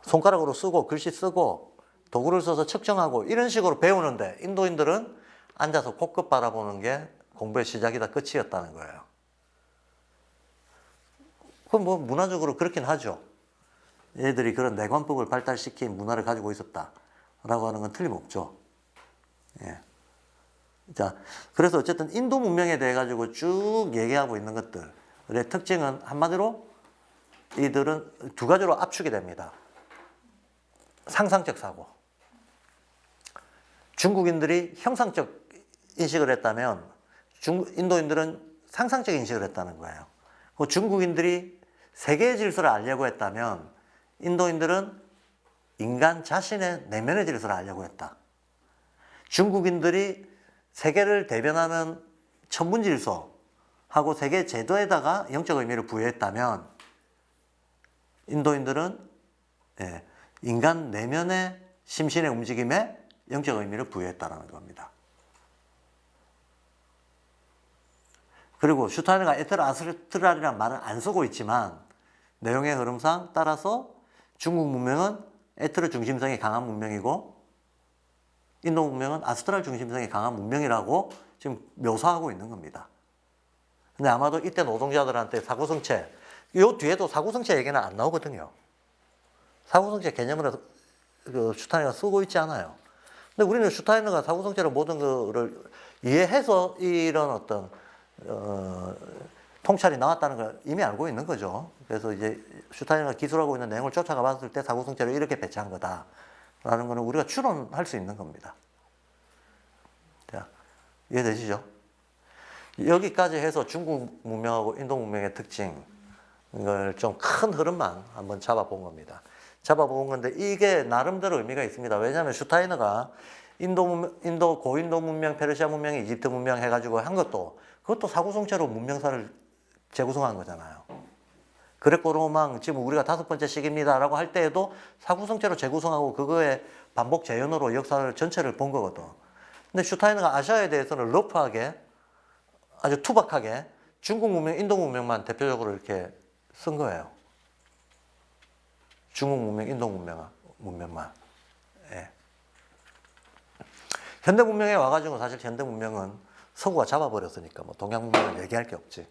손가락으로 쓰고 글씨 쓰고 도구를 써서 측정하고 이런 식으로 배우는데 인도인들은 앉아서 코끝 바라보는 게 공부의 시작이다 끝이었다는 거예요. 그럼 뭐 문화적으로 그렇긴 하죠. 얘들이 그런 내관법을 발달시킨 문화를 가지고 있었다라고 하는 건 틀림없죠. 예. 자, 그래서 어쨌든 인도 문명에 대해 가지고 쭉 얘기하고 있는 것들의 특징은 한마디로 이들은 두 가지로 압축이 됩니다. 상상적 사고. 중국인들이 형상적 인식을 했다면 인도인들은 상상적 인식을 했다는 거예요. 중국인들이 세계의 질서를 알려고 했다면 인도인들은 인간 자신의 내면의 질서를 알려고 했다. 중국인들이 세계를 대변하는 천문질서하고 세계 제도에다가 영적 의미를 부여했다면 인도인들은 인간 내면의 심신의 움직임에 영적 의미를 부여했다는 겁니다. 그리고 슈타이너가 에테르 아스트랄이라는 말은 안 쓰고 있지만 내용의 흐름상 따라서 중국 문명은 에테르 중심성이 강한 문명이고 인도 문명은 아스트랄 중심성이 강한 문명이라고 지금 묘사하고 있는 겁니다. 근데 아마도 이때 노동자들한테 사고성체, 요 뒤에도 사고성체 얘기는 안 나오거든요. 사고성체 개념을 슈타이너가 쓰고 있지 않아요. 근데 우리는 슈타이너가 사고성체로 모든 거를 이해해서 이런 어떤 통찰이 나왔다는 걸 이미 알고 있는 거죠. 그래서 이제 슈타이너가 기술하고 있는 내용을 쫓아가 봤을 때 사고성체를 이렇게 배치한 거다라는 거는 우리가 추론할 수 있는 겁니다. 자, 이해되시죠? 여기까지 해서 중국 문명하고 인도 문명의 특징, 이걸 좀 큰 흐름만 한번 잡아본 겁니다. 잡아본 건데 이게 나름대로 의미가 있습니다. 왜냐하면 슈타이너가 고인도 문명, 페르시아 문명, 이집트 문명 해가지고 한 그것도 사고성체로 문명사를 재구성한 거잖아요. 그레코 로망 지금 우리가 5번째 시기입니다라고 할 때에도 사고성체로 재구성하고 그거의 반복 재현으로 역사를 전체를 본 거거든. 근데 슈타이너가 아시아에 대해서는 러프하게 아주 투박하게 중국 문명, 인도 문명만 대표적으로 이렇게 쓴 거예요. 중국 문명, 인도 문명만. 예. 현대 문명에 와가지고 사실 현대 문명은 서구가 잡아버렸으니까 뭐 동양 문명을 얘기할 게 없지.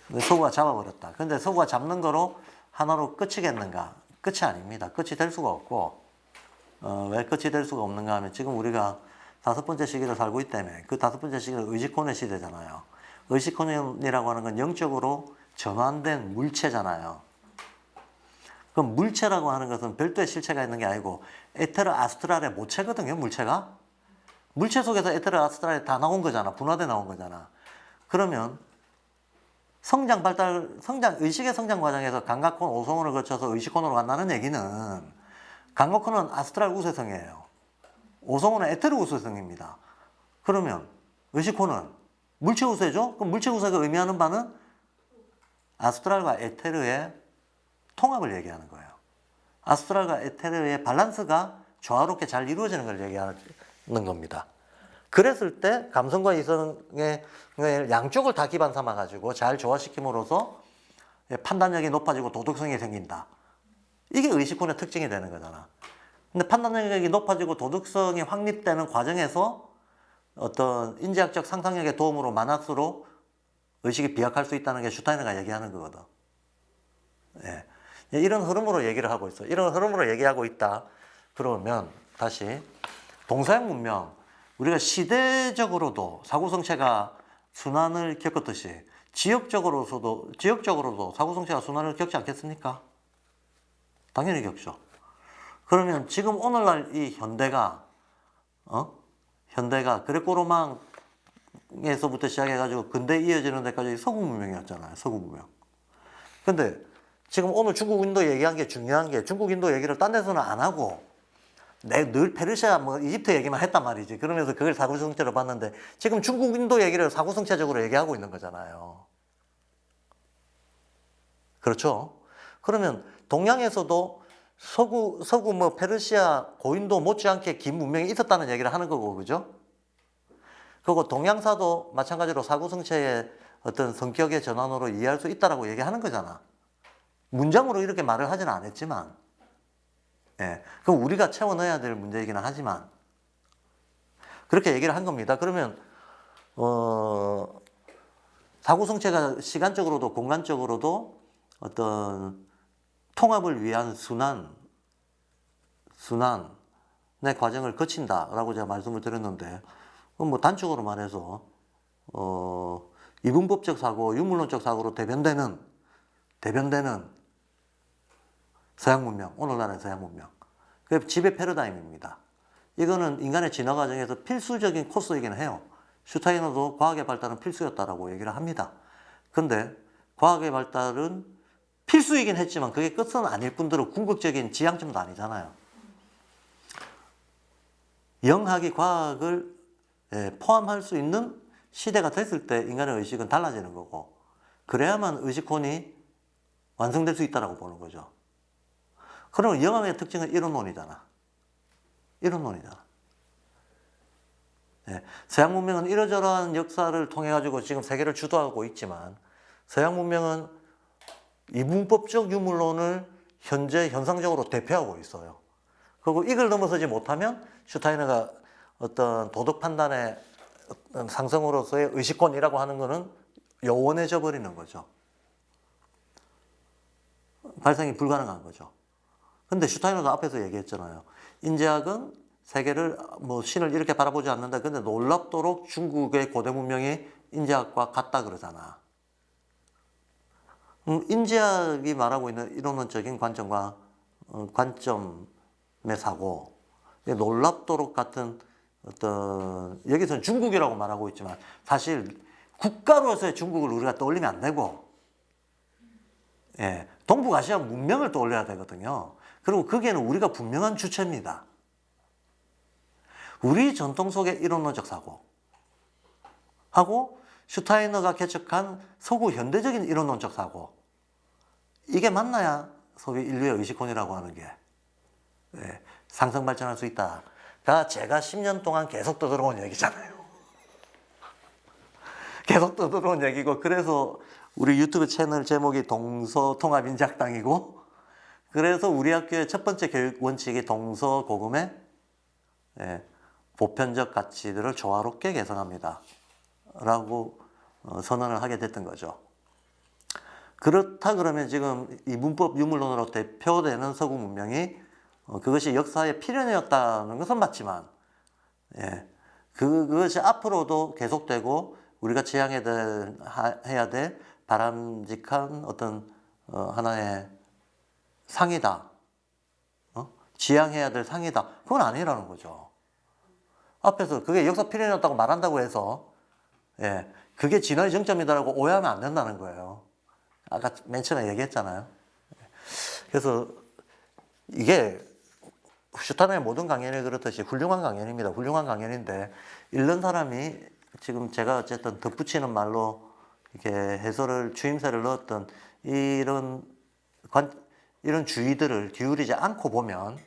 근데 서구가 잡아버렸다. 근데 서구가 잡는 거로 하나로 끝이겠는가? 끝이 아닙니다. 끝이 될 수가 없고, 왜 끝이 될 수가 없는가 하면 지금 우리가 5번째 시기를 살고 있다며. 그 5번째 시기는 의식혼의 시대잖아요. 의식혼이라고 하는 건 영적으로 전환된 물체잖아요. 그럼 물체라고 하는 것은 별도의 실체가 있는 게 아니고 에테르 아스트랄의 모체거든요, 물체가. 물체 속에서 에테르 아스트랄이 다 나온 거잖아. 분화돼 나온 거잖아. 그러면 의식의 성장 과정에서 감각혼, 오성혼을 거쳐서 의식혼으로 간다는 얘기는 감각혼은 아스트랄 우세성이에요. 오성혼은 에테르 우세성입니다. 그러면 의식혼은 물체 우세죠? 그럼 물체 우세가 의미하는 바는 아스트랄과 에테르의 통합을 얘기하는 거예요. 아스트랄과 에테르의 밸런스가 조화롭게 잘 이루어지는 걸 얘기하는 겁니다. 그랬을 때 감성과 이성의 양쪽을 다 기반 삼아가지고 잘 조화시킴으로써 판단력이 높아지고 도덕성이 생긴다. 이게 의식혼의 특징이 되는 거잖아. 근데 판단력이 높아지고 도덕성이 확립되는 과정에서 어떤 인지학적 상상력의 도움으로 만학수로 의식이 비약할 수 있다는 게 슈타이너가 얘기하는 거거든. 예. 이런 흐름으로 얘기를 하고 있어. 이런 흐름으로 얘기하고 있다. 그러면 다시 동서양 문명, 우리가 시대적으로도 사고성체가 순환을 겪었듯이 지역적으로도 사고성체가 순환을 겪지 않겠습니까? 당연히 겪죠. 그러면 지금 오늘날 이 현대가 그레코로망에서부터 시작해가지고 근대 이어지는 데까지 서구 문명이었잖아요. 서구 문명. 근데 지금 오늘 중국 인도 얘기한 게 중요한 게 중국 인도 얘기를 딴 데서는 안 하고 늘 페르시아 뭐 이집트 얘기만 했단 말이지. 그러면서 그걸 사고성체로 봤는데 지금 중국 인도 얘기를 사고성체적으로 얘기하고 있는 거잖아요. 그렇죠? 그러면 동양에서도 서구 뭐 페르시아 고인도 못지않게 긴 문명이 있었다는 얘기를 하는 거고, 그죠? 그리고 동양사도 마찬가지로 사고성체의 어떤 성격의 전환으로 이해할 수 있다라고 얘기하는 거잖아. 문장으로 이렇게 말을 하지는 않았지만, 예, 그럼 우리가 채워 넣어야 될 문제이기는 하지만 그렇게 얘기를 한 겁니다. 그러면 사고성체가 시간적으로도 공간적으로도 어떤 통합을 위한 순환의 과정을 거친다라고 제가 말씀을 드렸는데, 뭐 단축으로 말해서 이분법적 사고, 유물론적 사고로 대변되는 서양 문명, 오늘날의 서양 문명. 그게 지배 패러다임입니다. 이거는 인간의 진화 과정에서 필수적인 코스이긴 해요. 슈타이너도 과학의 발달은 필수였다라고 얘기를 합니다. 근데 과학의 발달은 필수이긴 했지만 그게 끝은 아닐 뿐더러 궁극적인 지향점도 아니잖아요. 영학이 과학을 포함할 수 있는 시대가 됐을 때 인간의 의식은 달라지는 거고, 그래야만 의식혼이 완성될 수 있다고 보는 거죠. 그러면 영학의 특징은 이론론이잖아. 서양 문명은 이러저러한 역사를 통해 가지고 지금 세계를 주도하고 있지만 서양 문명은 이분법적 유물론을 현재 현상적으로 대표하고 있어요. 그리고 이걸 넘어서지 못하면 슈타이너가 어떤 도덕 판단의 상승으로서의 의식권이라고 하는 것은 요원해져 버리는 거죠. 발생이 불가능한 거죠. 근데 슈타이너도 앞에서 얘기했잖아요. 인제학은 세계를 뭐 신을 이렇게 바라보지 않는다. 근데 놀랍도록 중국의 고대 문명이 인제학과 같다 그러잖아. 인제학이 말하고 있는 이론론적인 관점과 관점의 사고, 놀랍도록 같은 어떤, 여기서는 중국이라고 말하고 있지만 사실 국가로서의 중국을 우리가 떠올리면 안 되고, 예, 동북아시아 문명을 떠올려야 되거든요. 그리고 거기에는 우리가 분명한 주체입니다. 우리 전통 속의 이론론적 사고 하고 슈타이너가 개척한 서구 현대적인 이론론적 사고, 이게 만나야 소위 인류의 의식혼이라고 하는 게 상승 발전할 수 있다가 제가 10년 동안 계속 떠들어온 얘기잖아요. 계속 떠들어온 얘기고, 그래서 우리 유튜브 채널 제목이 동서통합인작당이고, 그래서 우리 학교의 첫 번째 교육 원칙이 동서고금의 보편적 가치들을 조화롭게 개선합니다 라고 선언을 하게 됐던 거죠. 그렇다 그러면 지금 이분법 유물론으로 대표되는 서구 문명이 그것이 역사의 필연이었다는 것은 맞지만, 그것이 앞으로도 계속되고 우리가 지향해야 될 바람직한 어떤 하나의 상이다, 지향해야 될 상이다, 그건 아니라는 거죠. 앞에서 그게 역사 필연이었다고 말한다고 해서 그게 진화의 정점이다라고 오해하면 안 된다는 거예요. 아까 맨 처음에 얘기했잖아요. 그래서 이게 슈타이너의 모든 강연이 그렇듯이 훌륭한 강연입니다. 훌륭한 강연인데 읽는 사람이 지금 제가 어쨌든 덧붙이는 말로 이렇게 해설을 추임새를 넣었던 이런 주의들을 기울이지 않고 보면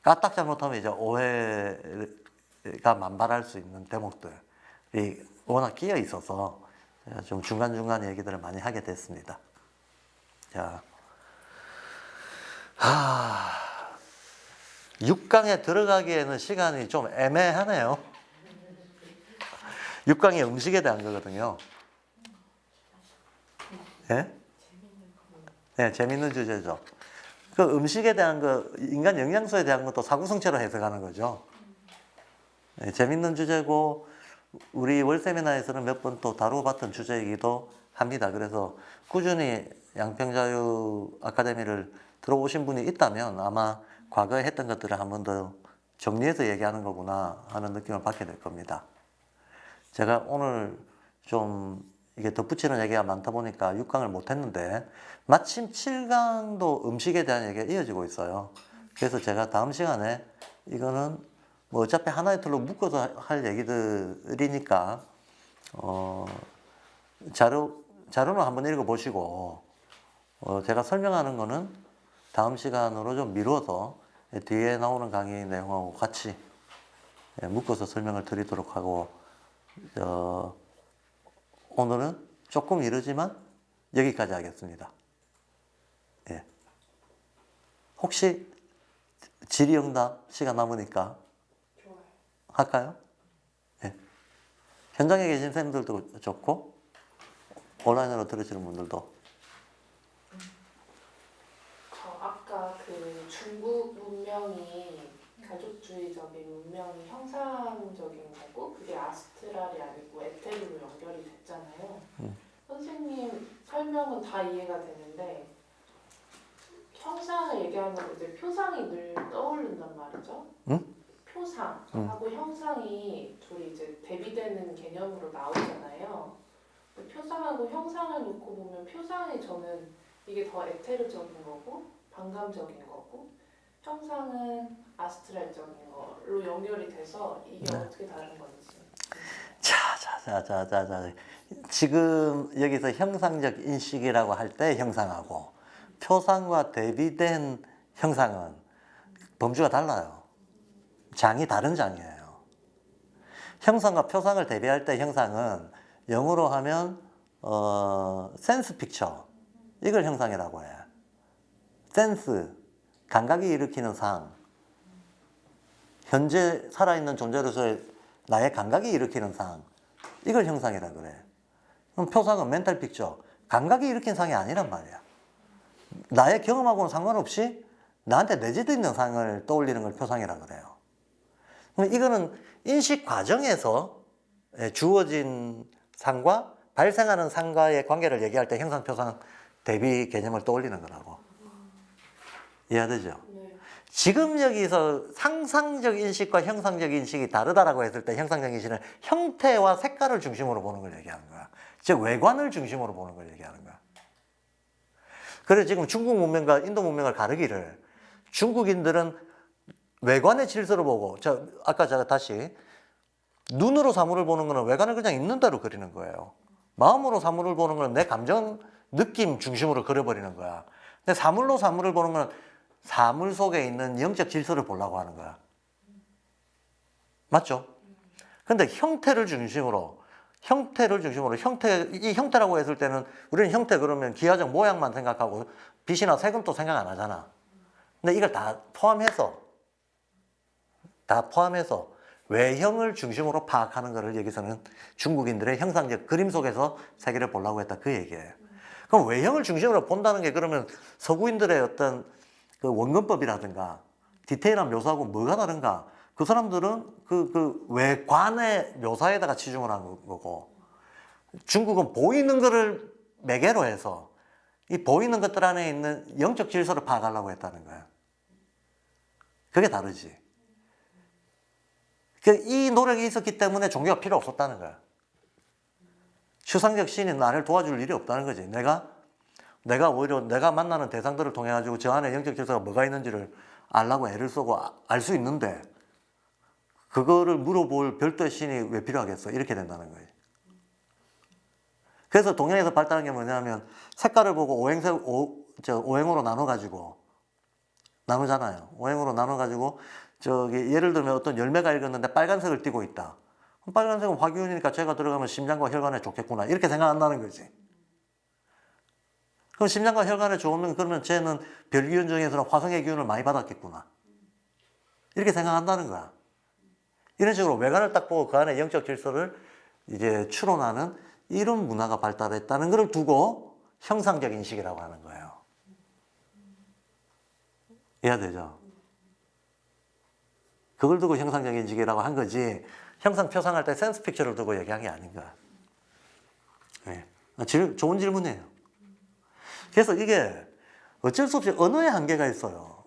까딱 잘못하면 이제 오해가 만발할 수 있는 대목들이 워낙 끼어 있어서 제가 좀 중간중간 얘기들을 많이 하게 됐습니다. 자, 6강에 들어가기에는 시간이 좀 애매하네요. 6강이 음식에 대한 거거든요. 예? 네, 재밌는 주제죠. 그 음식에 대한 거, 인간 영양소에 대한 것도 사고성체로 해석하는 거죠. 네, 재밌는 주제고, 우리 월 세미나에서는 몇 번 또 다루어봤던 주제이기도 합니다. 그래서 꾸준히 양평자유 아카데미를 들어오신 분이 있다면 아마 과거에 했던 것들을 한 번 더 정리해서 얘기하는 거구나 하는 느낌을 받게 될 겁니다. 제가 오늘 좀 이게 덧붙이는 얘기가 많다 보니까 6강을 못했는데 마침 7강도 음식에 대한 얘기가 이어지고 있어요. 그래서 제가 다음 시간에 이거는 뭐 어차피 하나의 틀로 묶어서 할 얘기들이니까 자료는 한번 읽어보시고 제가 설명하는 거는 다음 시간으로 좀 미루어서 뒤에 나오는 강의 내용하고 같이 묶어서 설명을 드리도록 하고 오늘은 조금 이르지만 여기까지 하겠습니다. 예. 혹시 질의응답 시간 남으니까 좋아요. 할까요? 예. 현장에 계신 선생님들도 좋고 온라인으로 들으시는 분들도 저 아까 그 중국 문명이 가족주의적인 문명이 형상적인 거고 그게 아스트랄이 아니고 에테르로 연결이 됐잖아요. 선생님 설명은 다 이해가 되는데 형상을 얘기하면 이제 표상이 늘 떠오른단 말이죠. 응? 표상하고 형상이 둘이 이제 대비되는 개념으로 나오잖아요. 표상하고 형상을 놓고 보면 표상이 저는 이게 더 에테르적인 거고 반감적인 거고 형상은 아스트랄적인 걸로 연결이 돼서 이게 어떻게 다른 건지. 자. 지금 여기서 형상적 인식이라고 할 때 형상하고 표상과 대비된 형상은 범주가 달라요. 장이 다른 장이에요. 형상과 표상을 대비할 때 형상은 영어로 하면 센스 픽처 이걸 형상이라고 해. 센스 감각이 일으키는 상 현재 살아있는 존재로서의 나의 감각이 일으키는 상 이걸 형상이라 그래. 그럼 표상은 멘탈 픽처 감각이 일으킨 상이 아니란 말이야. 나의 경험하고는 상관없이 나한테 내재되어 있는 상을 떠올리는 걸 표상이라 그래요. 그럼 이거는 인식 과정에서 주어진 상과 발생하는 상과의 관계를 얘기할 때 형상, 표상, 대비 개념을 떠올리는 거라고. 이해되죠? 네. 지금 여기서 상상적 인식과 형상적 인식이 다르다라고 했을 때 형상적 인식은 형태와 색깔을 중심으로 보는 걸 얘기하는 거야. 즉 외관을 중심으로 보는 걸 얘기하는 거야. 그래서 지금 중국 문명과 인도 문명을 가르기를 중국인들은 외관의 질서를 보고 아까 제가 다시 눈으로 사물을 보는 거는 외관을 그냥 있는 대로 그리는 거예요. 마음으로 사물을 보는 거는 내 감정, 느낌 중심으로 그려버리는 거야. 근데 사물로 사물을 보는 거는 사물 속에 있는 영적 질서를 보려고 하는 거야. 맞죠? 근데 형태를 중심으로 이 형태라고 했을 때는 우리는 형태 그러면 기하적 모양만 생각하고 빛이나 색은 또 생각 안 하잖아. 근데 이걸 다 포함해서 외형을 중심으로 파악하는 것을 여기서는 중국인들의 형상적 그림 속에서 세계를 보려고 했다 그 얘기예요. 그럼 외형을 중심으로 본다는 게 그러면 서구인들의 어떤 그 원근법이라든가 디테일한 묘사하고 뭐가 다른가? 그 사람들은 그 외관의 묘사에다가 치중을 한 거고 중국은 보이는 것을 매개로 해서 이 보이는 것들 안에 있는 영적 질서를 파악하려고 했다는 거야. 그게 다르지. 이 노력이 있었기 때문에 종교가 필요 없었다는 거야. 추상적 신이 나를 도와줄 일이 없다는 거지. 내가 오히려 내가 만나는 대상들을 통해 가지고 저 안에 영적 질서가 뭐가 있는지를 알라고 애를 쓰고 알 수 있는데 그거를 물어볼 별도의 신이 왜 필요하겠어? 이렇게 된다는 거예요. 그래서 동양에서 발달한 게 뭐냐면 색깔을 보고 오행으로 나누잖아요. 오행으로 나눠가지고 예를 들면 어떤 열매가 익었는데 빨간색을 띠고 있다. 빨간색은 화기운이니까 쟤가 들어가면 심장과 혈관에 좋겠구나. 이렇게 생각한다는 거지. 그럼 심장과 혈관에 좋으면 그러면 쟤는 별기운 중에서는 화성의 기운을 많이 받았겠구나. 이렇게 생각한다는 거야. 이런 식으로 외관을 딱 보고 그 안에 영적 질서를 이제 추론하는 이런 문화가 발달했다는 것을 두고 형상적 인식이라고 하는 거예요. 이해되죠? 그걸 두고 형상적 인식이라고 한 거지 형상 표상할 때 센스 픽처를 두고 얘기한 게 아닌가. 네. 좋은 질문이에요. 그래서 이게 어쩔 수 없이 언어의 한계가 있어요.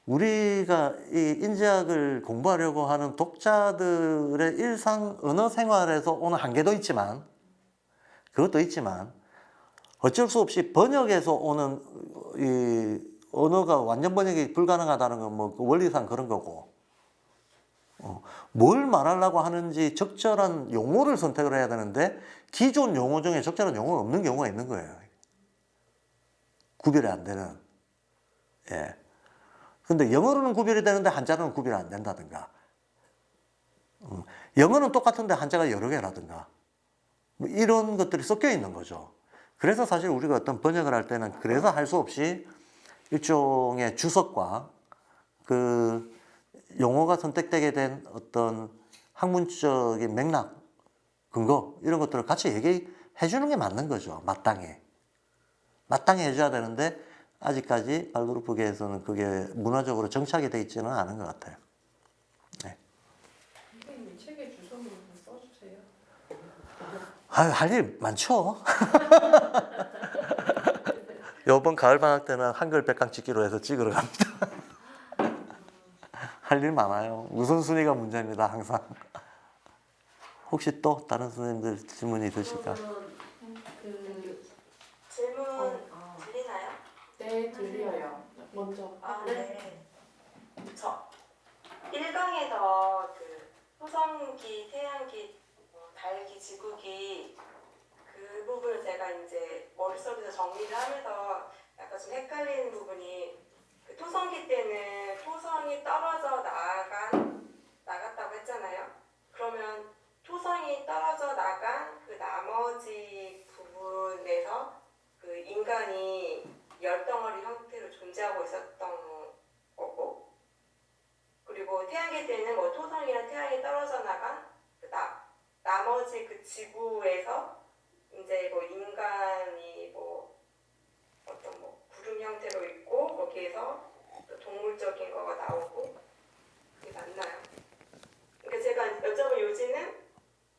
우리가 이 인지학을 공부하려고 하는 독자들의 일상 언어 생활에서 오는 한계도 있지만, 그것도 있지만, 어쩔 수 없이 번역에서 오는 이 언어가 완전 번역이 불가능하다는 건 뭐 원리상 그런 거고, 뭘 말하려고 하는지 적절한 용어를 선택을 해야 되는데 기존 용어 중에 적절한 용어가 없는 경우가 있는 거예요. 구별이 안 되는. 예. 근데 영어로는 구별이 되는데 한자로는 구별이 안 된다든가. 영어는 똑같은데 한자가 여러 개라든가. 뭐 이런 것들이 섞여 있는 거죠. 그래서 사실 우리가 어떤 번역을 할 때는 그래서 할 수 없이 일종의 주석과 그 용어가 선택되게 된 어떤 학문적인 맥락, 근거 이런 것들을 같이 얘기해 주는 게 맞는 거죠. 마땅히 해줘야 되는데 아직까지 발도르프계에서는 그게 문화적으로 정착이 돼 있지는 않은 것 같아요. 네. 선생님 이 책의 주소를 좀 써주세요. 할 일 많죠. 이번 가을 방학 때는 한글 100강 찍기로 해서 찍으러 갑니다. 할 일 많아요. 우선순위가 문제입니다, 항상. 혹시 또 다른 선생님들 질문이 있으실까? 질문 들리나요? 네, 들려요. 먼저. 네. 저 1강에서 그 토성기, 태양기, 달기, 지구기 그 부분을 제가 이제 머릿속에서 정리를 하면서 약간 좀 헷갈리는 부분이 그 토성기 때는 토성이 떨어져 나갔다고 했잖아요. 그러면 토성이 떨어져 나간 그 나머지 부분에서 그 인간이 열덩어리 형태로 존재하고 있었던 거고, 그리고 태양계 때는 뭐 토성이랑 태양이 떨어져 나간 그 나머지 그 지구에서 이제 뭐 인간이 뭐 어떤 뭐 구름 형태로 있고 거기에서 또 동물적인 거가 나오고 그게 맞나요? 그러니까 제가 여쭤본 요지는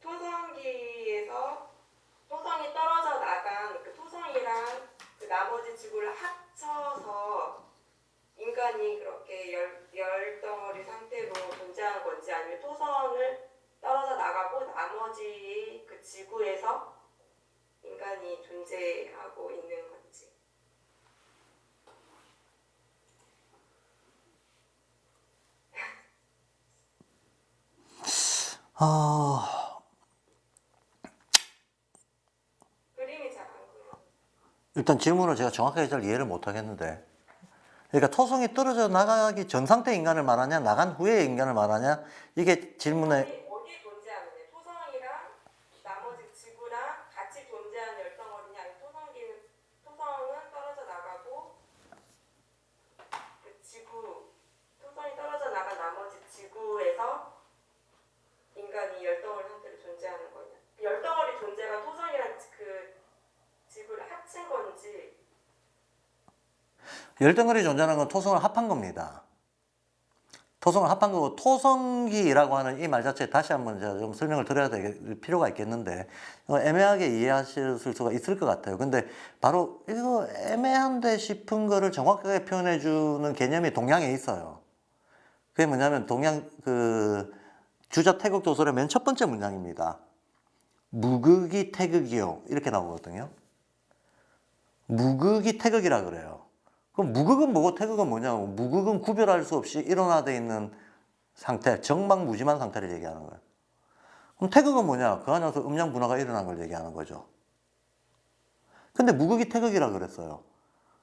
토성기에서 토성이 떨어져 나간 그 토성이랑 그 나머지 지구를 합쳐서 인간이 그렇게 열덩어리 상태로 존재하는 건지, 아니면 토성을 떨어져 나가고 나머지 그 지구에서 인간이 존재하고 있는 건지. 그림이 잘 안 그려요. 일단 질문을 제가 정확하게 잘 이해를 못 하겠는데, 그러니까 토성이 떨어져 나가기 전 상태 인간을 말하냐, 나간 후의 인간을 말하냐, 이게 질문에 어디 존재하는데 토성이랑 나머지 지구랑 같이 존재하는 열덩어리냐, 아니면 토성은 떨어져 나가고 그 토성이 떨어져 나간 나머지 지구에서 인간이 열덩어리 형태로 존재하는 거냐. 열덩어리 존재가 토성이랑 그 지구를 합친 건지. 열덩어리 존재하는 건 토성을 합한 겁니다. 토성을 합한 거고, 토성기라고 하는 이 말 자체 다시 한번 제가 좀 설명을 드려야 될 필요가 있겠는데, 애매하게 이해하실 수가 있을 것 같아요. 근데 바로 이거 애매한데 싶은 거를 정확하게 표현해 주는 개념이 동양에 있어요. 그게 뭐냐면 동양 그 주자 태극 도설의 맨 첫 번째 문장입니다. 무극이 태극이요, 이렇게 나오거든요. 무극이 태극이라 그래요. 그럼 무극은 뭐고 태극은 뭐냐고. 무극은 구별할 수 없이 일원화되어 있는 상태, 정막무짐한 상태를 얘기하는 거예요. 그럼 태극은 뭐냐? 그 안에서 음양 분화가 일어난 걸 얘기하는 거죠. 근데 무극이 태극이라 그랬어요.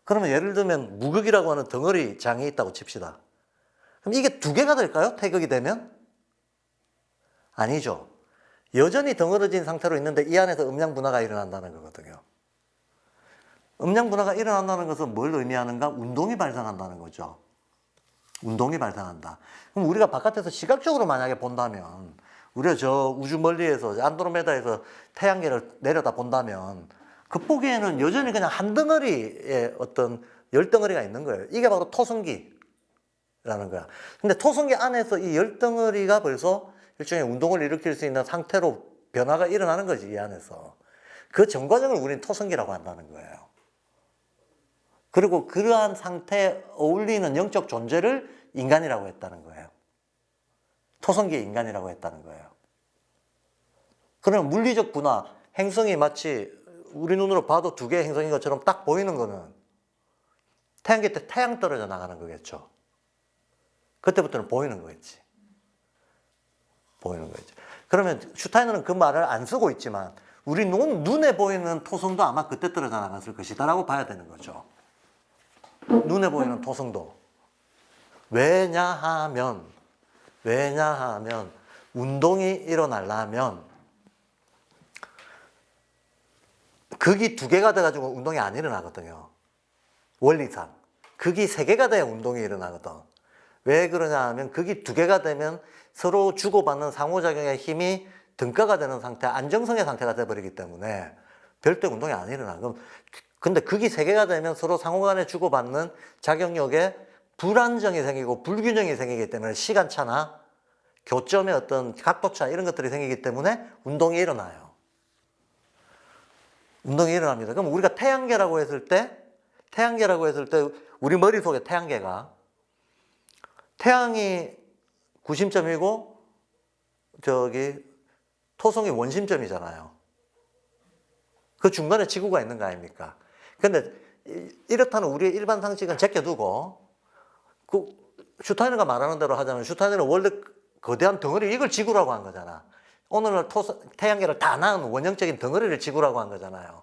그러면 예를 들면 무극이라고 하는 덩어리 장이 있다고 칩시다. 그럼 이게 두 개가 될까요? 태극이 되면? 아니죠. 여전히 덩어러진 상태로 있는데 이 안에서 음양 분화가 일어난다는 거거든요. 음양 분화가 일어난다는 것은 뭘 의미하는가? 운동이 발생한다는 거죠. 운동이 발생한다. 그럼 우리가 바깥에서 시각적으로 만약에 본다면, 우리가 저 우주 멀리에서 안드로메다에서 태양계를 내려다 본다면 겉보기에는 여전히 그냥 한 덩어리의 어떤 열덩어리가 있는 거예요. 이게 바로 토성기라는 거야. 근데 토성기 안에서 이 열덩어리가 벌써 일종의 운동을 일으킬 수 있는 상태로 변화가 일어나는 거지, 이 안에서. 그 전 과정을 우리는 토성기라고 한다는 거예요. 그리고 그러한 상태에 어울리는 영적 존재를 인간이라고 했다는 거예요. 토성기의 인간이라고 했다는 거예요. 그러면 물리적 분화, 행성이 마치 우리 눈으로 봐도 두 개의 행성인 것처럼 딱 보이는 거는 태양계 때 태양 떨어져 나가는 거겠죠. 그때부터는 보이는 거겠지. 보이는 거겠죠. 그러면 슈타이너는 그 말을 안 쓰고 있지만 우리 눈에 보이는 토성도 아마 그때 떨어져 나갔을 것이다라고 봐야 되는 거죠. 눈에 보이는 토성도. 왜냐하면 운동이 일어나려면 극이 2개가 돼가지고 운동이 안 일어나거든요. 원리상. 극이 3개가 돼야 운동이 일어나거든. 왜 그러냐 하면 극이 2개가 되면 서로 주고받는 상호작용의 힘이 등가가 되는 상태, 안정성의 상태가 돼버리기 때문에 별도의 운동이 안 일어나. 근데 극이 3개가 되면 서로 상호간에 주고받는 작용력에 불안정이 생기고 불균형이 생기기 때문에 시간차나 교점의 어떤 각도차 이런 것들이 생기기 때문에 운동이 일어나요. 운동이 일어납니다. 그럼 우리가 태양계라고 했을 때 우리 머릿속에 태양계가 태양이 구심점이고 토성이 원심점이잖아요. 그 중간에 지구가 있는 거 아닙니까? 근데 이렇다는 우리의 일반 상식은 제껴두고 슈타이너가 말하는 대로 하자면 슈타이너는 원래 거대한 덩어리 이걸 지구라고 한 거잖아. 오늘날 태양계를 다 낳은 원형적인 덩어리를 지구라고 한 거잖아요.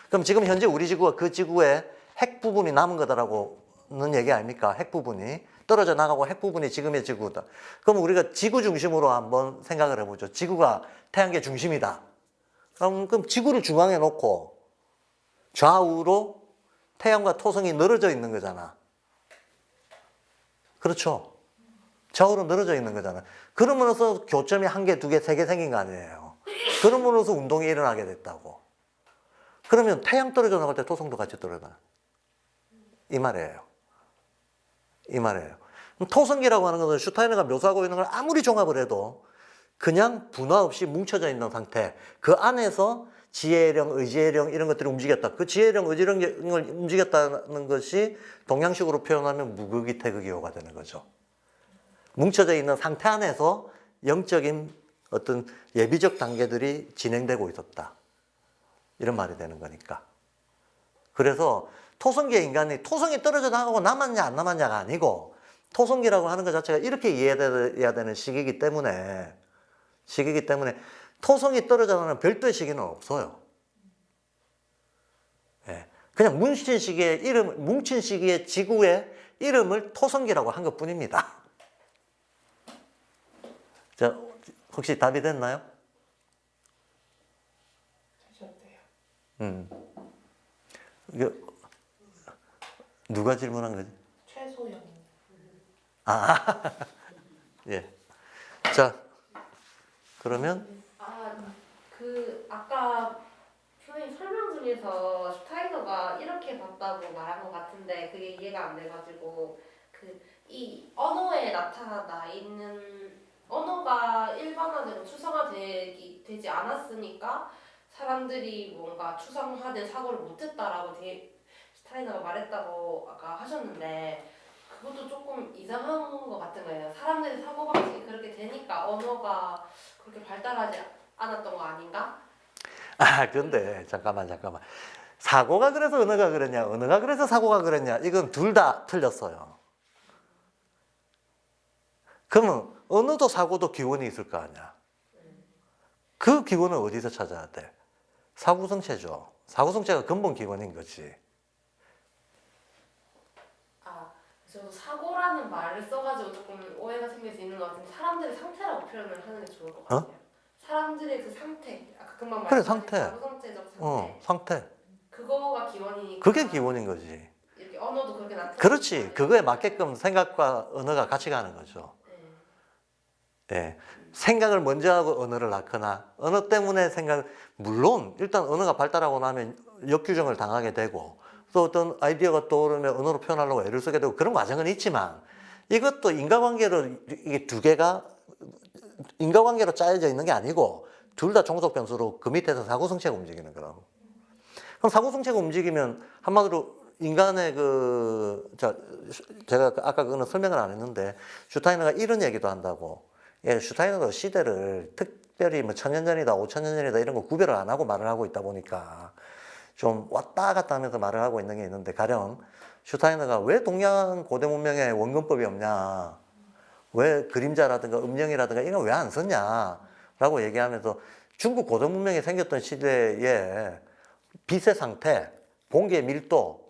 그럼 지금 현재 우리 지구가 그 지구의 핵 부분이 남은 거다라고는 얘기 아닙니까? 핵 부분이 떨어져 나가고 핵 부분이 지금의 지구다. 그럼 우리가 지구 중심으로 한번 생각을 해보죠. 지구가 태양계 중심이다. 그럼 지구를 중앙에 놓고 좌우로 태양과 토성이 늘어져 있는 거잖아. 그렇죠? 좌우로 늘어져 있는 거잖아. 그러면서 교점이 1개, 2개, 3개 생긴 거 아니에요. 그러면서 운동이 일어나게 됐다고. 그러면 태양 떨어져 나갈 때 토성도 같이 떨어져. 이 말이에요. 이 말이에요. 토성기라고 하는 것은 슈타이너가 묘사하고 있는 걸 아무리 종합을 해도 그냥 분화 없이 뭉쳐져 있는 상태. 그 안에서 지혜령, 의지혜령 이런 것들이 움직였다. 그 지혜령, 의지령을 움직였다는 것이 동양식으로 표현하면 무극이 태극이호가 되는 거죠. 뭉쳐져 있는 상태 안에서 영적인 어떤 예비적 단계들이 진행되고 있었다. 이런 말이 되는 거니까. 그래서 토성기의 인간이 토성이 떨어져 나가고 남았냐 안 남았냐가 아니고 토성기라고 하는 것 자체가 이렇게 이해돼야 되는 시기이기 때문에 토성이 떨어져 나가는 별도의 시기는 없어요. 예. 그냥 뭉친 시기의 지구의 이름을 토성기라고 한 것뿐입니다. 자, 혹시 답이 됐나요? 되셨대요. 이게 누가 질문한 거지? 최소영. 예. 자, 그러면 아까 선생님 설명 중에서 슈타이너가 이렇게 봤다고 말한 것 같은데 그게 이해가 안 돼가지고 이 언어에 나타나 있는 언어가 일반화되고 추상화되지 않았으니까 사람들이 뭔가 추상화된 사고를 못했다라고 슈타이너가 말했다고 아까 하셨는데 그것도 조금 이상한 것 같은 거예요. 사람들의 사고방식이 그렇게 되니까 언어가 그렇게 발달하지 않았던 거 아닌가? 근데 잠깐만. 사고가 그래서 언어가 그랬냐, 언어가 그래서 사고가 그랬냐, 이건 둘 다 틀렸어요. 그러면 언어도 사고도 기원이 있을 거 아니야. 그 기원은 어디서 찾아야 돼? 사고성체죠. 사고성체가 근본 기원인 거지. 저도 사고라는 말을 써가지고 조금 오해가 생길 수 있는 것 같은데 사람들의 상태라고 표현을 하는 게 좋을 것 같아요. 사람들의 그 상태, 아까 금방 그래, 말씀하신 상태. 사고성체적 상태. 상태. 그거가 기원이니까. 그게 기원인 거지. 이렇게 언어도 그렇게 나타나는 그렇지. 거예요. 그거에 맞게끔 생각과 언어가 같이 가는 거죠. 예. 생각을 먼저 하고 언어를 낳거나 언어 때문에 물론 일단 언어가 발달하고 나면 역규정을 당하게 되고 또 어떤 아이디어가 떠오르면 언어로 표현하려고 애를 쓰게 되고 그런 과정은 있지만 이것도 인과관계로 이게 두 개가 인과관계로 짜여져 있는 게 아니고 둘 다 종속 변수로 그 밑에서 사고성체가 움직이는 거라고. 그럼 사고성체가 움직이면 한마디로 인간의 제가 아까 그거는 설명을 안 했는데 슈타이너가 이런 얘기도 한다고. 예, 슈타이너가 시대를 특별히 뭐 1000년 전이다, 5000년 전이다 이런 거 구별을 안 하고 말을 하고 있다 보니까 좀 왔다 갔다 하면서 말을 하고 있는 게 있는데, 가령 슈타이너가 왜 동양 고대 문명에 원근법이 없냐, 왜 그림자라든가 음영이라든가 이런 거 왜 안 썼냐라고 얘기하면서 중국 고대 문명이 생겼던 시대에 빛의 상태, 공기의 밀도,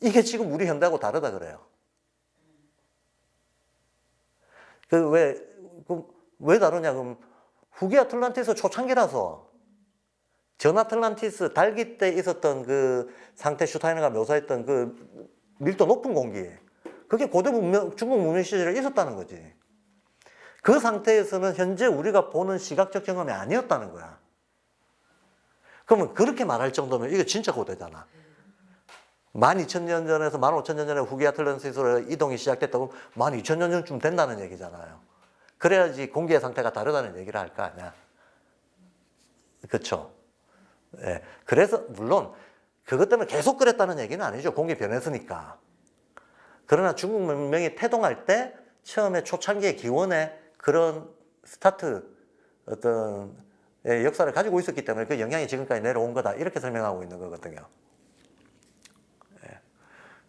이게 지금 우리 현대하고 다르다 그래요. 왜 다르냐? 그럼 후기 아틀란티스 초창기라서 전 아틀란티스 달기 때 있었던 그 상태, 슈타이너가 묘사했던 그 밀도 높은 공기, 그게 고대 문명, 중국 문명 시절에 있었다는 거지. 그 상태에서는 현재 우리가 보는 시각적 경험이 아니었다는 거야. 그러면 그렇게 말할 정도면 이거 진짜 고대잖아. 12,000년 전에서 15,000년 전에 후기 아틀란티스로 이동이 시작됐다고 12,000년 전쯤 된다는 얘기잖아요. 그래야지 공기의 상태가 다르다는 얘기를 할 거 아니야. 그렇죠? 예. 그래서 물론 그것 때문에 계속 그랬다는 얘기는 아니죠. 공기 변했으니까. 그러나 중국 문명이 태동할 때 처음에 초창기의 기원에 그런 스타트 어떤 역사를 가지고 있었기 때문에 그 영향이 지금까지 내려온 거다, 이렇게 설명하고 있는 거거든요. 예.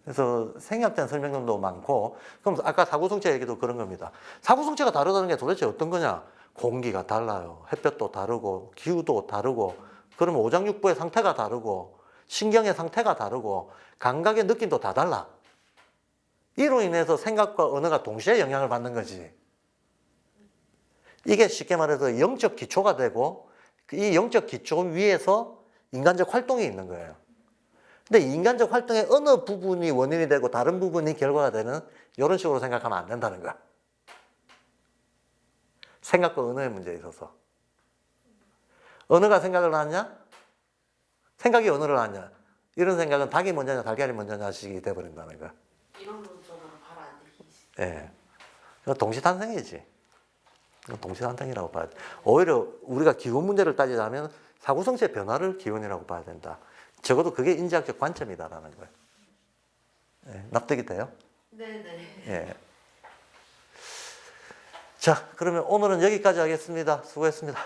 그래서 생략된 설명도 많고, 그럼 아까 사고성체 얘기도 그런 겁니다. 사고성체가 다르다는 게 도대체 어떤 거냐? 공기가 달라요. 햇볕도 다르고 기후도 다르고, 그러면 오장육부의 상태가 다르고 신경의 상태가 다르고 감각의 느낌도 다 달라. 이로 인해서 생각과 언어가 동시에 영향을 받는 거지. 이게 쉽게 말해서 영적 기초가 되고, 이 영적 기초 위에서 인간적 활동이 있는 거예요. 근데 인간적 활동의 어느 부분이 원인이 되고 다른 부분이 결과가 되는, 이런 식으로 생각하면 안 된다는 거야. 생각과 언어의 문제에 있어서. 언어가 생각을 하냐? 생각이 언어를 하냐? 이런 생각은 닭이 먼저냐 달걀이 먼저냐 식이 돼버린다는 거야. 이론적으로 바로 안 되시지. 예. 이건 동시탄생이지. 이건 동시탄생이라고 봐야 돼. 오히려 우리가 기원 문제를 따지자면 사고성체 변화를 기원이라고 봐야 된다. 적어도 그게 인지학적 관점이다라는 거예요. 예. 납득이 돼요? 네네. 예. 자, 그러면 오늘은 여기까지 하겠습니다. 수고했습니다.